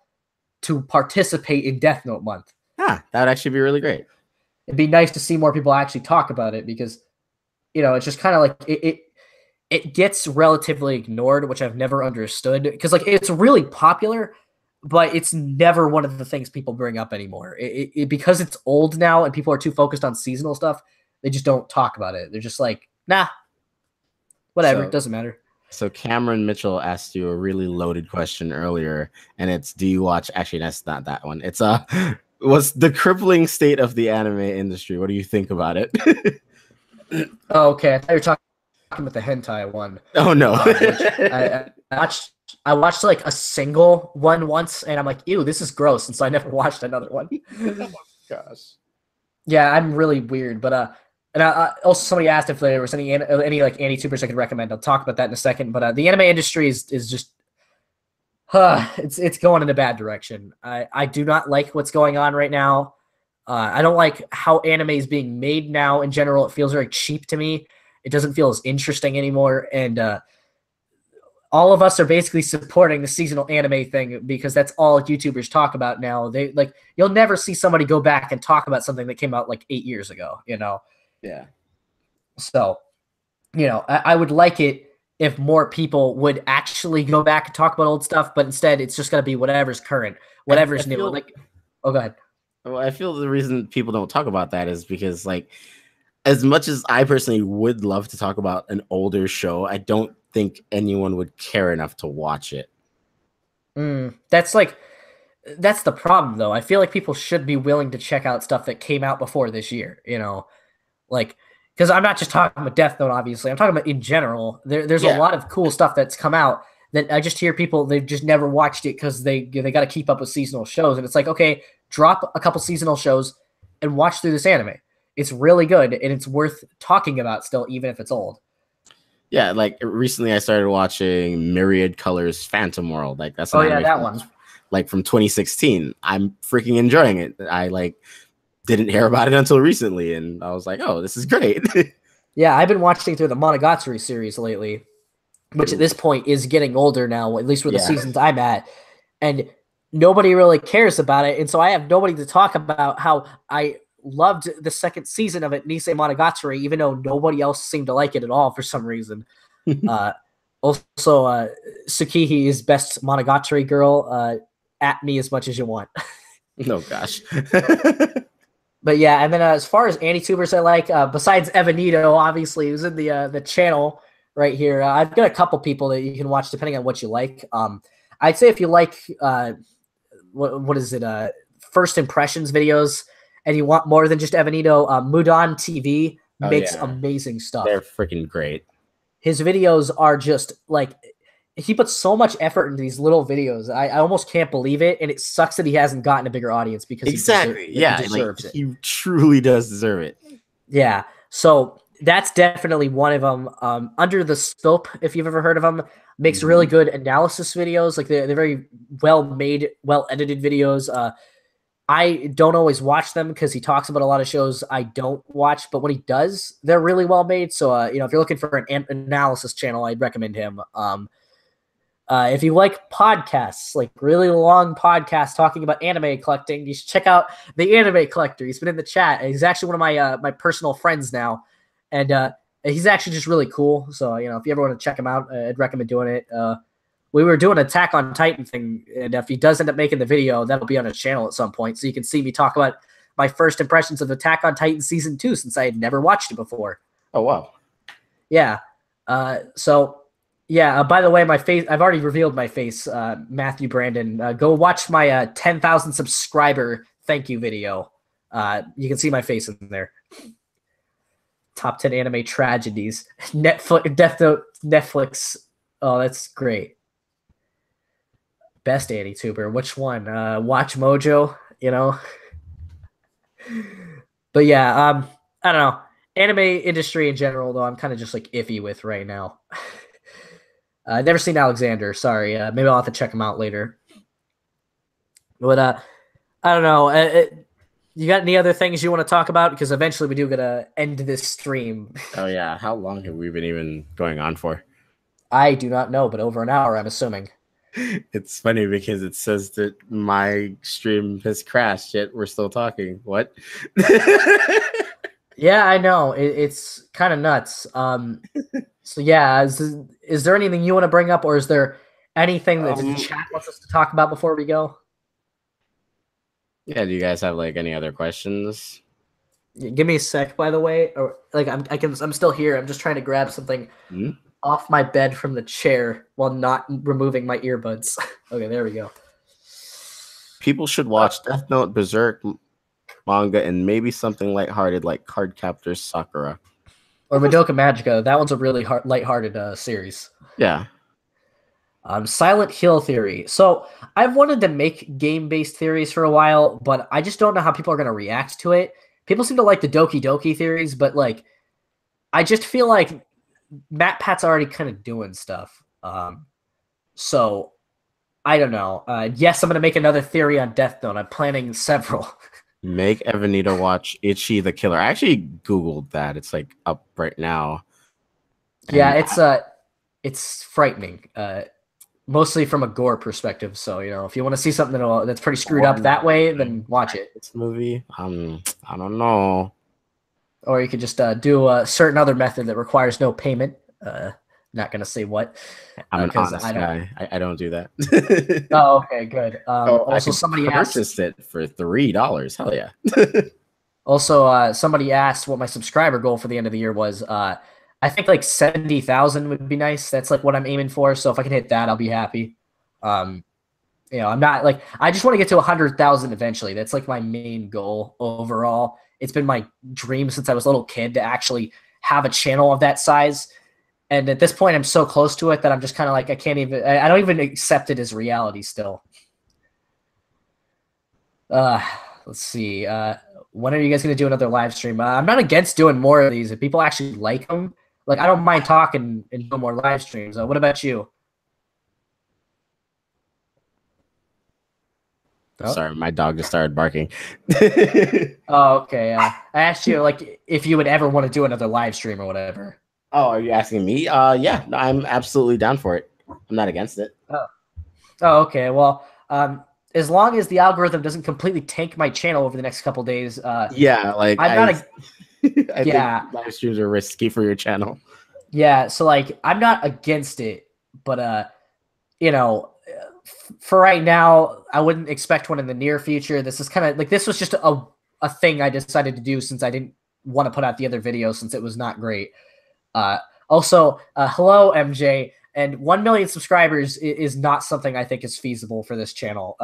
to participate in Death Note Month. That would actually be really great. It'd be nice to see more people actually talk about it, because, you know, it's just kind of like it gets relatively ignored, which I've never understood, because like, it's really popular, but it's never one of the things people bring up anymore. Because it's old now and people are too focused on seasonal stuff, they just don't talk about it. They're just like, nah, whatever, it doesn't matter. So Cameron Mitchell asked you a really loaded question earlier, and it's, do you watch? Actually, that's not that one. It's what's the crippling state of the anime industry? What do you think about it? Oh, okay, I thought you were talking about the hentai one. Oh no. I watched like a single one once, and I'm like, ew, this is gross, and so I never watched another one. Oh my gosh. Yeah, I'm really weird, but and also somebody asked if there was any like AniTubers I could recommend. I'll talk about that in a second. But the anime industry is just, it's going in a bad direction. I do not like what's going on right now. I don't like how anime is being made now in general. It feels very cheap to me. It doesn't feel as interesting anymore. And all of us are basically supporting the seasonal anime thing because that's all YouTubers talk about now. They like you'll never see somebody go back and talk about something that came out like 8 years ago, you know? Yeah. So, I would like it if more people would actually go back and talk about old stuff, but instead it's just going to be whatever's current, I whatever's new. feel Like, oh, go ahead. well, I feel the reason people don't talk about that is because, like, as much as I personally would love to talk about an older show, I don't think anyone would care enough to watch it. That's the problem, though. I feel like people should be willing to check out stuff that came out before this year, like, because I'm not just talking about Death Note, obviously. I'm talking about in general. There's a Yeah. lot of cool stuff that's come out that I just hear people they've just never watched it because they got to keep up with seasonal shows, and it's like, okay, drop a couple seasonal shows and watch through this anime. It's really good and it's worth talking about still, even if it's old. Yeah, like recently I started watching Myriad Colors Phantom World. Like that's an Oh yeah, anime that from, one. like from 2016. I'm freaking enjoying it. I like didn't hear about it until recently, and I was like, oh, this is great. Yeah, I've been watching through the Monogatari series lately, which at Ooh, this point is getting older now, at least with the yeah. seasons I'm at. And nobody really cares about it. And so I have nobody to talk about how I loved the second season of it, Nisei Monogatari, even though nobody else seemed to like it at all for some reason. Uh, also, Tsukihi is best Monogatari girl. At me as much as you want. No, gosh. But yeah, and then as far as anti-tubers I like, besides Evanito, obviously, who's in the channel right here, I've got a couple people that you can watch depending on what you like. I'd say if you like, what is it, first impressions videos, and you want more than just Evanito, Mudan TV Oh makes yeah, amazing they're stuff. freaking great. His videos are just like he puts so much effort into these little videos. I almost can't believe it, and it sucks that he hasn't gotten a bigger audience because Exactly. he Yeah, like deserves it. he truly does deserve it. Yeah, so that's definitely one of them. Under the Scope, if you've ever heard of them, makes really good analysis videos. Like they're very well made, well edited videos. I don't always watch them because he talks about a lot of shows I don't watch, but when he does, they're really well made. So if you're looking for an analysis channel, I'd recommend him. If you like podcasts, like really long podcasts talking about anime collecting, you should check out the Anime Collector. He's been in the chat. He's actually one of my personal friends now, and he's actually just really cool. So if you ever want to check him out, I'd recommend doing it. We were doing an Attack on Titan thing, and if he does end up making the video, that'll be on his channel at some point, so you can see me talk about my first impressions of Attack on Titan Season 2 since I had never watched it before. Oh, wow. Yeah. By the way, my face, I've already revealed my face, Matthew Brandon. Go watch my 10,000 subscriber thank you video. You can see my face in there. Top 10 anime tragedies. Netflix. Oh, that's great. Best anti-tuber. Which one? Watch Mojo, But yeah, I don't know. Anime industry in general, though, I'm kind of just like iffy with right now. I've never seen Alexander. Sorry. Maybe I'll have to check him out later. But I don't know. You got any other things you want to talk about? Because eventually we do got to end this stream. Oh yeah. How long have we been even going on for? I do not know, but over an hour, I'm assuming. It's funny because it says that my stream has crashed, yet we're still talking. What? Yeah, I know. It's kind of nuts. So yeah, is there anything you want to bring up, or is there anything that the chat wants us to talk about before we go? Yeah, do you guys have like any other questions? Give me a sec, by the way. Or like I'm still here. I'm just trying to grab something off my bed from the chair while not removing my earbuds. Okay, there we go. People should watch Death Note, Berserk manga, and maybe something lighthearted like Cardcaptor Sakura. Or Madoka Magica. That one's a really lighthearted series. Yeah. Silent Hill theory. So I've wanted to make game-based theories for a while, but I just don't know how people are going to react to it. People seem to like the Doki Doki theories, but like, I just feel like Matt Pat's already kind of doing stuff. So I don't know. Yes, I'm going to make another theory on Death Note. I'm planning several. Make Evanito watch Itchy the Killer. I actually Googled that. It's like up right now. Yeah, And it's frightening. Mostly from a gore perspective. So, if you want to see something that's pretty screwed up that way, then watch it. This movie, I don't know. Or you could just do a certain other method that requires no payment. Not gonna say what, I'm an because honest I don't. guy. I don't do that. Oh, okay, good. Oh, I Also, could somebody purchase asked. it for $3. Hell yeah. Also, somebody asked what my subscriber goal for the end of the year was. I think like 70,000 would be nice. That's like what I'm aiming for. So if I can hit that, I'll be happy. Um, I'm not like I just want to get to 100,000 eventually. That's like my main goal overall. It's been my dream since I was a little kid to actually have a channel of that size. And at this point, I'm so close to it that I'm just kind of like I don't even accept it as reality still. Uh, let's see. When are you guys gonna do another live stream? I'm not against doing more of these if people actually like them. Like I don't mind talking and doing more live streams. What about you? Oh, Sorry, my dog just started barking. oh okay. I asked you like if you would ever want to do another live stream or whatever. Oh, are you asking me? Yeah, no, I'm absolutely down for it. I'm not against it. Oh, oh okay. Well, as long as the algorithm doesn't completely tank my channel over the next couple days, Yeah, like I'm not a I think yeah. live streams are risky for your channel. Yeah, so like I'm not against it, but you know, for right now, I wouldn't expect one in the near future. This is kind of like this was just a thing I decided to do since I didn't want to put out the other video since it was not great. Uh, also, hello MJ, and 1 million subscribers is not something I think is feasible for this channel.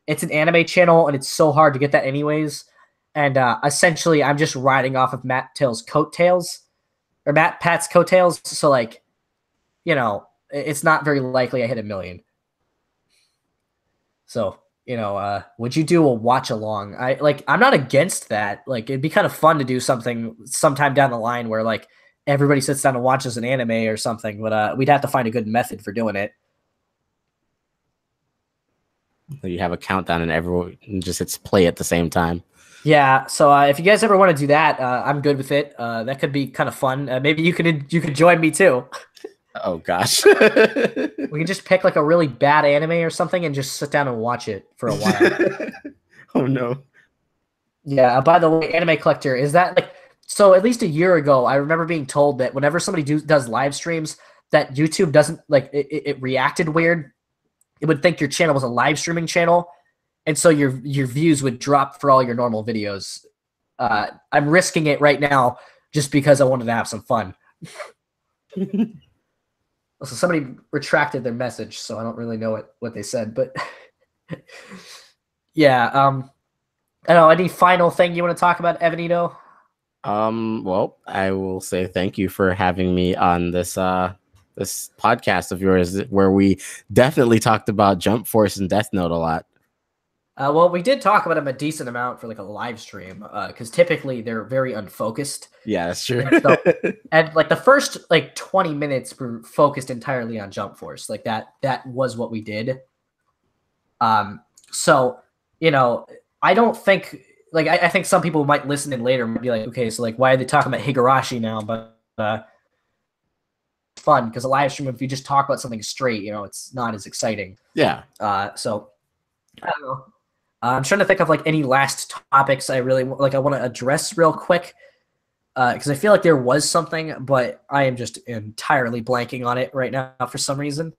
It's an anime channel, and it's so hard to get that anyways. And essentially, I'm just riding off of Matt Pat's coattails. So like, it's not very likely I hit 1 million. So, would you do a watch along? I'm not against that. Like it'd be kind of fun to do something sometime down the line where like everybody sits down and watches an anime or something, but we'd have to find a good method for doing it. You have a countdown and everyone just hits play at the same time. Yeah, so if you guys ever want to do that, I'm good with it. That could be kind of fun. Maybe you could join me too. Oh gosh. We can just pick like a really bad anime or something and just sit down and watch it for a while. Oh no. Yeah, by the way, Anime Collector, is that like so at least a year ago, I remember being told that whenever somebody does live streams, that YouTube doesn't like it reacted weird. It would think your channel was a live streaming channel, and so your views would drop for all your normal videos. I'm risking it right now just because I wanted to have some fun. So somebody retracted their message, so I don't really know what they said, but yeah. I don't know. Any final thing you want to talk about, Evanito? Well, I will say thank you for having me on this this podcast of yours where we definitely talked about Jump Force and Death Note a lot. Well, we did talk about them a decent amount for like a live stream because typically they're very unfocused. Yeah, that's true. And like the first like 20 minutes were focused entirely on Jump Force. Like that was what we did. So I don't think like I think some people might listen in later and be like, okay, so like why are they talking about Higurashi now? But fun because a live stream, if you just talk about something straight, it's not as exciting. Yeah. So I don't know. I'm trying to think of like any last topics I really like. I want to address real quick because I feel like there was something, but I am just entirely blanking on it right now for some reason.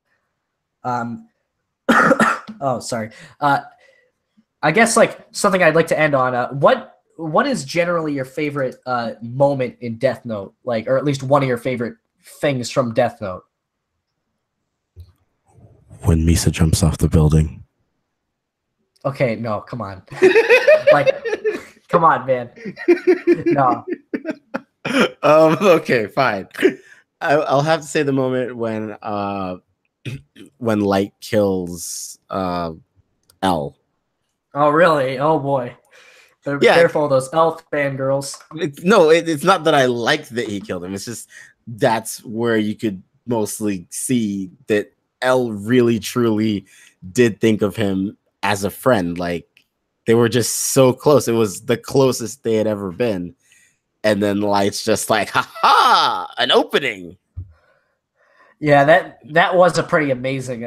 Oh, sorry. I guess like something I'd like to end on. What is generally your favorite moment in Death Note, like, or at least one of your favorite things from Death Note? When Misa jumps off the building. Okay, no, come on. Like, come on, man. No. Okay, fine. I'll have to say the moment when Light kills L. Oh, really? Oh, boy. Be careful of those elf fangirls. It's not that I liked that he killed him. It's just that's where you could mostly see that L really, truly did think of him as a friend. Like, They were just so close. It was the closest they had ever been. And then Light's just like, ha ha, an opening. Yeah, that was a pretty amazing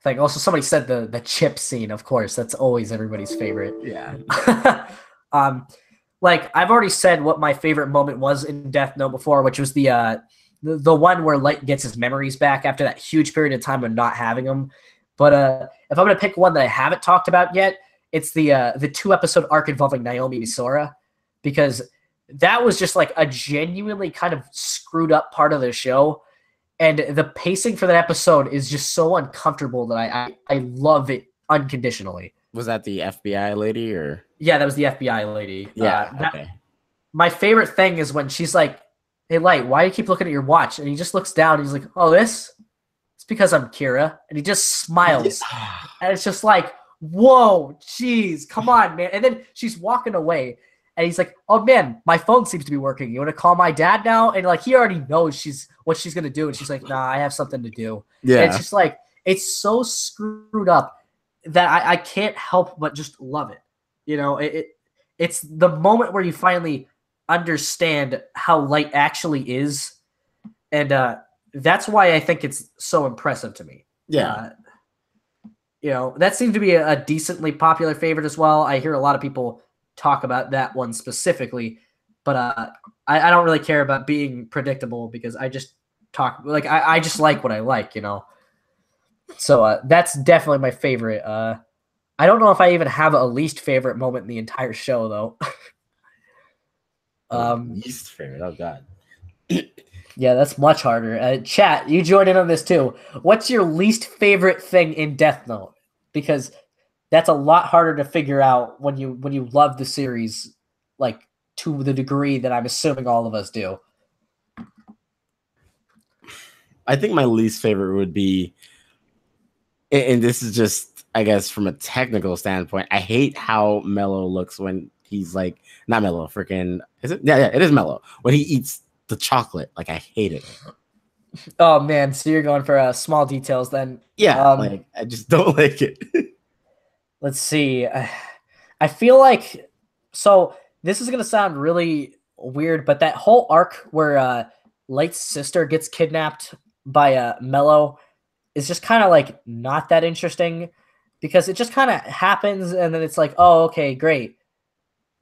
thing. Also, somebody said the chip scene, of course. That's always everybody's favorite. Yeah. Like I've already said what my favorite moment was in Death Note before, which was the one where Light gets his memories back after that huge period of time of not having them. But if I'm gonna pick one that I haven't talked about yet, it's the 2-episode arc involving Naomi and Sora, because that was just like a genuinely kind of screwed up part of the show. And the pacing for that episode is just so uncomfortable that I love it unconditionally. Was that the FBI lady or? Yeah, that was the FBI lady. Yeah. Okay. My favorite thing is when she's like, "Hey, Light, why do you keep looking at your watch?" And he just looks down. And he's like, "Oh, this? It's because I'm Kira." And he just smiles. And it's just like, whoa, jeez, come on, man. And then she's walking away. And he's like, "Oh man, my phone seems to be working. You want to call my dad now?" And like he already knows what she's gonna do, and she's like, "Nah, I have something to do." Yeah. And it's just like it's so screwed up that I can't help but just love it. You know, it's the moment where you finally understand how Light actually is, and that's why I think it's so impressive to me. Yeah. You know, that seems to be a decently popular favorite as well. I hear a lot of people talk about that one specifically, but I don't really care about being predictable because I just talk like I just like what I like, you know. So that's definitely my favorite. I don't know if I even have a least favorite moment in the entire show though. Least favorite. Oh god. Yeah, that's much harder. Chat, you joined in on this too. What's your least favorite thing in Death Note? Because that's a lot harder to figure out when you love the series, like to the degree that I'm assuming all of us do. I think my least favorite would be, and this is just, I guess, from a technical standpoint, I hate how Mello looks when he's like, not Mello, freaking, is it? Yeah, it is Mello. When he eats the chocolate, like I hate it. Oh man, so you're going for small details then? Yeah, like I just don't like it. Let's see. I feel like so. This is gonna sound really weird, but that whole arc where Light's sister gets kidnapped by Mello is just kind of like not that interesting because it just kind of happens and then it's like, oh, okay, great.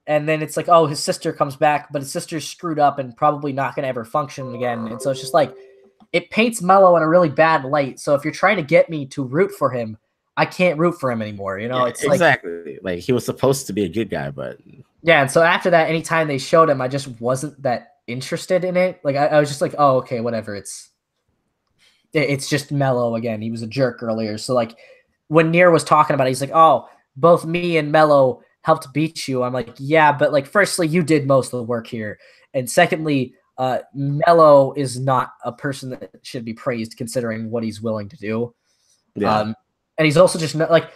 And then it's like, oh, his sister comes back, but his sister's screwed up and probably not going to ever function again. And so it's just like, it paints Mello in a really bad light. So if you're trying to get me to root for him, I can't root for him anymore. You know, Yeah, it's exactly. Like he was supposed to be a good guy, but yeah. And so after that, anytime they showed him, I just wasn't that interested in it. Like I was just like, oh, okay, whatever. It's just Mello again. He was a jerk earlier. So like when Nier was talking about it, he's like, oh, both me and Mello helped beat you. I'm like, yeah, but like, firstly, you did most of the work here. And secondly, Mello is not a person that should be praised considering what he's willing to do. yeah. And he's also just not like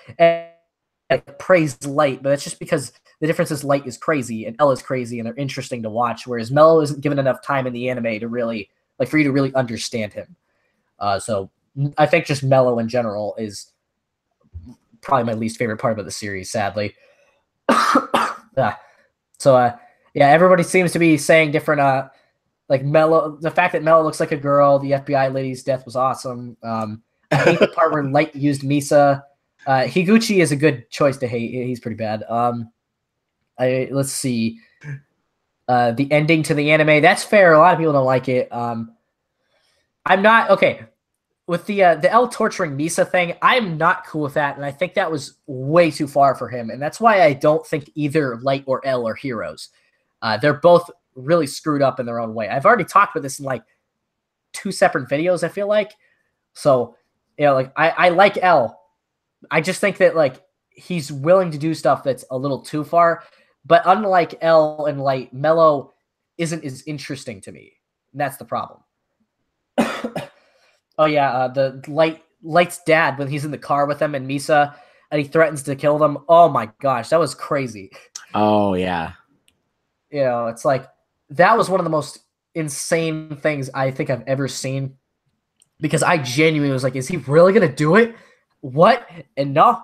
praised Light, but that's just because the difference is Light is crazy and L is crazy and they're interesting to watch, whereas Mello isn't given enough time in the anime to really like for you to really understand him. So I think just Mello in general is probably my least favorite part of the series, sadly. So yeah, everybody seems to be saying different like Mello, the fact that Mello looks like a girl, the FBI lady's death was awesome. I hate the part where Light used Misa. Higuchi is a good choice to hate. He's pretty bad. Let's see. The ending to the anime, that's fair. A lot of people don't like it. I'm not okay with the L torturing Misa thing. I'm not cool with that, and I think that was way too far for him. And that's why I don't think either Light or L are heroes. They're both really screwed up in their own way. I've already talked about this in like 2 separate videos, I feel like. So, you know, like I like L. I just think that like he's willing to do stuff that's a little too far. But unlike L and Light, Mello isn't as interesting to me. And that's the problem. Oh yeah, the Light's dad when he's in the car with him and Misa and he threatens to kill them. Oh my gosh, that was crazy. Oh yeah. You know, it's like that was one of the most insane things I think I've ever seen. Because I genuinely was like, is he really gonna do it? What? And no.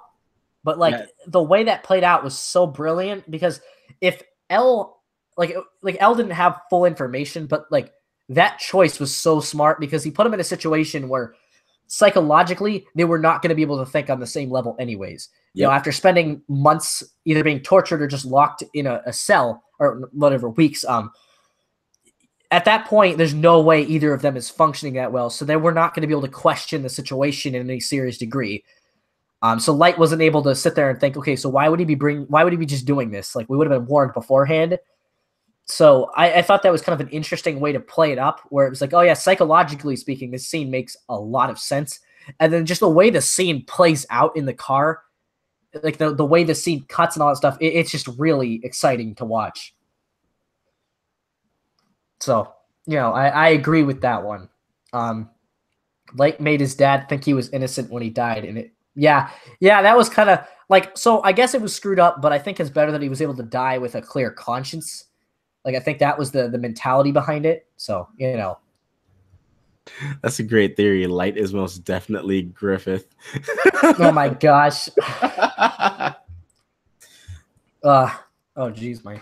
But like Yeah. the way that played out was so brilliant because if L like L didn't have full information, but like that choice was so smart because he put him in a situation where psychologically they were not going to be able to think on the same level anyways. You know, Yep. after spending months either being tortured or just locked in a cell or whatever weeks, at that point, there's no way either of them is functioning that well. So they were not going to be able to question the situation in any serious degree. So Light wasn't able to sit there and think, okay, so why would he be just doing this? Like we would have been warned beforehand. So I thought that was kind of an interesting way to play it up, where it was like, oh yeah, psychologically speaking, this scene makes a lot of sense. And then just the way the scene plays out in the car, like the way the scene cuts and all that stuff, it's just really exciting to watch. So, you know, I agree with that one. Light made his dad think he was innocent when he died, and yeah, that was kind of like, so I guess it was screwed up, but I think it's better that he was able to die with a clear conscience. Like I think that was the mentality behind it. So, you know. That's a great theory. Light is most definitely Griffith. Oh my gosh. Oh geez, my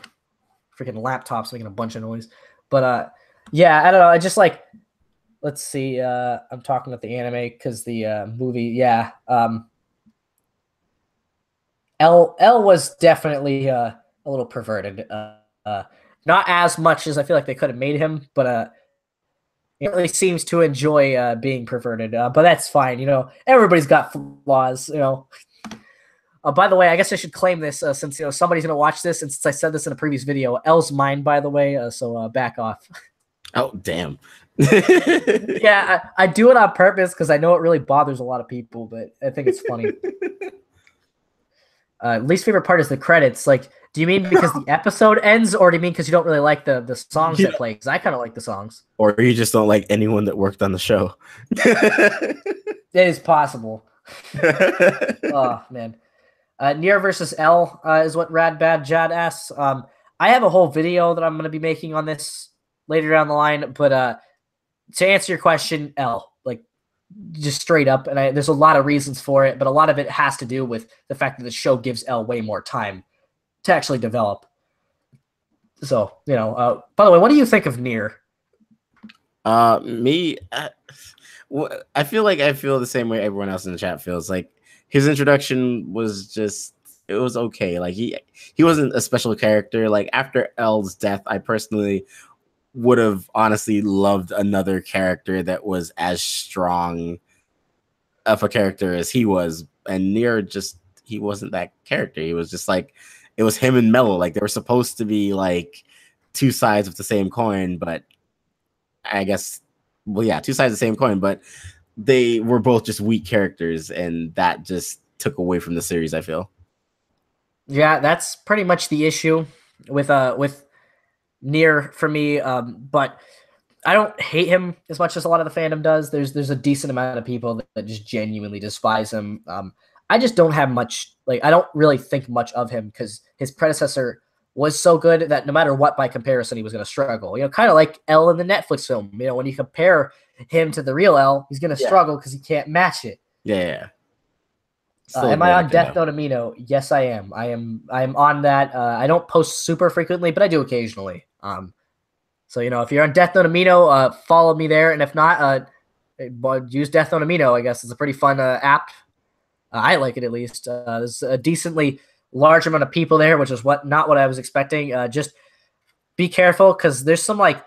freaking laptop's making a bunch of noise. But yeah, I don't know. I just like, let's see. I'm talking about the anime because the movie, yeah. L was definitely a little perverted. Not as much as I feel like they could have made him, but he really seems to enjoy being perverted. But that's fine. You know, everybody's got flaws. You know. By the way, I guess I should claim this since you know somebody's gonna watch this, and since I said this in a previous video, L's mine, by the way. So back off. Oh damn. Yeah, I do it on purpose because I know it really bothers a lot of people, but I think it's funny. Least favorite part is the credits. Like, do you mean because the episode ends, or do you mean because you don't really like the songs that play? Because I kind of like the songs. Or you just don't like anyone that worked on the show. It is possible. Oh man. Nier versus L is what Rad Bad Jad asks. I have a whole video that I'm going to be making on this later down the line, but to answer your question, L, like just straight up, and there's a lot of reasons for it, but a lot of it has to do with the fact that the show gives L way more time to actually develop. So, you know, by the way, what do you think of Nier? Me, I feel like I feel the same way everyone else in the chat feels. Like his introduction was just, it was okay. Like he wasn't a special character. Like after L's death, I personally would have honestly loved another character that was as strong of a character as he was. And Nier just, he wasn't that character. He was just like, it was him and Mello. Like they were supposed to be like two sides of the same coin, but I guess, well, yeah, two sides of the same coin, but they were both just weak characters, and that just took away from the series, I feel. Yeah, that's pretty much the issue with Nier for me. But I don't hate him as much as a lot of the fandom does. There's a decent amount of people that just genuinely despise him. I just don't have much, like, I don't really think much of him because his predecessor was so good that no matter what, by comparison, he was going to struggle. You know, kind of like L in the Netflix film. You know, when you compare him to the real L, he's going to struggle because he can't match it. Yeah. Am I on Death Note Amino? Yes, I am. I am on that. I don't post super frequently, but I do occasionally. So you know, if you're on Death Note Amino, follow me there, and if not, use Death Note Amino. I guess it's a pretty fun app. I like it at least. There's a decently large amount of people there, which is not what I was expecting. Just be careful because there's some like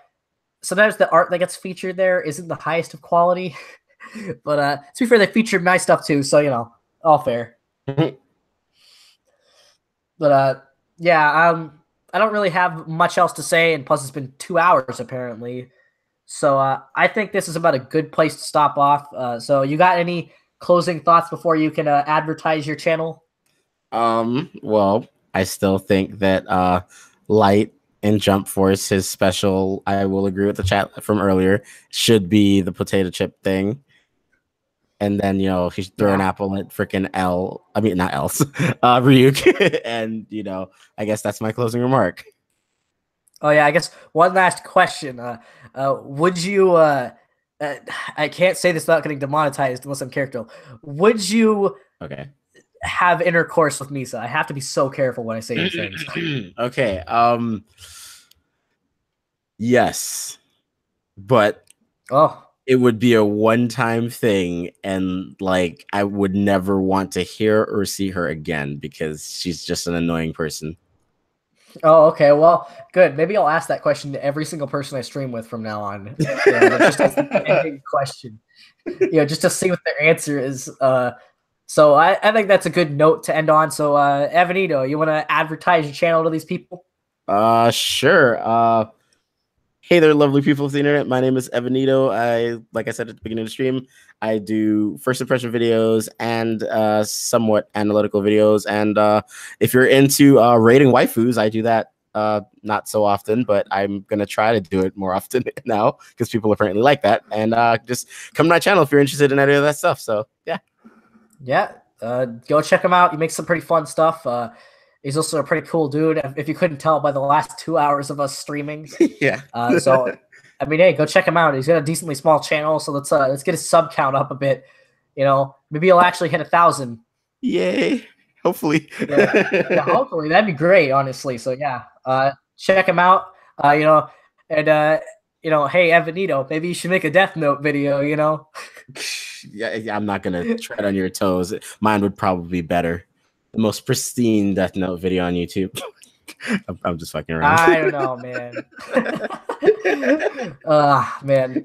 sometimes the art that gets featured there isn't the highest of quality. But to be fair, they featured my stuff too, so you know, all fair. But yeah, I don't really have much else to say, and plus it's been 2 hours apparently. So I think this is about a good place to stop off. So you got any closing thoughts before you can advertise your channel? Well, I still think that Light and Jump Force, his special, I will agree with the chat from earlier, should be the potato chip thing. And then, you know, he should throw an apple at freaking L. I mean, not else, Ryuk. And, you know, I guess that's my closing remark. Oh, yeah, I guess one last question. Would you, I can't say this without getting demonetized unless I'm character. Would you have intercourse with Misa. I have to be so careful when I say these things. Okay. Yes, but Oh. it would be a one-time thing, and like I would never want to hear or see her again because she's just an annoying person. Oh, okay. Well, good. Maybe I'll ask that question to every single person I stream with from now on. Just as an ending question. Just to see what their answer is. So I think that's a good note to end on. So, Evanito, you want to advertise your channel to these people? Sure. Hey there, lovely people of the internet. My name is Evanit0. Like I said at the beginning of the stream, I do first impression videos and somewhat analytical videos. And if you're into rating waifus, I do that not so often, but I'm gonna try to do it more often now because people apparently like that. And just come to my channel if you're interested in any of that stuff. So yeah. Yeah. Go check him out. He makes some pretty fun stuff. He's also a pretty cool dude, if you couldn't tell by the last 2 hours of us streaming. Yeah. So, I mean, hey, go check him out. He's got a decently small channel, so let's get his sub count up a bit. Maybe he'll actually hit 1,000. Yay! Hopefully. Yeah, hopefully that'd be great, honestly. So yeah, check him out. And hey, Evanito, maybe you should make a Death Note video. Yeah, I'm not gonna tread on your toes. Mine would probably be better. The most pristine Death Note video on YouTube. I'm just fucking around. I don't know, man. Man.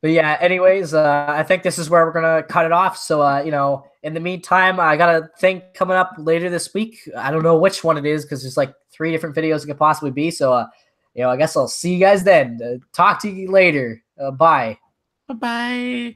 But yeah, anyways, I think this is where we're gonna cut it off. So in the meantime, I got a thing coming up later this week. I don't know which one it is because there's like 3 different videos it could possibly be. So I guess I'll see you guys then. Talk to you later. Bye. Bye-bye.